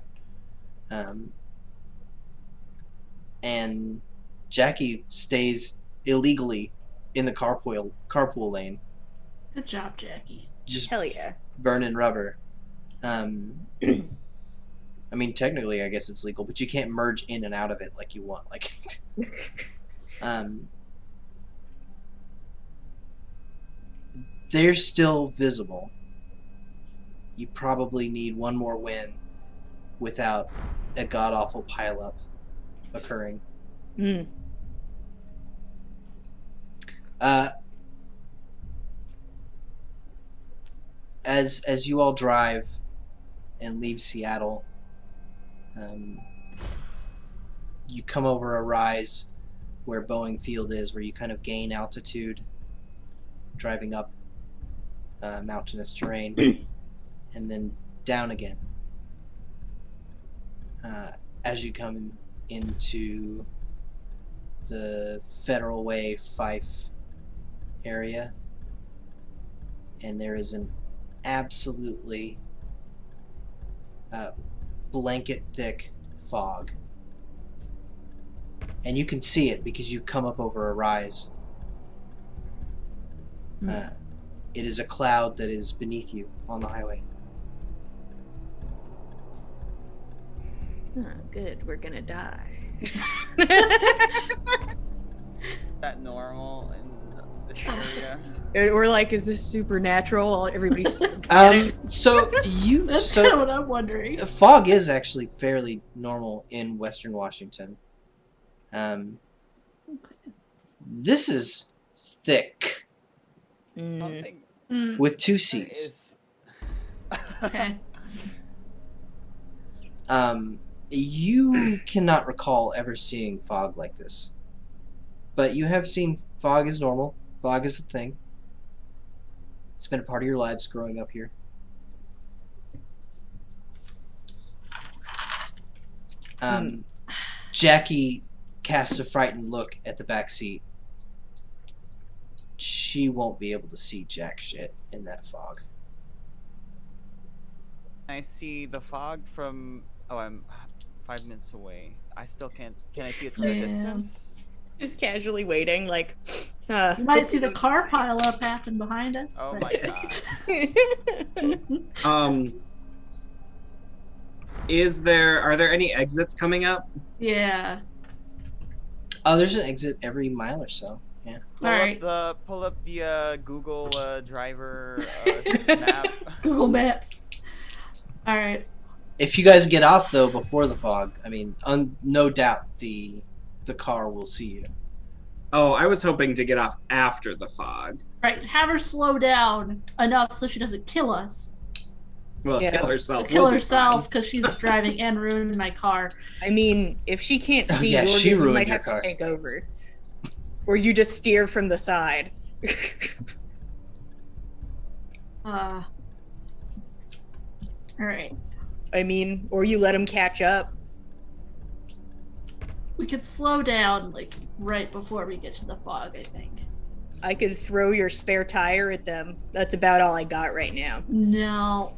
And Jackie stays illegally in the carpool lane, Good job, Jackie. just Hell yeah. burning rubber. I mean, technically, I guess it's legal, but you can't merge in and out of it like you want. Like, they're still visible. You probably need one more win without a god awful pileup occurring. Mm. As you all drive and leave Seattle, you come over a rise where Boeing Field is, where you kind of gain altitude, driving up mountainous terrain, and then down again. As you come into the Federal Way Fife area, and there is an absolutely blanket thick fog, and you can see it because you've come up over a rise. It is a cloud that is beneath you on the highway. Oh, good, we're gonna die. That normal in this area? We're like, is this supernatural? Everybody's So you That's kind of so what I'm wondering. fog is actually fairly normal in Western Washington. This is thick Something with 2 C's. is. Okay. You cannot recall ever seeing fog like this, but you have seen fog is normal. Fog is a thing. It's been a part of your lives growing up here. Jackie casts a frightened look at the back seat. She won't be able to see jack shit in that fog. I see the fog from. Oh, I'm 5 minutes away. I still can't. Can I see it from a Yeah. distance? just casually waiting, like, You might see the car pile up happen behind us. Oh but- my god. Are there any exits coming up? Yeah. There's an exit every mile or so. Yeah. Alright. Pull up the Google driver map. Google Maps. Alright. If you guys get off though before the fog, I mean, no doubt the car will see you. Oh, I was hoping to get off after the fog. Right, have her slow down enough so she doesn't kill us. Well, Yeah. kill herself. Kill We'll be herself because she's driving and ruined my car. I mean, if she can't see, yeah, she you ruined might your have car. to take over, or you just steer from the side. Alright. I mean, or you let them catch up. We could slow down, like, right before we get to the fog, I think. I could throw your spare tire at them. That's about all I got right now. No.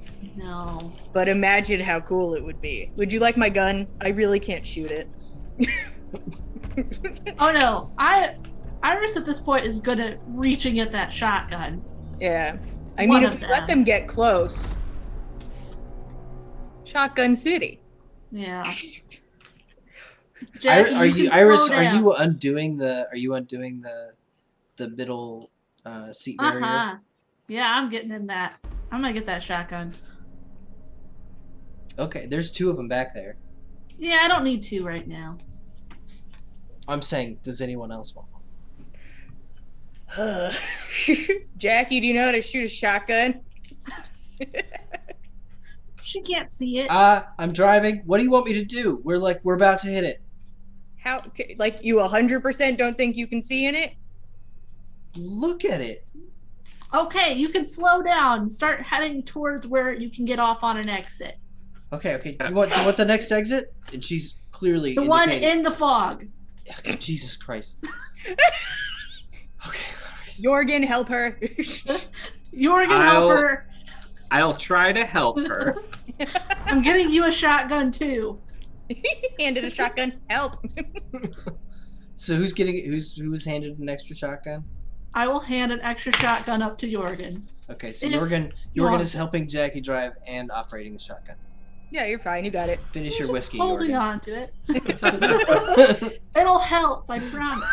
But imagine how cool it would be. Would you like my gun? I really can't shoot it. Oh no, Iris at this point is good at reaching at that shotgun. Yeah. I One mean, of if you let them. them get close. Shotgun City. Yeah. Are Jackie, you can Iris? slow Are down. you undoing the middle seat barrier? Uh-huh. Yeah, I'm getting in that. I'm gonna get that shotgun. Okay, there's two of them back there. Yeah, I don't need to right now. I'm saying, does anyone else want one? Jackie, do you know how to shoot a shotgun? She can't see it. I'm driving. What do you want me to do? We're about to hit it. How, like, you 100% don't think you can see in it? Look at it. Okay, you can slow down. Start heading towards where you can get off on an exit. Okay. You want the next exit? And she's clearly The one indicating. in the fog. Jesus Christ. Okay. Jorgen, help her. You're gonna help her. I'll try to help her. I'm getting you a shotgun too. Handed a shotgun. Help. So who's handed an extra shotgun? I will hand an extra shotgun up to Jorgen. Okay, so If Jorgen want- is helping Jackie drive and operating the shotgun. Yeah, you're fine. You got it. Finish I'm your just whiskey, holding Jorgen. on to it. It'll help, I promise.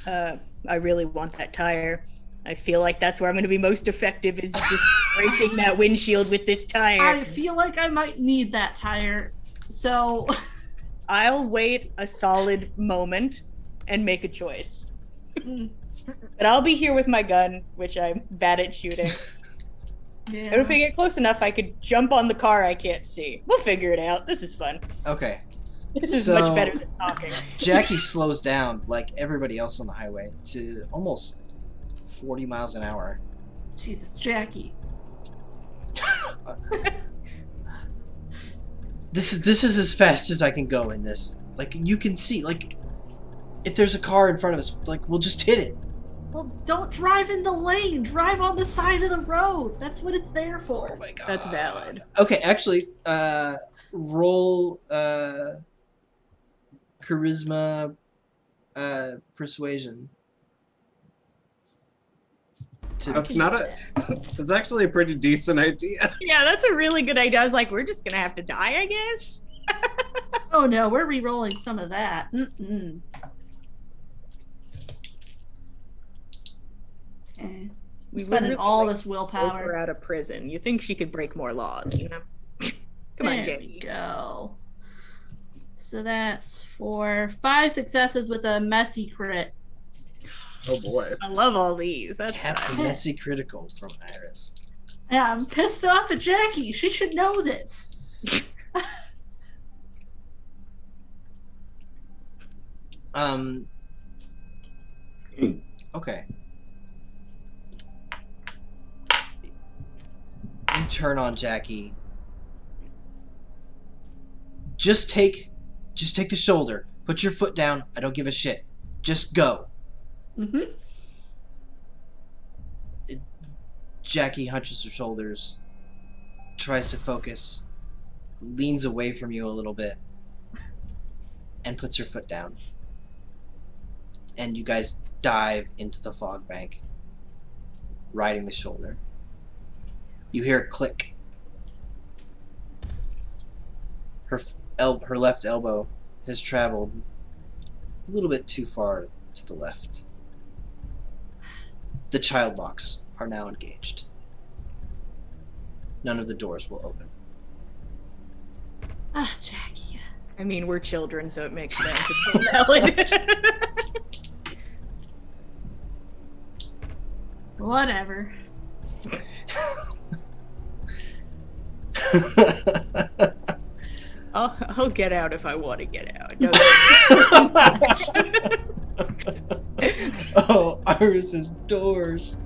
I really want that tire. I feel like that's where I'm going to be most effective is just breaking that windshield with this tire. I feel like I might need that tire. So I'll wait a solid moment and make a choice. But I'll be here with my gun, which I'm bad at shooting. yeah. And if I get close enough, I could jump on the car I can't see. We'll figure it out. This is fun. Okay. This is So- much better than talking. Jackie slows down like everybody else on the highway to almost 40 miles an hour. Jesus, Jackie. This is as fast as I can go in this. Like you can see, like if there's a car in front of us, like we'll just hit it. Well, don't drive in the lane. Drive on the side of the road. That's what it's there Oh for. my god. That's valid. Okay, actually, roll charisma persuasion. That's not a. That's actually a pretty decent idea. Yeah, that's a really good idea. I was like, we're just going to have to die, I guess? Oh no, we're re-rolling some of that. Mm-mm. Okay. We Spending literally, all like, this broke her willpower. out of prison. You think she could break more laws, you know? Come on, There Jackie. we go. So that's for 5 successes with a messy crit. Oh boy. I love all these. That's Captain fun. Messy critical from Iris. Yeah, I'm pissed off at Jackie. She should know this. Okay. You turn on Jackie. Just take the shoulder. Put your foot down. I don't give a shit. Just go. Mm-hmm. Jackie hunches her shoulders, tries to focus, leans away from you a little bit, and puts her foot down. And you guys dive into the fog bank, riding the shoulder. You hear a click. Her left elbow has traveled a little bit too far to the left. The child locks are now engaged. None of the doors will open. Ah, Jackie. I mean, we're children, so it makes sense. It's so valid. Whatever. I'll get out if I want to get out. Oh, Iris's doors.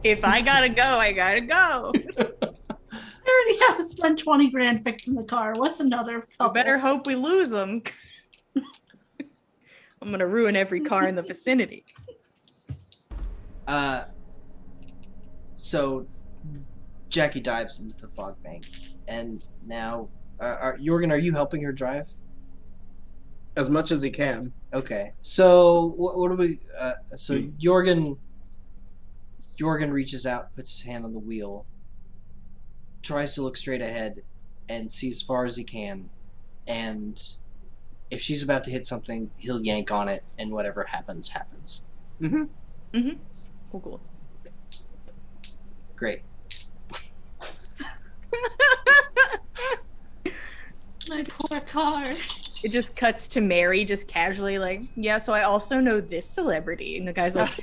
If I gotta go, I gotta go. I already have to spend 20 grand fixing the car. What's another couple? You better hope we lose them. I'm gonna ruin every car in the vicinity. So Jackie dives into the fog bank, and now, Jorgen, are you helping her drive? As much as he can. Okay. So what do we? So Jorgen reaches out, puts his hand on the wheel, tries to look straight ahead, and see as far as he can. And if she's about to hit something, he'll yank on it, and whatever happens, happens. Cool. Great. My poor car. It just cuts to Mary, just casually like, yeah. So I also know this celebrity, and the guy's like,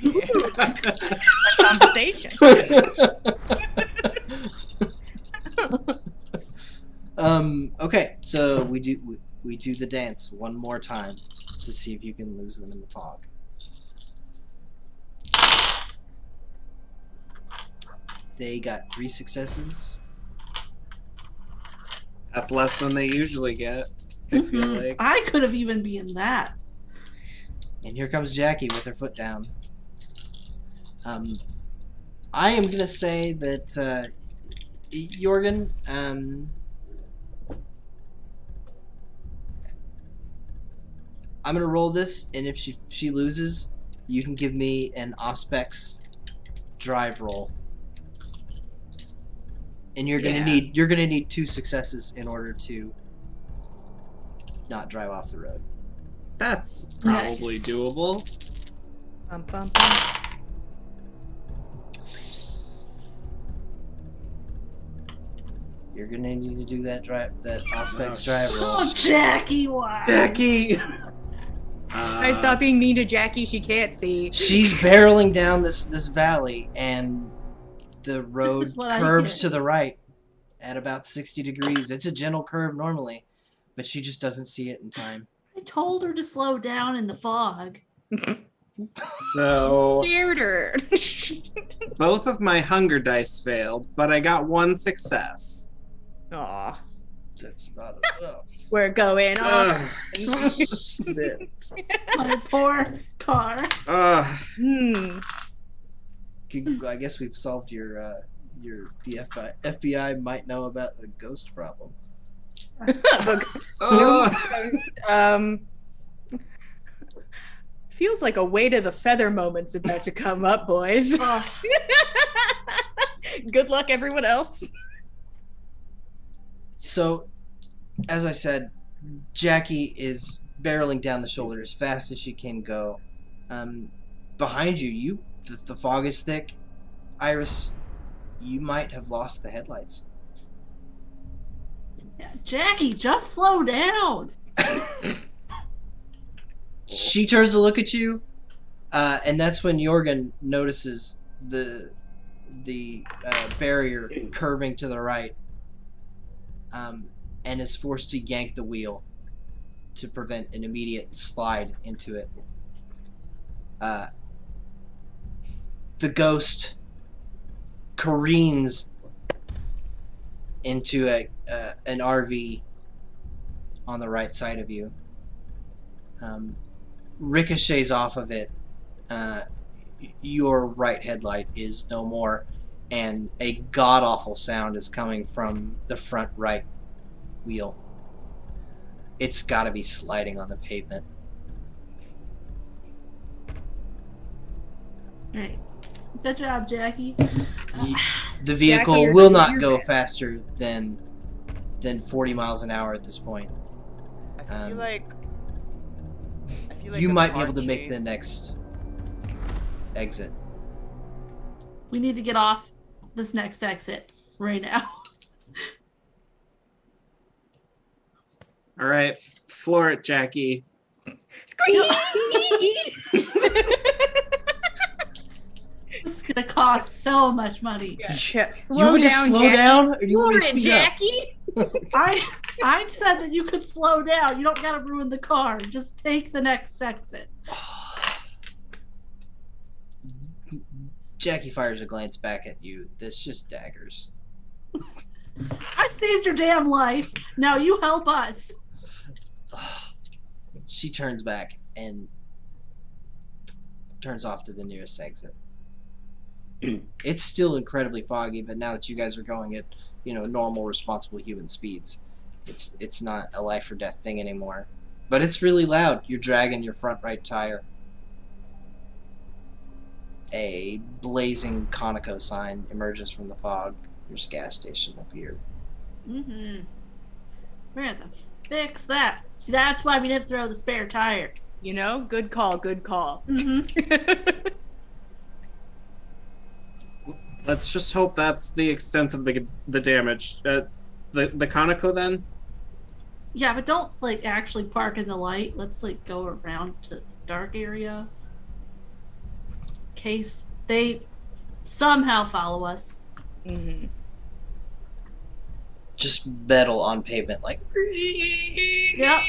conversation. Okay, so we do the dance one more time to see if you can lose them in the fog. They got 3 successes. That's less than they usually get, I feel like. I could have even been that. And here comes Jackie with her foot down. I am gonna say that Jorgen, I'm gonna roll this, and if she loses, you can give me an Auspex drive roll. And you're gonna need 2 successes in order to not drive off the road. That's probably doable. Bum, bum, bum. You're gonna need to do that Auspex drive roll. Oh, Jackie, why? Jackie! I stop being mean to Jackie. She can't see. She's barreling down this valley, and the road is what I curves get. to the right at about 60 degrees. It's a gentle curve normally, but she just doesn't see it in time. I told her to slow down in the fog. So, Scared her. both of my hunger dice failed, but I got 1 success. Aw. That's not enough. We're going off. My poor car. I guess we've solved the FBI might know about the ghost problem. Feels like a weight of the feather moment's about to come up, boys. Oh, Good luck, everyone else. So, as I said, Jackie is barreling down the shoulder as fast as she can go. Behind you, the fog is thick. Iris, you might have lost the headlights. yeah, Jackie, just slow down. She turns to look at you, and that's when Jorgen notices the barrier curving to the right, and is forced to yank the wheel to prevent an immediate slide into it. The ghost careens into an RV on the right side of you. Ricochets off of it. Your right headlight is no more, and a god-awful sound is coming from the front right wheel. It's gotta be sliding on the pavement. Right. Good job, Jackie. The vehicle Jackie, will not you're go bad. faster than 40 miles an hour at this point. I feel like feel like you a might be car able to make the chase- next exit. We need to get off this next exit right now. All right, floor it, Jackie. This is gonna cost so much money. Yeah, You want me to slow Jackie. down, or do you want me to Floor it, speed up? Jackie. I said that you could slow down. You don't gotta ruin the car. Just take the next exit. Jackie fires a glance back at you. That's just daggers. I saved your damn life. Now you help us. She turns back and turns off to the nearest exit. It's still incredibly foggy, but now that you guys are going at, normal, responsible human speeds, it's not a life or death thing anymore. But it's really loud. You're dragging your front right tire. A blazing Conoco sign emerges from the fog. There's a gas station up here. Mm-hmm. We're gonna have to fix that. See, that's why we didn't throw the spare tire. Good call, good call. Mm-hmm. Let's just hope that's the extent of the damage. The Conoco then? Yeah, but don't actually park in the light. Let's go around to the dark area. In case they somehow follow us. Mhm. Just metal on pavement, Yep.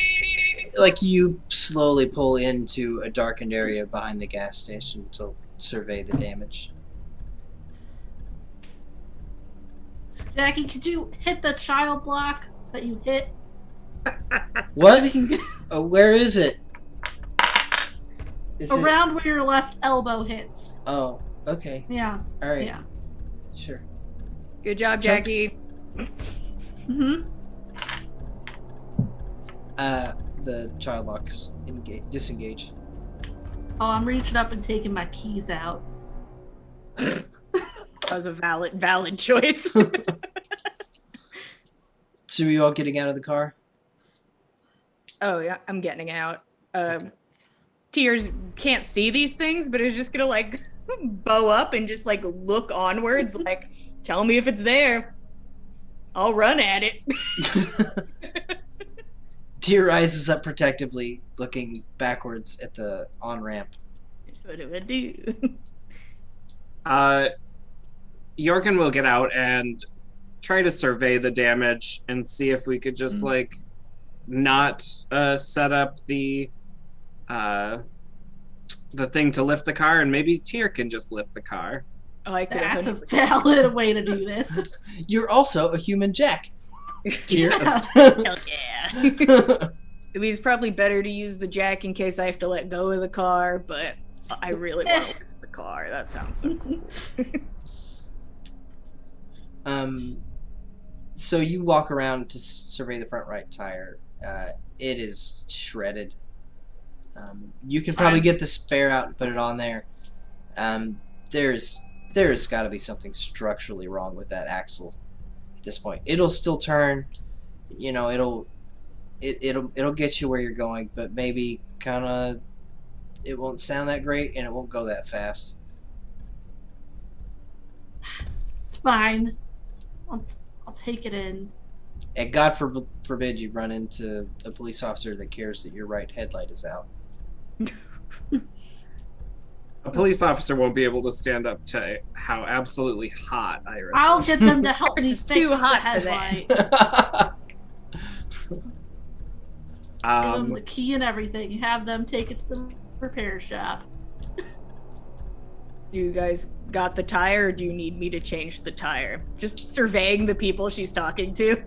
like you slowly pull into a darkened area behind the gas station to survey the damage. Jackie, could you hit the child block that you hit? What? We can get Where is it? Is it? around where your left elbow hits. Oh, okay. Yeah. All right. Yeah. Sure. Good job, Jump. Jackie. Mm-hmm. The child locks disengage. Oh, I'm reaching up and taking my keys out. That was a valid choice. So you all getting out of the car? Oh yeah, I'm getting out. Tears can't see these things, but it's just gonna bow up and just look onwards, tell me if it's there. I'll run at it. Tear rises up protectively, looking backwards at the on-ramp. What do I do? Jorgen will get out and try to survey the damage and see if we could just not set up the thing to lift the car, and maybe Tyr can just lift the car. Oh, I could That's a 100%. valid way to do this. You're also a human Jack. Tear. Hell yeah. It was probably better to use the jack in case I have to let go of the car, but I really want to lift the car. That sounds so cool. So you walk around to survey the front right tire. It is shredded. You can probably get the spare out and put it on there. There's got to be something structurally wrong with that axle at this point. It'll still turn, it'll get you where you're going, but maybe kind of it won't sound that great and it won't go that fast. It's fine. I'll take it in. And God forbid you run into a police officer that cares that your right headlight is out. A police officer won't be able to stand up to how absolutely hot Iris I'll is. get them to help Ours me is fix too the hot for that. headlight. Give them Um, the key and everything. Have them take it to the repair shop. Do you guys got the tire, or do you need me to change the tire? Just surveying the people she's talking to.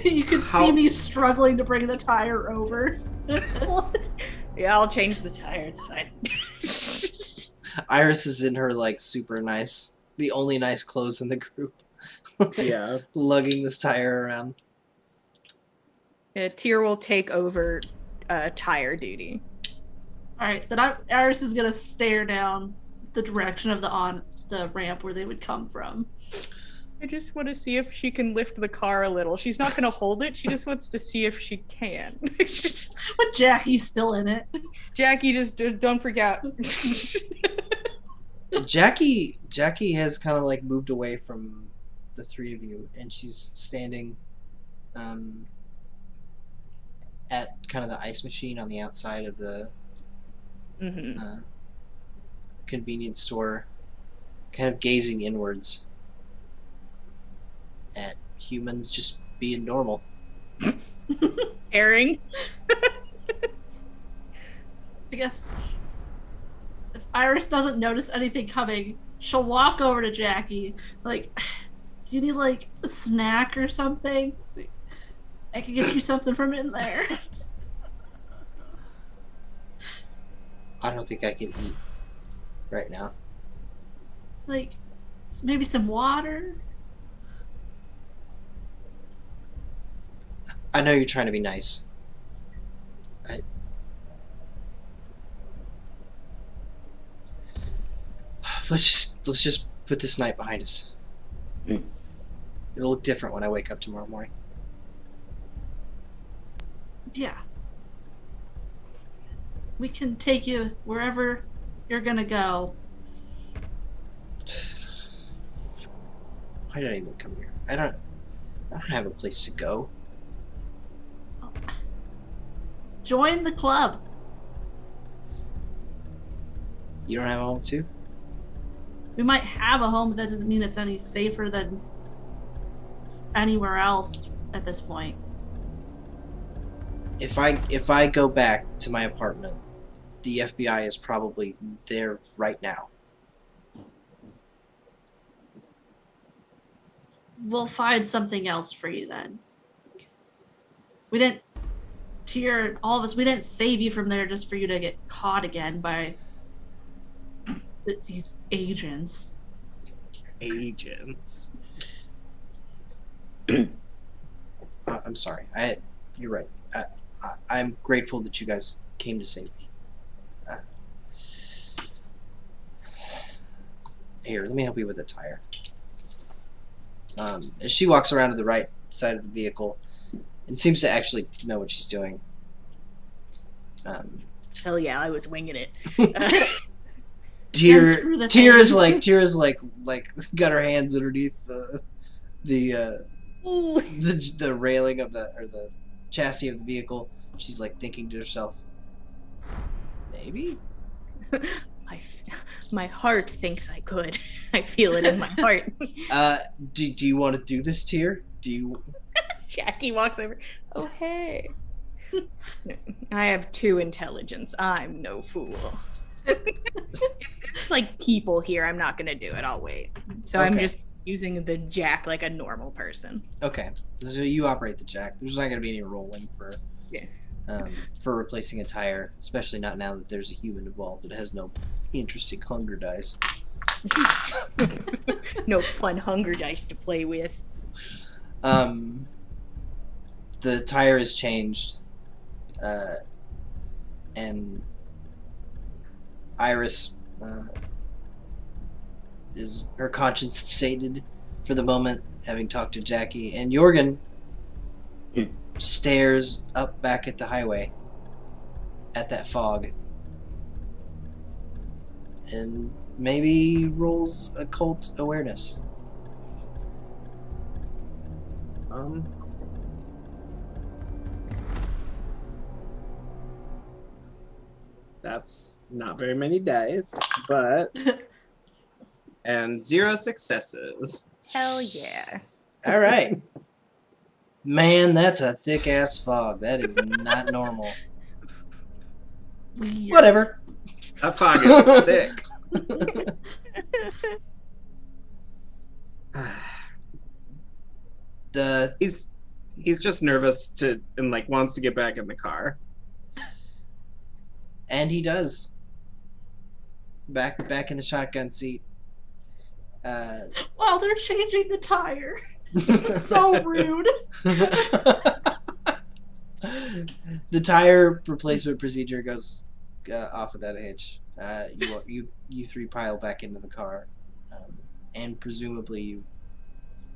You can How- see me struggling to bring the tire over. What? Yeah, I'll change the tire. It's fine. Iris is in her super nice, the only nice clothes in the group, yeah. lugging this tire around. Tyr will take over tire duty. Alright, then Iris is gonna stare down the direction of the ramp where they would come from. I just want to see if she can lift the car a little. She's not going to hold it. She just wants to see if she can. But Jackie's still in it. Jackie, just don't freak out. Jackie has kind of like moved away from the three of you, and she's standing at kind of the ice machine on the outside of the convenience store, kind of gazing inwards at humans just being normal. Airing. I guess if Iris doesn't notice anything coming, she'll walk over to Jackie, like, do you need like a snack or something? I can get you something from in there. I don't think I can eat right now. Like, maybe some water? I know you're trying to be nice. Let's just put this night behind us. It'll look different when I wake up tomorrow morning. Yeah. We can take you wherever you're gonna go. Why did I even come here? I don't have a place to go. Join the club. You don't have a home too? We might have a home, but that doesn't mean it's any safer than anywhere else at this point. If I go back to my apartment, the FBI is probably there right now. We'll find something else for you then. We didn't, all of us, we didn't save you from there just for you to get caught again by these agents. Agents. I'm sorry. You're right. I'm grateful that you guys came to save me. Here, let me help you with a tire. As she walks around to the right side of the vehicle and seems to actually know what she's doing. Hell yeah, I was winging it. Tyr is like got her hands underneath the railing of the chassis of the vehicle. She's like thinking to herself, maybe. My heart thinks I could. I feel it in my heart. Do you want to do this, Tyr? Do you? Jackie walks over. Oh hey. I have 2 intelligence. I'm no fool. If it's like people here, I'm not gonna do it. I'll wait. So Okay. I'm just using the jack like a normal person. Okay, so you operate the jack. There's not going to be any rolling for replacing a tire, especially not now that there's a human involved that has no interesting hunger dice. No fun hunger dice to play with. The tire is changed, and Iris is her conscience sated for the moment, having talked to Jackie, and Jorgen stares up back at the highway, at that fog, and maybe rolls occult awareness. That's not very many dice, but and 0 successes. Hell yeah. All right. Man, that's a thick ass fog. That is not normal. Weird. Whatever. That fog is thick. He's just nervous and like wants to get back in the car. And he does. Back in the shotgun seat. Wow, they're changing the tire. So rude. The tire replacement procedure goes off without a hitch. You 3 pile back into the car, and presumably you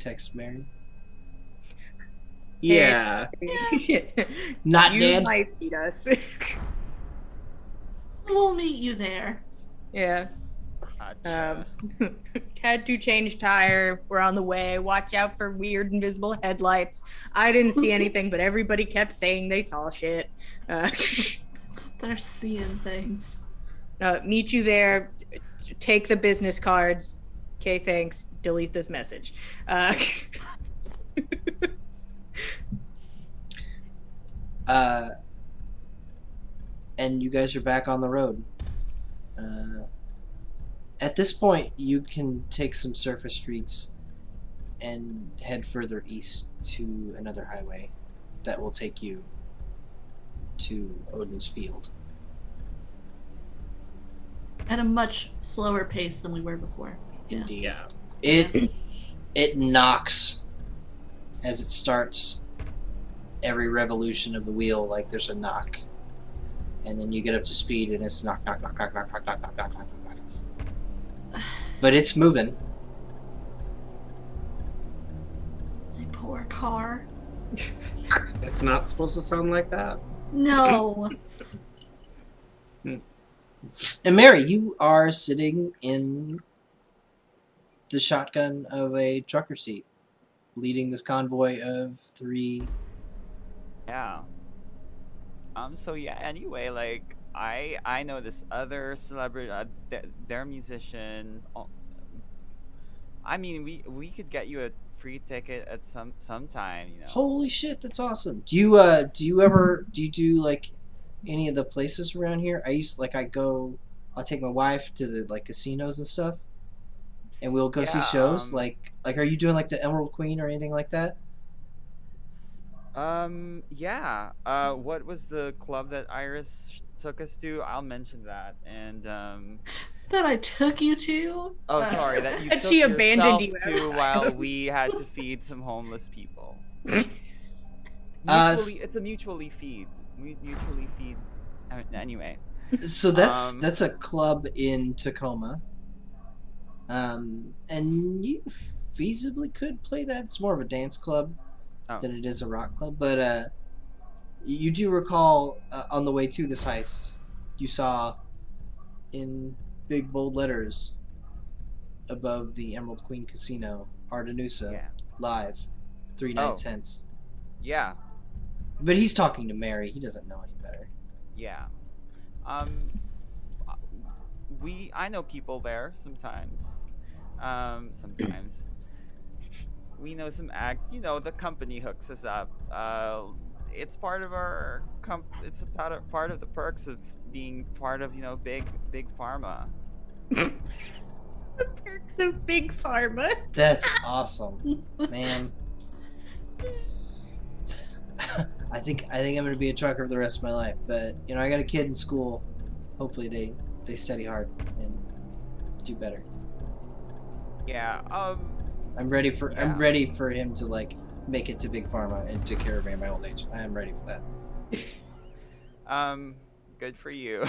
text Mary. Yeah. Not you dead. might beat us. We'll meet you there. Yeah. Gotcha. Had to change tire. We're on the way. Watch out for weird invisible headlights. I didn't see anything, but everybody kept saying they saw shit. They're seeing things. Meet you there. Take the business cards. Okay, thanks. Delete this message. And you guys are back on the road. At this point, you can take some surface streets and head further east to another highway that will take you to Odin's Field. At a much slower pace than we were before. Yeah. Indeed. Yeah. It knocks as it starts. Every revolution of the wheel, like there's a knock. And then you get up to speed and it's knock, knock, knock, knock, knock, knock, knock, knock, knock, knock, knock, knock. But it's moving. My poor car. It's not supposed to sound like that. No. And Mary, you are sitting in the shotgun of a trucker seat, leading this convoy of 3. Yeah. So yeah. Anyway, like I know this other celebrity. They're a musician. I mean, we could get you a free ticket at some time. You know. Holy shit, that's awesome. Do you do like any of the places around here? I'll take my wife to the like casinos and stuff, and we'll go see Yeah, shows. Like are you doing like the Emerald Queen or anything like that? Yeah. What was the club that Iris took us to? I'll mention that. And That I took you to? oh, sorry, that you That took she abandoned you yourself to outside. while we had to feed some homeless people. It's a mutually feed. We mutually feed. Anyway. So that's a club in Tacoma. And you feasibly could play that. It's more of a dance club than it is a rock club. But you do recall on the way to this heist, you saw in big bold letters above the Emerald Queen Casino, Ardenusa, live, 3 nights hence. Yeah. But he's talking to Mary. He doesn't know any better. Yeah. I know people there sometimes. Sometimes. We know some acts. You know, the company hooks us up. It's part of our it's a part of the perks of being part of, big pharma. The perks of big pharma. That's awesome, man. I think I'm gonna be a trucker for the rest of my life. But I got a kid in school. Hopefully they study hard and do better. Yeah. I'm ready for him to like make it to big pharma and take care of me in my old age. I am ready for that. Good for you.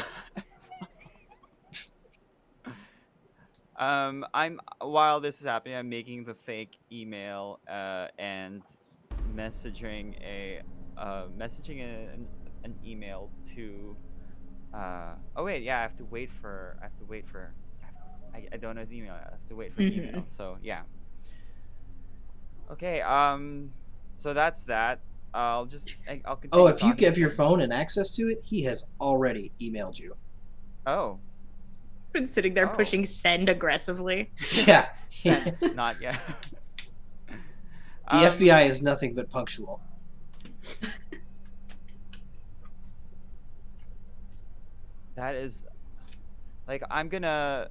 While this is happening, I'm making the fake email and messaging an email to oh wait, yeah, I have to wait for I don't know his email. I have to wait for the email. So yeah. Okay, so that's that. I'll continue. Oh, if you talking give your to him. phone and access to it, he has already emailed you. Oh. Been sitting there Oh. pushing send aggressively. Yeah. Not yet. The FBI is nothing but punctual. That is, like, I'm gonna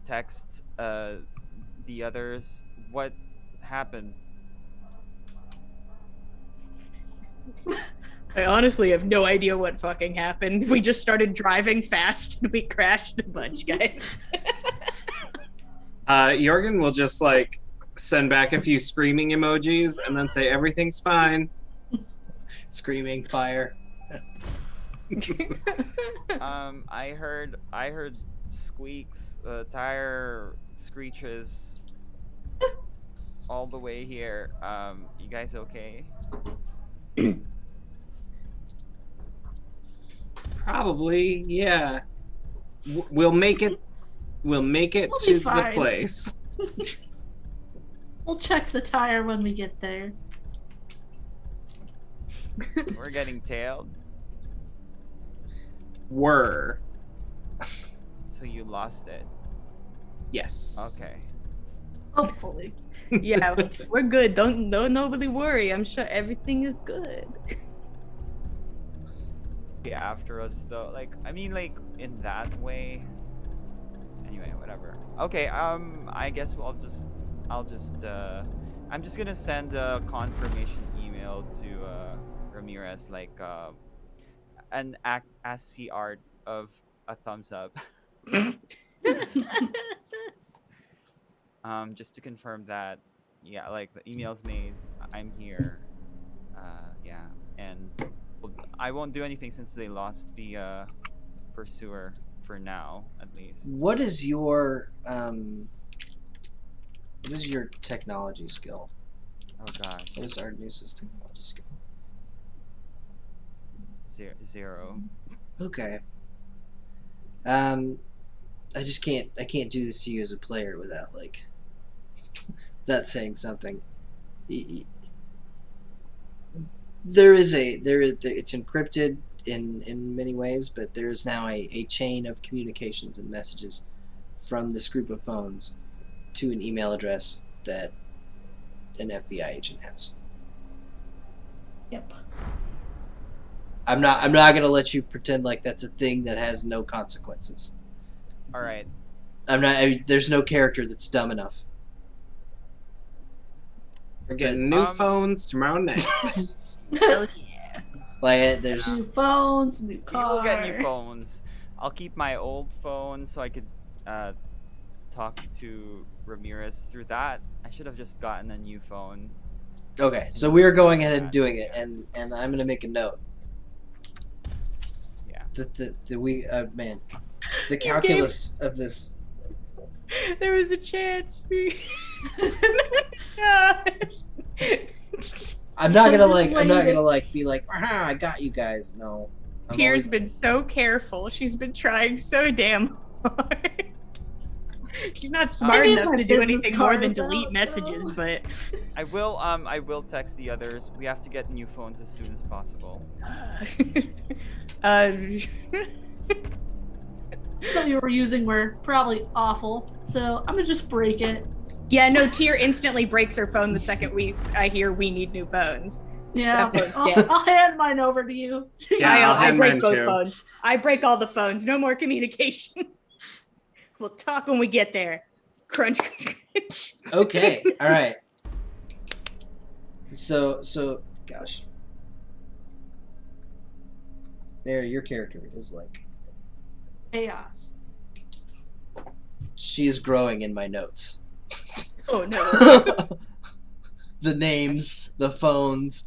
text the others what happened. I honestly have no idea what fucking happened. We just started driving fast and we crashed a bunch, guys. Jorgen will just like send back a few screaming emojis and then say everything's fine. Screaming fire. I heard squeaks, tire screeches, all all the way here. You guys okay? Probably, yeah. We'll make it. We'll make it We'll to be the fine. place. We'll check the tire when we get there. We're getting tailed. Were. So you lost it. Yes. Okay. Hopefully. Yeah, we're good. Don't nobody worry. I'm sure everything is good. Be after us though. Like I mean like in that way. Anyway, whatever. Okay, I guess I'm just gonna send a confirmation email to Ramirez like an SC art of a thumbs up. Just to confirm that, yeah, like the email's made. I'm here. Yeah, and I won't do anything since they lost the pursuer for now, at least. What is your technology skill? Oh god, What is Ardenus's technology skill? zero. Okay. I just can't do this to you as a player without like without saying something. It's encrypted in many ways, but there is now a chain of communications and messages from this group of phones to an email address that an FBI agent has. Yep. I'm not gonna let you pretend like that's a thing that has no consequences. All right. There's no character that's dumb enough. We're getting new Um, phones tomorrow night. Hell yeah. Like there's New phones, new We car. will get new phones. I'll keep my old phone so I could talk to Ramirez through that. I should have just gotten a new phone. okay. So we're going ahead and doing it, and I'm gonna make a note. Yeah. The calculus of this. There was a chance. I'm not gonna Just be like, aha, I got you guys. No. I'm Tier's always- been so careful. She's been trying so damn hard. She's not smart need enough my to do business anything more than cards delete out, messages, though. but I will text the others. We have to get new phones as soon as possible. um, Some you were using were probably awful, so I'm gonna just break it. yeah, no, Tier instantly breaks her phone the second I hear we need new phones. Yeah, That phone's dead. I'll hand mine over to you. Yeah, I'll I hand break mine both too. phones. I break all the phones. No more communication. We'll talk when we get there. Crunch, crunch, crunch. Okay. All right. So, gosh. There, your character is like Chaos. she is growing in my notes. Oh no. The names, the phones.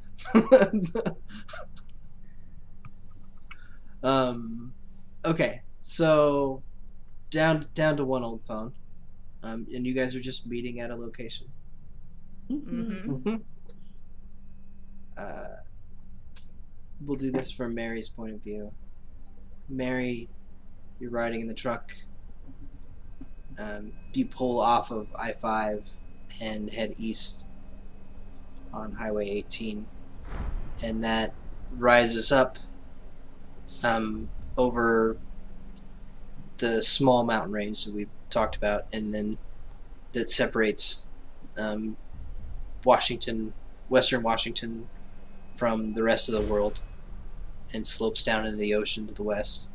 Okay, so down to one old phone, and you guys are just meeting at a location. Mhm. Mhm. We'll do this from Mary's point of view. Mary, you're riding in the truck. You pull off of I-5 and head east on Highway 18, and that rises up over the small mountain range that we've talked about, and then that separates Western Washington from the rest of the world, and slopes down into the ocean to the west,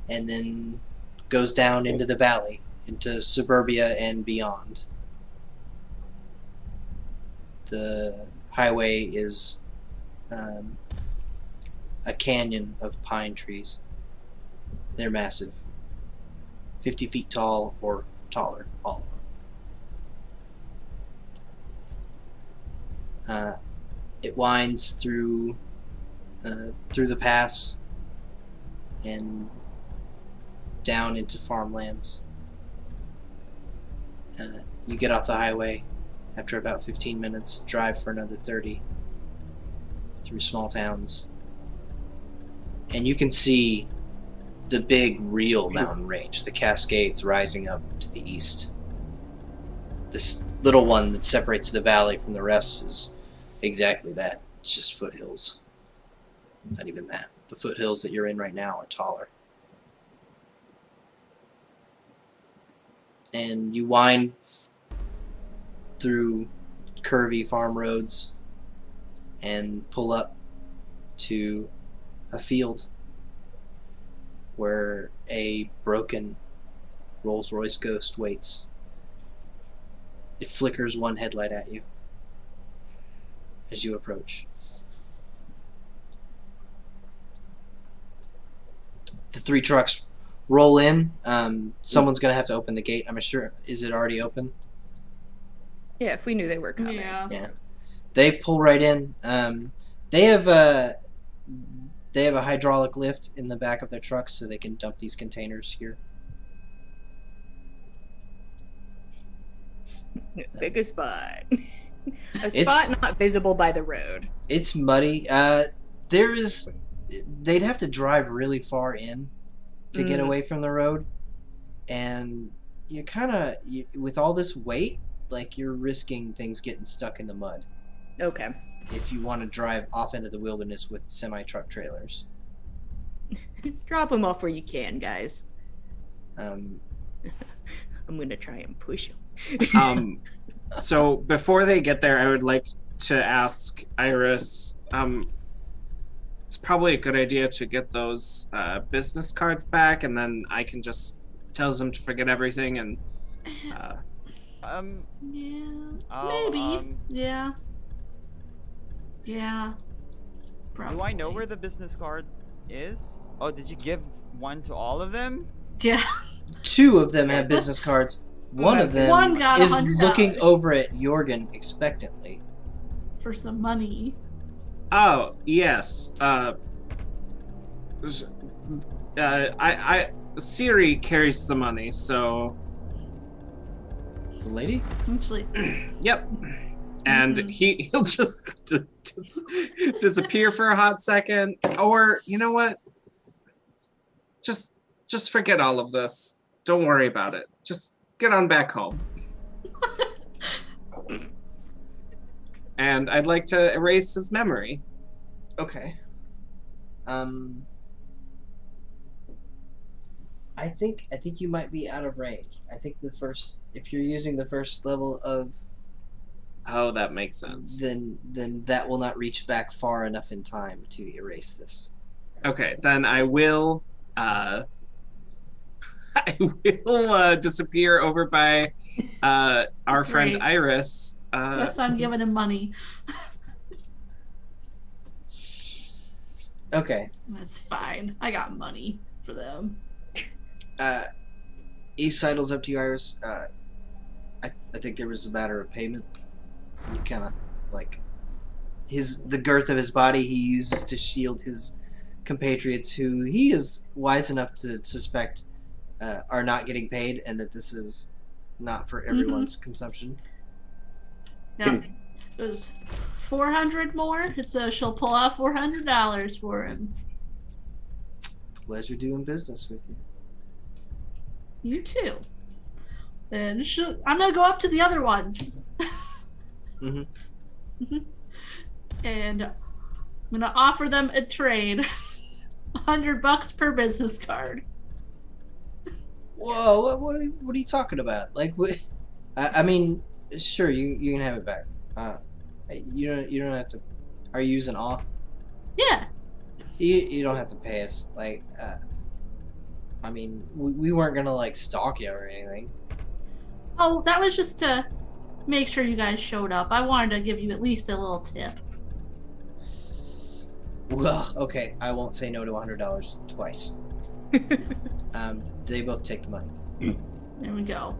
and then goes down into the valley, into suburbia and beyond. The highway is a canyon of pine trees. They're massive, 50 feet tall or taller, all of them. It winds through the pass and down into farmlands. You get off the highway After about 15 minutes, drive for another 30 through small towns. And you can see the big real mountain range, the Cascades rising up to the east. This little one that separates the valley from the rest is exactly that. It's just foothills. Not even that. The foothills that you're in right now are taller. And you wind through curvy farm roads and pull up to a field where a broken Rolls-Royce Ghost waits. It flickers one headlight at you as you approach. The 3 trucks roll in. Someone's going to have to open the gate. I'm sure. Is it already open? Yeah, if we knew they were coming. Yeah. They pull right in. They have a hydraulic lift in the back of their trucks, so they can dump these containers here. Pick a spot. A spot not visible by the road. It's muddy. They'd have to drive really far in to get away from the road, and you kind of, with all this weight, like you're risking things getting stuck in the mud. Okay. If you want to drive off into the wilderness with semi-truck trailers. Drop them off where you can, guys. Um, I'm gonna try and push them. So before they get there, I would like to ask Iris. It's probably a good idea to get those business cards back, and then I can just tell them to forget everything. And Yeah. I'll, Maybe. Yeah. Probably. do I know where the business card is? Oh, did you give one to all of them? Yeah. 2 of them have business cards. One of them One got is $100. looking over at Jorgen expectantly. For some money. oh yes, Siri carries the money, so The lady? Actually. yep. And he'll just disappear for a hot second, or you know what? Just forget all of this. Don't worry about it. Just get on back home. And I'd like to erase his memory. Okay. I think you might be out of range. I think if you're using the first level of, Oh, that makes sense. then that will not reach back far enough in time to erase this. Okay, then I will disappear over by our friend Great. Iris. Guess I'm giving him money. Okay. That's fine. I got money for them. He sidles up to you, Iris. I think there was a matter of payment. You kind of like the girth of his body he uses to shield his compatriots, who he is wise enough to suspect are not getting paid, and that this is not for everyone's consumption. Yeah. It was 400 more. So she'll pull out $400 for him. Pleasure doing business with you. You too. And I'm gonna go up to the other ones. And I'm gonna offer them a trade. $100 per business card. Whoa! What are you talking about? Like, what? I mean, sure, you can have it back. You don't have to. Are you using awe? Yeah. You don't have to pay us. Like, I mean, we weren't gonna like stalk you or anything. Oh, that was just to make sure you guys showed up. I wanted to give you at least a little tip. Well, okay, I won't say no to $100 twice. They both take the money. There we go.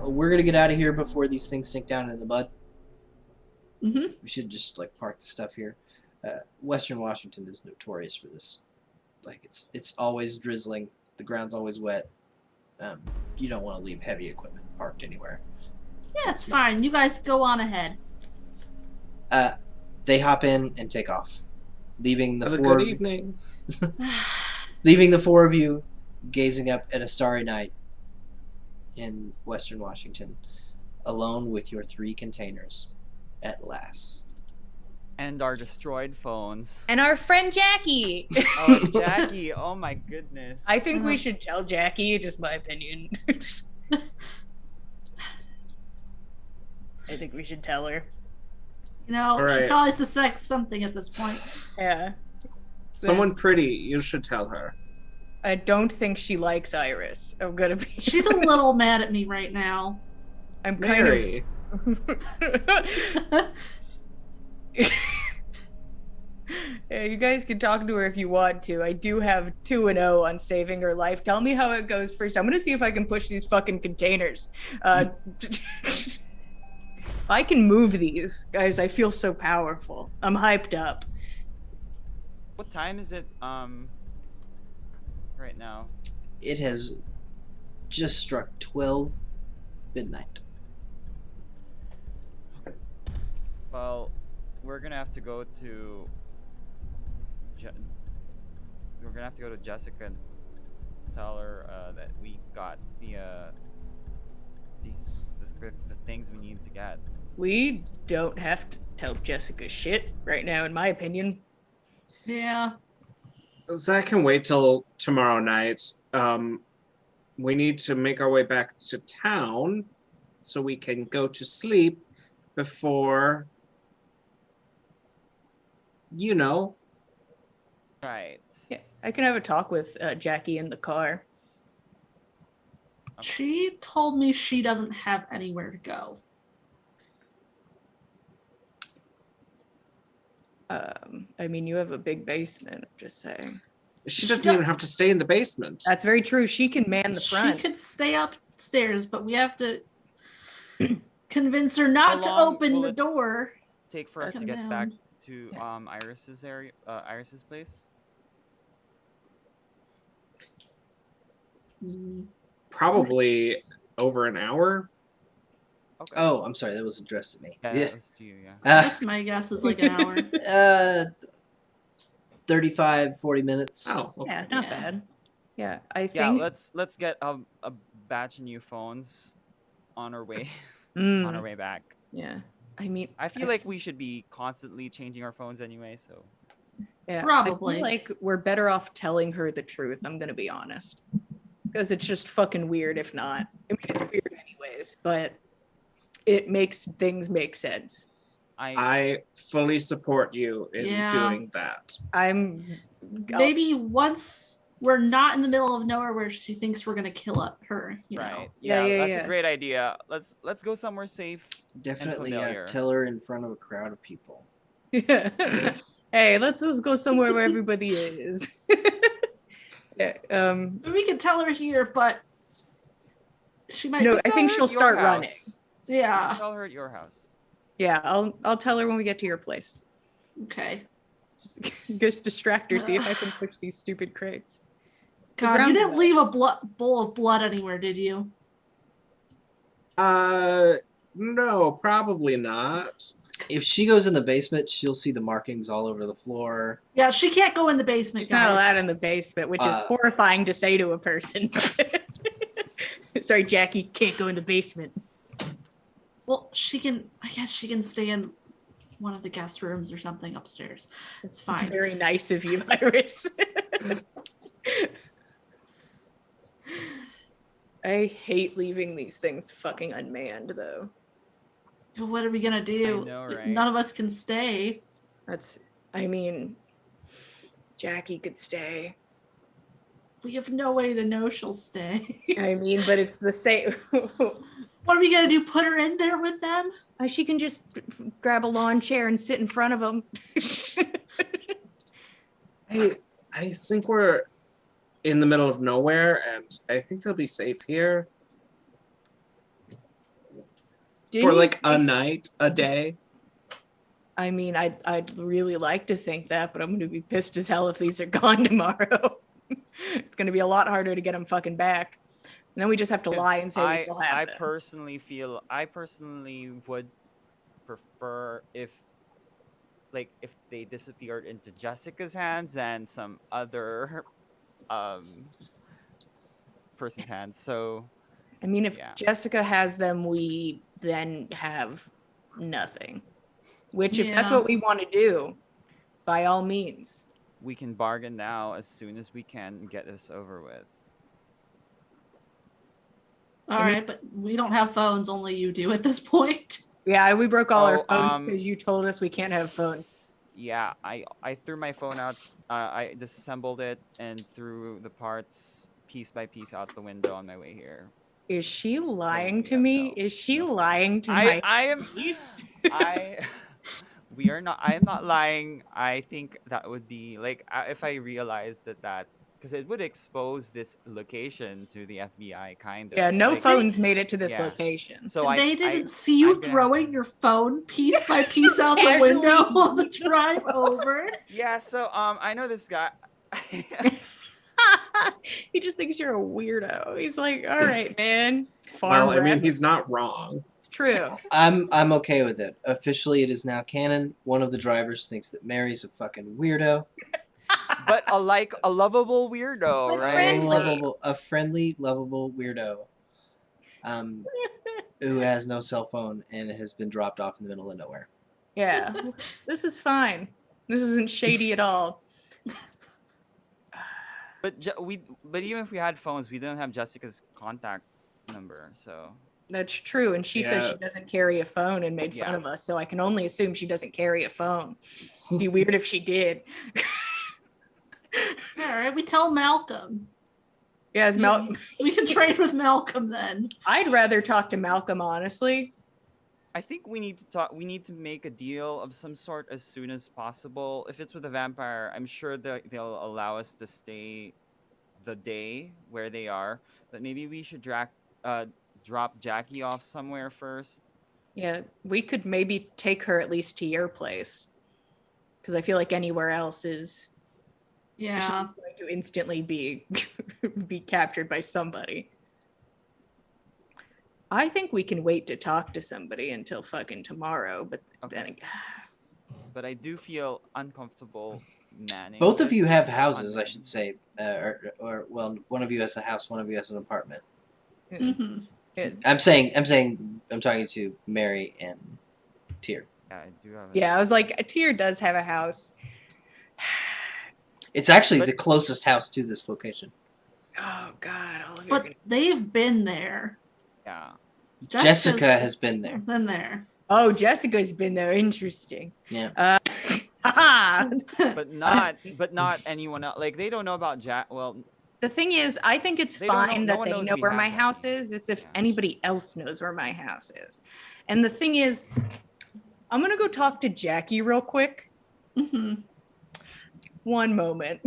We're gonna get out of here before these things sink down into the mud. Mm-hmm. We should just like park the stuff here. Western Washington is notorious for this. Like it's always drizzling. The ground's always wet. You don't want to leave heavy equipment parked anywhere. Yeah, it's fine. You guys go on ahead. They hop in and take off, leaving the Have a four good evening. leaving the four of you gazing up at a starry night in Western Washington, alone with your 3 containers at last. And our destroyed phones. And our friend Jackie. Oh, Jackie. Oh my goodness. I think we should tell Jackie, just my opinion. I think we should tell her. You know, All she right. probably suspects something at this point. Yeah. Someone pretty, you should tell her. I don't think she likes Iris. I'm gonna be. She's a little mad at me right now. I'm kind Mary. of. Yeah, you guys can talk to her if you want to. I do have 2-0 on saving her life. Tell me how it goes first. I'm gonna see if I can push these fucking containers. If I can move these, guys, I feel so powerful. I'm hyped up. What time is it? Right now. It has just struck 12 midnight. Well, we're gonna have to go to. We're gonna have to go to Jessica and tell her that we got the things we need to get. We don't have to tell Jessica shit right now, in my opinion. Yeah. Zach can wait till tomorrow night. We need to make our way back to town so we can go to sleep before, you know. Right. Yeah, I can have a talk with Jackie in the car. She told me she doesn't have anywhere to go. I mean, you have a big basement. I'm just saying. She doesn't even have to stay in the basement. That's very true. She can man the front. She could stay upstairs, but we have to convince her How not to long open will the it door. Take for us to Come get back down. to Iris's area, Iris's place. Probably over an hour. Okay. Oh, I'm sorry, that was addressed to me. Yeah, Yeah. that was to you. Yeah. That's my guess is like an hour. 35, 40 minutes. Oh, okay. Yeah, not Yeah. bad. Yeah, I Yeah. think. Let's get a batch of new phones on our way Mm, on our way back. yeah, I mean, I feel like we should be constantly changing our phones anyway. So. yeah, I Probably. feel like we're better off telling her the truth. I'm gonna be honest, because it's just fucking weird if not. I mean, it's weird anyways, but it makes things make sense. I fully support you in Yeah. doing that. I'm Maybe once we're not in the middle of nowhere where she thinks we're gonna kill her, you know. Right. Yeah, Yeah, yeah, that's yeah. a great idea. Let's go somewhere safe. Definitely familiar. tell her in front of a crowd of people. Hey, let's just go somewhere where everybody is. Yeah, We could tell her here, but she might. No, I Tell think her she'll at your start house. running. Yeah. Tell her at your house. Yeah, I'll tell her when we get to your place. Okay. Just distract her, see if I can push these stupid crates. The God, you ground's didn't wet. leave a bowl of blood anywhere, did you? No, probably not. If she goes in the basement, she'll see the markings all over the floor. Yeah, she can't go in the basement, She's not guys. allowed in the basement, which is Uh, horrifying to say to a person. Sorry, Jackie can't go in the basement. Well, she can. I guess she can stay in one of the guest rooms or something upstairs. It's It's fine. very nice of you, Iris. I hate leaving these things fucking unmanned, though. What are we gonna do? I know, right? None of us can stay. I mean, Jackie could stay. We have no way to know she'll stay. I mean, but it's the same. What are we gonna do? Put her in there with them? She can just grab a lawn chair and sit in front of them. I think we're in the middle of nowhere, and I think they'll be safe here for like a night, a day. I mean, I'd really like to think that, but I'm gonna be pissed as hell if these are gone tomorrow. It's gonna be a lot harder to get them fucking back. then we just have to 'Cause lie and say we still have I them. personally would prefer if if they disappeared into Jessica's hands than some other um person's hands. So I mean, if yeah, Jessica has them, we then have nothing. Which, if that's Yeah. what we want to do, by all means. we can bargain now as soon as we can get this over with. All I mean- right, but we don't have phones. Only you do at this point. Yeah, we broke all our Oh, phones because you told us we can't have phones. Yeah, I threw my phone out. I disassembled it and threw the parts piece by piece out the window on my way here. Is she lying we to have me? no- Is she no phone. lying to my I am face? I we are not I am not lying. I think that would be like if I realized that because it would expose this location to the FBI kind of. Yeah, no like, phones made it to this yeah. location. So They didn't see you I'm gonna- throwing your phone piece by piece out the Casually. window on the drive over. Yeah, so I know this guy. He just thinks you're a weirdo. He's like, all right, man. Well, I mean, rats." he's not wrong. It's true. I'm okay with it. Officially, it is now canon. One of the drivers thinks that Mary's a fucking weirdo. But a lovable weirdo, But right? A friendly, lovable weirdo. Who has no cell phone and has been dropped off in the middle of nowhere. Yeah. This is fine. This isn't shady at all. But even if we had phones, we don't have Jessica's contact number, so That's true. And she says Yeah. she doesn't carry a phone and made fun Yeah. of us. So I can only assume she doesn't carry a phone. It'd be weird if she did. All right, we tell Malcolm. Yeah, it's We can trade with Malcolm then. I'd rather talk to Malcolm, honestly. I think we need to talk. We need to make a deal of some sort as soon as possible. If it's with a vampire, I'm sure they'll allow us to stay the day where they are. But maybe we should drop Jackie off somewhere first. Yeah, we could maybe take her at least to your place. Because I feel like anywhere else is Yeah. she's going to instantly be be captured by somebody. I think we can wait to talk to somebody until fucking tomorrow, but then Okay. But I do feel uncomfortable manning. Both of this you have on houses, I them. should say. Or well, one of you has a house, one of you has an apartment. hmm I'm talking to Mary and Tyr. Yeah, I do have. yeah, I was like, Tyr does have a house. It's actually But- the closest house to this location. Oh God, all of you are But gonna... they've been there. Yeah. Jessica has been there. been there. Oh, Jessica's been there. Interesting. Yeah. But not anyone else. Like they don't know about Jack. Well, The thing is, I think it's They don't know- fine no that one they knows know we where have my that. house is. It's if Yeah. anybody else knows where my house is. And the thing is, I'm gonna go talk to Jackie real quick. hmm One moment.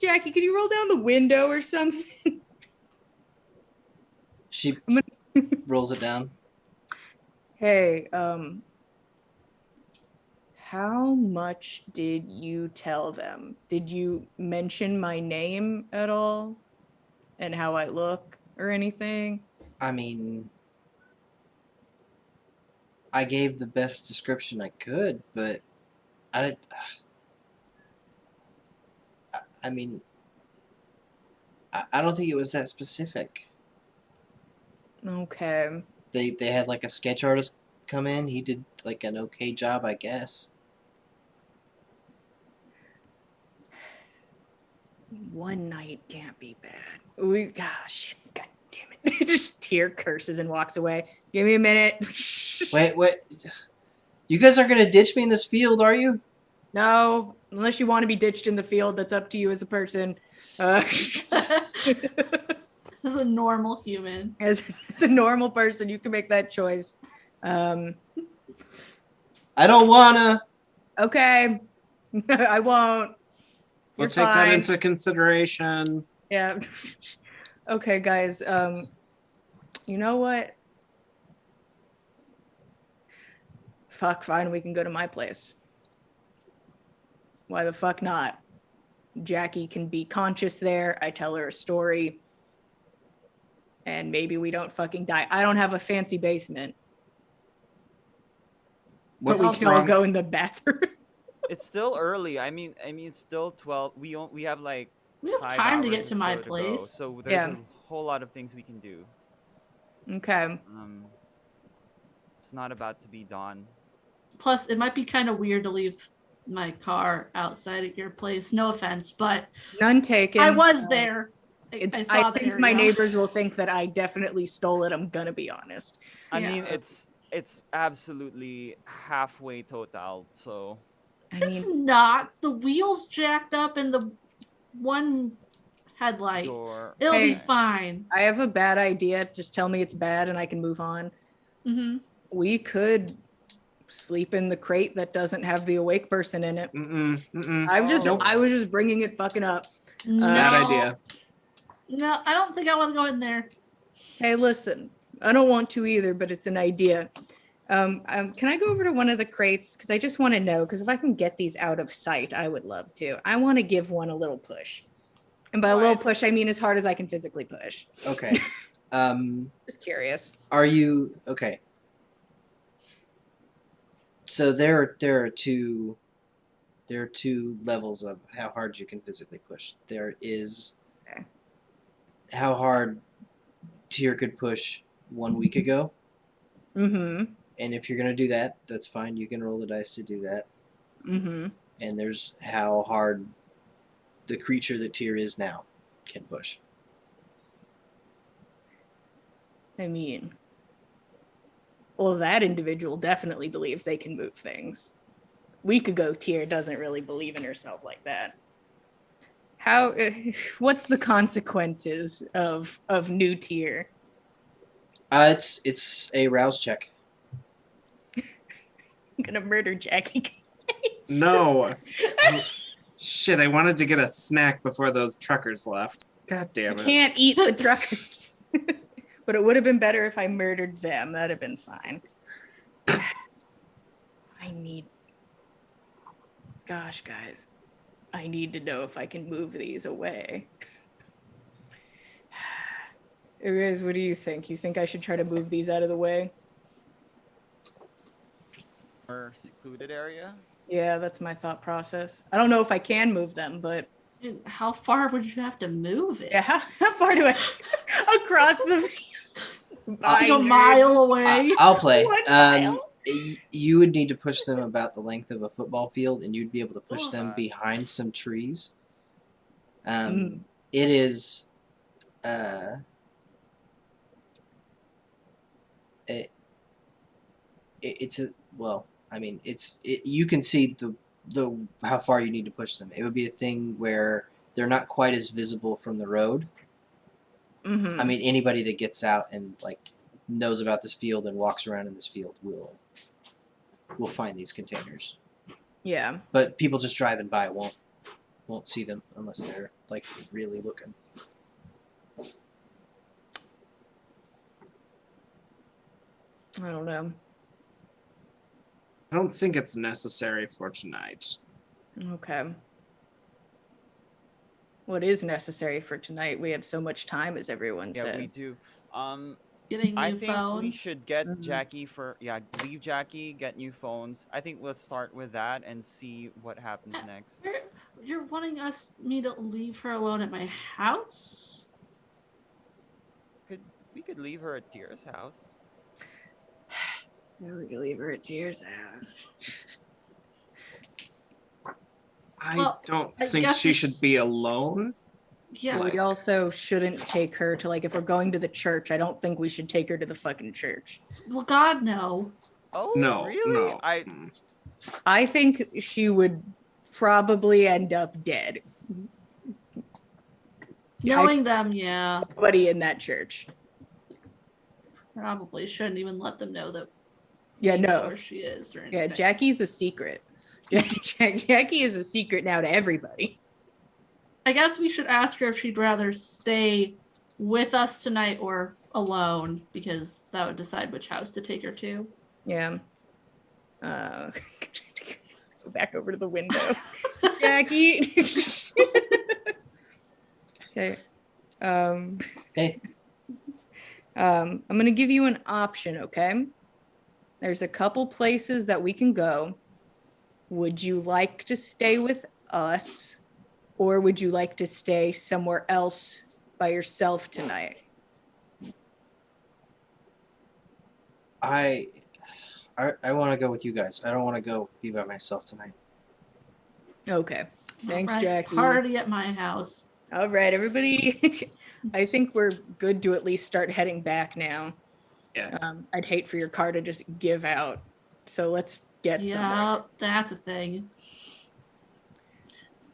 Jackie, can you roll down the window or something? She I'm rolls it down. Hey, how much did you tell them? Did you mention my name at all? And how I look or anything? I mean, I gave the best description I could, but I didn't. I mean, I don't think it was that specific. Okay. They had like a sketch artist come in. He did like an okay job, I guess. One night can't be bad. Shit, god damn it. Just Tyr curses and walks away. Give me a minute. Wait. You guys aren't gonna ditch me in this field, are you? No, unless you want to be ditched in the field, that's up to you as a person. As a normal human. As a normal person, you can make that choice. I don't wanna. Okay. I won't. We'll You're take that fine. into consideration. Yeah. Okay, guys. You know what? Fuck, fine. We can go to my place. Why the fuck not? Jackie can be conscious there. I tell her a story. And maybe we don't fucking die. I don't have a fancy basement. But we What's can all wrong? go in the bathroom. It's still early. it's still 12. We have like We have 5 time to hours get or to my so to go. place. So there's Yeah. a whole lot of things we can do. Okay. It's not about to be dawn. Plus, it might be kind of weird to leave my car outside at your place. No offense, but None taken. I was there. I saw the think area. my neighbors will think that I definitely stole it. I'm gonna be honest. I Yeah. mean, it's absolutely halfway total. So I It's mean, not. The wheels jacked up in the one headlight. door. It'll be Hey. fine. I have a bad idea. Just tell me it's bad and I can move on. Mm-hmm. We could sleep in the crate that doesn't have the awake person in it. I was just Nope. I was just bringing it fucking up. No, Bad idea. No, I don't think I want to go in there. Hey, listen, I don't want to either, but it's an idea. Can I go over to one of the crates? Because I just want to know, because if I can get these out of sight, I would love to. I want to give one a little push. And by a little Right. push, I mean as hard as I can physically push. Okay. Just curious. Are you okay? So there are two levels of how hard you can physically push. There is Okay. how hard Tyr could push 1 week ago, Mm-hmm. and if you're gonna do that, that's fine. You can roll the dice to do that. Mm-hmm. And there's how hard the creature that Tyr is now can push. I mean, well, that individual definitely believes they can move things. Week ago, Tyr doesn't really believe in herself like that. How? What's the consequences of new Tyr? It's a rouse check. I'm gonna murder Jackie. No. Shit, I wanted to get a snack before those truckers left. God damn it. Can't eat the truckers. But it would have been better if I murdered them. That'd have been fine. I need. Gosh, guys. I need to know if I can move these away. Guys, what do you think? You think I should try to move these out of the way? Or secluded area. Yeah, that's my thought process. I don't know if I can move them, but And how far would you have to move it? yeah, how far do I across the Like a mile away. I'll play. 1 mile? You would need to push them about the length of a football field, and you'd be able to push them Okay. behind some trees. Mm. It is. It's a well. I mean, you can see the how far you need to push them. It would be a thing where they're not quite as visible from the road. Mhm. I mean, anybody that gets out and like knows about this field and walks around in this field will find these containers. Yeah. But people just driving by won't see them unless they're like really looking. I don't know. I don't think it's necessary for tonight. Okay. What is necessary for tonight? We have so much time, as everyone Yeah, said. we do. Getting new I think phones. we should get Mhm. Jackie leave Jackie, get new phones. I think let's start with that and see what happens next. You're wanting me to leave her alone at my house? We could leave her at Tyr's house. Yeah, we can leave her at Tyr's house. I Well, don't I think guess she we should s- be alone. Yeah. Like- We also shouldn't take her to, like, if we're going to the church, I don't think we should take her to the fucking church. Well, God, no. Oh, No, really? no. I think she would probably end up dead. Knowing them, yeah. Nobody in that church. Probably shouldn't even let them know that Yeah, we know no. where she is or anything. Yeah, Jackie's a secret. Jackie is a secret now to everybody. I guess we should ask her if she'd rather stay with us tonight or alone, because that would decide which house to take her to. Yeah. Go back over to the window. Jackie. Okay. Hey, I'm gonna give you an option, okay? There's a couple places that we can go. Would you like to stay with us, or would you like to stay somewhere else by yourself tonight? I want to go with you guys. I don't want to go be by myself tonight. Okay. Thanks, All right, Jackie. party at my house. All right, everybody. I think we're good to at least start heading back now. Yeah. I'd hate for your car to just give out. So let's get somewhere. Yep, that's a thing.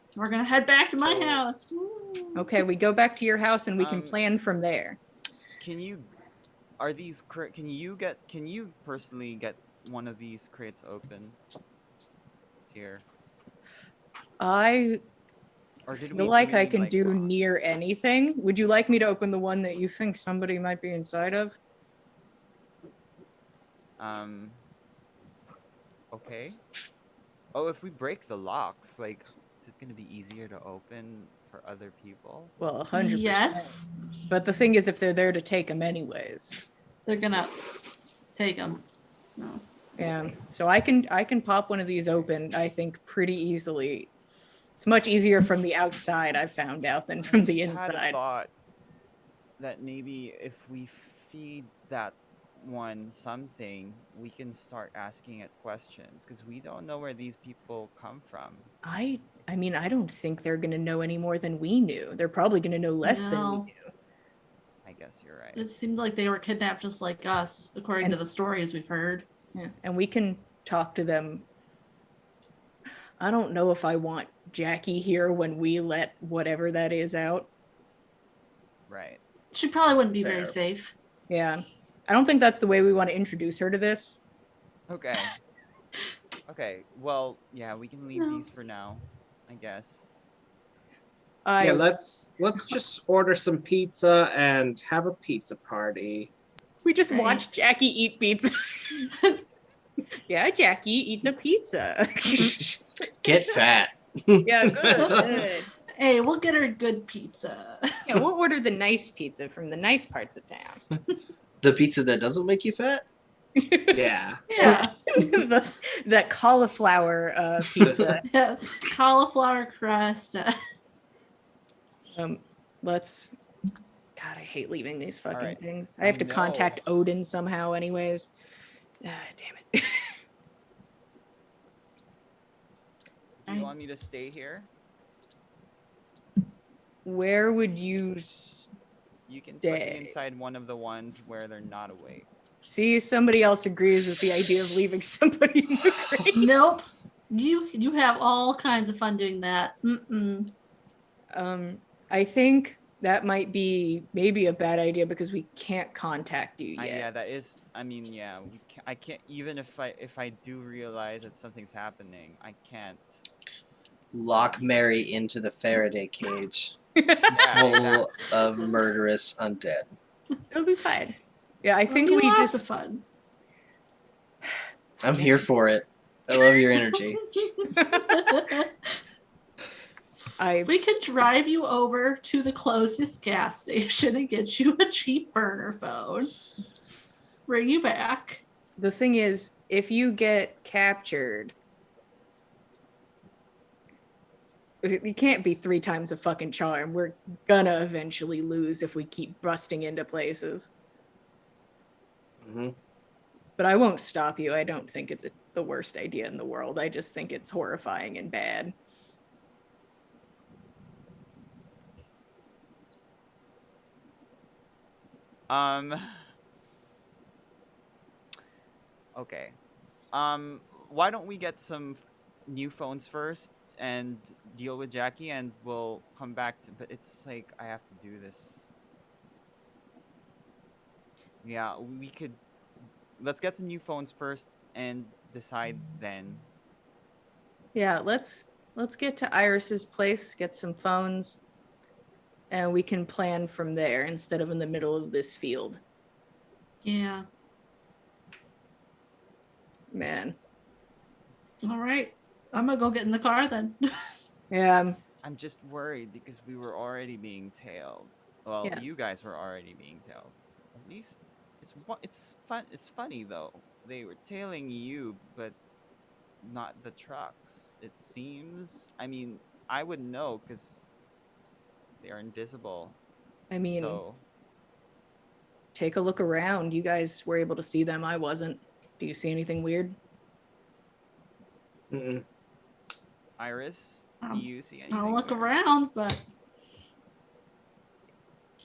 So we're gonna head back to my So- house. Woo. Okay, we go back to your house and we can plan from there. Can you can you personally get one of these crates open here? I Or did feel we like I need, can do rocks? near anything. Would you like me to open the one that you think somebody might be inside of? Okay. Oh, if we break the locks, like, is it gonna be easier to open for other people? Well, 100%. Yes, But the thing is, if they're there to take them anyways. they're gonna take them. No. Yeah. So I can pop one of these open, I think, pretty easily. It's much easier from the outside, I've found out, than from the I just had a inside. thought that maybe if we feed that one something, we can start asking it questions because we don't know where these people come from. I mean, I don't think they're gonna know any more than we knew. They're probably gonna know less than we No. knew. I guess you're right. It seemed like they were kidnapped just like us, according to the stories we've heard. Yeah. And we can talk to them. I don't know if I want Jackie here when we let whatever that is out. Right. She probably wouldn't be very Fair. safe. Yeah. I don't think that's the way we want to introduce her to this. Okay. Okay. Well, yeah, we can leave No. these for now, I guess. Yeah, let's just order some pizza and have a pizza party. We just Right. watched Jackie eat pizza. Yeah, Jackie eating a pizza. Get fat. Yeah, good. Hey, we'll get her good pizza. Yeah, we'll order the nice pizza from the nice parts of town. The pizza that doesn't make you fat? Yeah. Yeah. That cauliflower pizza. Yeah. Cauliflower crust. Let's. God, I hate leaving these fucking Alright. things. I have to No. contact Odin somehow, anyways. Ah, damn it. Do you want me to stay here? Where would you You can put me Stay. inside one of the ones where they're not awake. see? Somebody else agrees with the idea of leaving somebody in the grave. Nope. You have all kinds of fun doing that. Mm-mm. I think that might be maybe a bad idea because we can't contact you yet. Yeah, that is. I mean, yeah, I can't. Even if I do realize that something's happening, I can't. Lock Mary into the Faraday cage Yeah, full exactly. of murderous undead. It'll be fine. Yeah, I think It'll be we lots just. of fun. I'm here for it. I love your energy. We could drive you over to the closest gas station and get you a cheap burner phone. Bring you back. The thing is, if you get captured, it can't be 3 times a fucking charm. We're gonna eventually lose if we keep busting into places. hmm But I won't stop you. I don't think it's the worst idea in the world. I just think it's horrifying and bad. Okay. Why don't we get some new phones first and deal with Jackie, and we'll come back to. But it's like I have to do this. Yeah, we could. Let's get some new phones first and decide then. Yeah, let's get to Iris's place, get some phones, and we can plan from there instead of in the middle of this field. Yeah. Man. All right. I'm gonna go get in the car then. Yeah. I'm just worried because we were already being tailed. Well, Yeah. you guys were already being tailed. At least it's fun. It's funny though. They were tailing you, but not the trucks. It seems. I mean, I would know because they are invisible. I mean, So take a look around. You guys were able to see them. I wasn't. Do you see anything weird? Mm-mm. Iris, do Um, you see anything? I'll look weird? around, but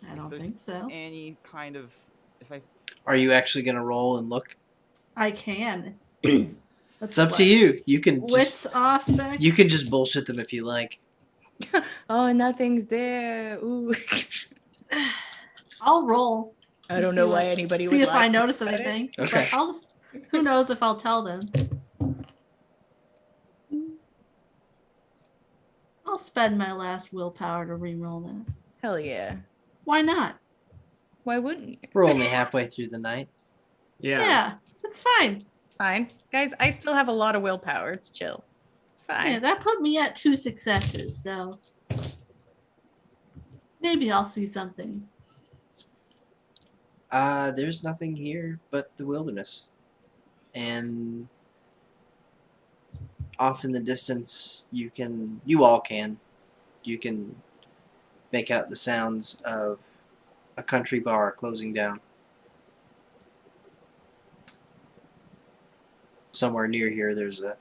I If don't there's think so. Any kind of if I Are you actually gonna roll and look? I can. It's up to you. You can Wits just aspects. you can just bullshit them if you like. Oh, nothing's there. Ooh. I'll roll. I and don't see know why what- anybody see would if I laugh notice about it. anything. Okay. But I'll just. Who knows if I'll tell them? I'll spend my last willpower to reroll that. Hell yeah. Why not? Why wouldn't you? We're only halfway through the night. Yeah, that's fine. Fine. Guys, I still have a lot of willpower. It's chill. It's fine. Yeah, that put me at 2 successes, so maybe I'll see something. There's nothing here but the wilderness. And off in the distance, you all can make out the sounds of a country bar closing down. Somewhere near here, there's a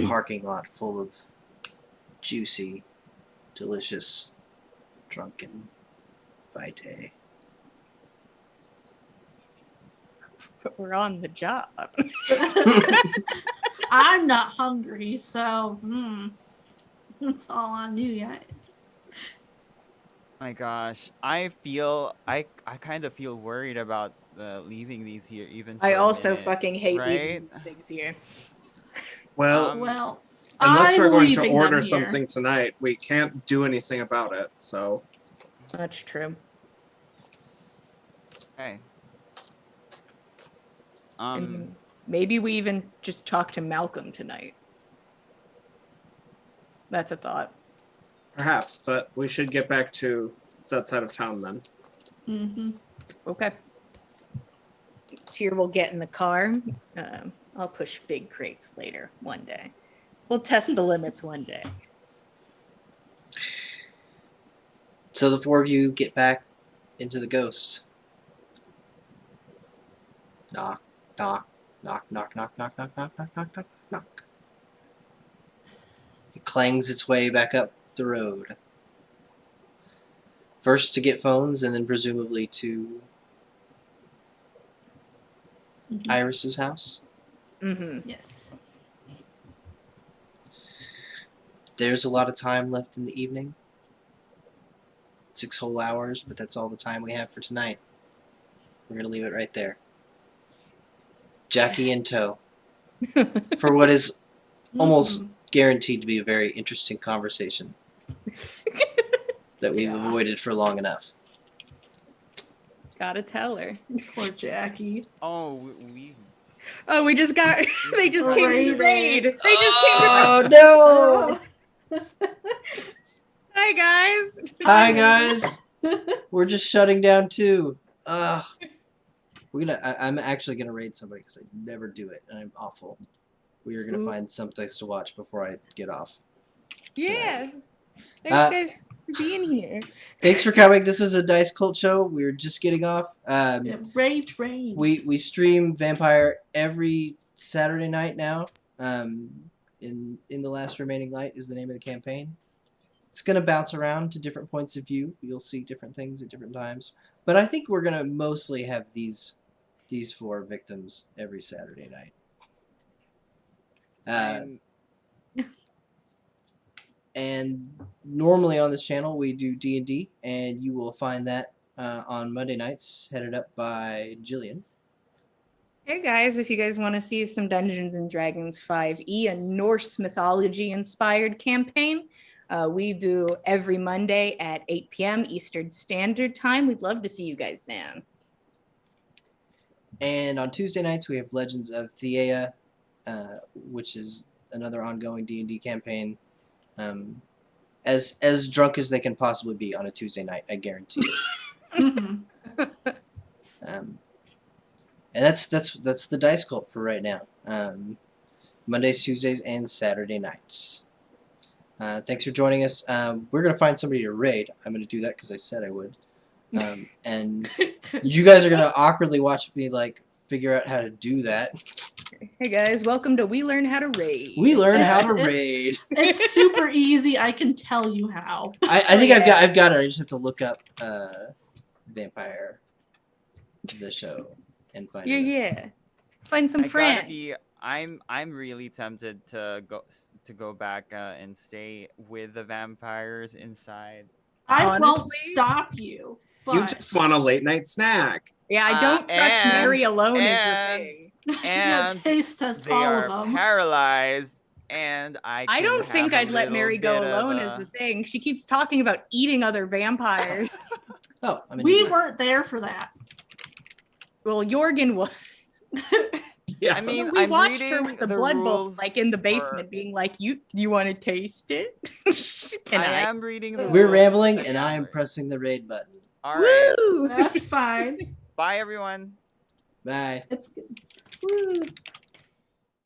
parking lot full of juicy, delicious, drunken vitae. But we're on the job. I'm not hungry, so it's all on you guys. My gosh, I kind of feel worried about leaving these here even. I for a also minute, fucking hate right? leaving things here. Well, Well, unless I'm we're going to leaving order them here. something tonight, we can't do anything about it. So That's true. Okay. And maybe we even just talk to Malcolm tonight. That's a thought. perhaps, but we should get back to that side of town then. Mm-hmm. Okay. Tyr will get in the car. I'll push big crates later one day. We'll test the limits one day. So the four of you get back into the ghost. Knock, knock, knock, knock, knock, knock, knock, knock, knock, knock, knock, knock. It clangs its way back up the road. First to get phones, and then presumably to Iris's house. Mm-hmm. Yes. There's a lot of time left in the evening. 6 whole hours, but that's all the time we have for tonight. We're going to leave it right there. Jackie in tow. For what is almost guaranteed to be a very interesting conversation that we've avoided for long enough. Gotta tell her. Poor Jackie. Oh, we Oh, we just got. They just came to Raided. raid. They just came Oh to. no! Hi guys. Hi guys! We're just shutting down too. I'm actually gonna raid somebody because I never do it and I'm awful. We are gonna Ooh. find some place to watch before I get off. Yeah. Thanks guys for being here. Thanks for coming. This is a Dice Cult show. We're just getting off. Yeah, raid train. We stream Vampire every Saturday night now. In the Last Remaining Light is the name of the campaign. It's gonna bounce around to different points of view. You'll see different things at different times. But I think we're gonna mostly have these 4 victims every Saturday night. I'm- And normally on this channel we do D&D, and you will find that on Monday nights, headed up by Jillian. Hey guys, if you guys want to see some Dungeons and Dragons 5e, a Norse mythology inspired campaign, we do every Monday at 8 p.m. Eastern Standard Time. We'd love to see you guys then. And on Tuesday nights we have Legends of Theia, which is another ongoing D&D campaign. As drunk as they can possibly be on a Tuesday night, I guarantee it. Mhm. And that's the Dice Cult for right now. Mondays, Tuesdays, and Saturday nights. Thanks for joining us. We're gonna find somebody to raid. I'm gonna do that because I said I would. And you guys are gonna awkwardly watch me like figure out how to do that. Hey guys, welcome to We Learn How to Raid. We learn how to It's- raid. It's super easy. I can tell you how. I think I've got it. I just have to look up Vampire the show and find it. Yeah. Find some I gotta friends. be. I'm really tempted to go back and stay with the vampires inside. I won't Honestly? stop you. But You just want a late night snack. Yeah, I don't trust and- Mary alone is the and- thing. she's gonna and taste test They all are of them. paralyzed, and I can don't think have a I'd let little Mary go bit of alone a- is the thing. She keeps talking about eating other vampires. Oh, I'm We weren't there for that. Well, Jorgen was. Yeah. I mean, We I'm watched her reading with the the blood bowl, rules like in the for- basement, being like, "You want to taste it? Can I?" am reading the We're rules rambling, for the and I am gallery. pressing the raid button. All right. Woo! That's fine. Bye, everyone. Bye. It's good. Woo!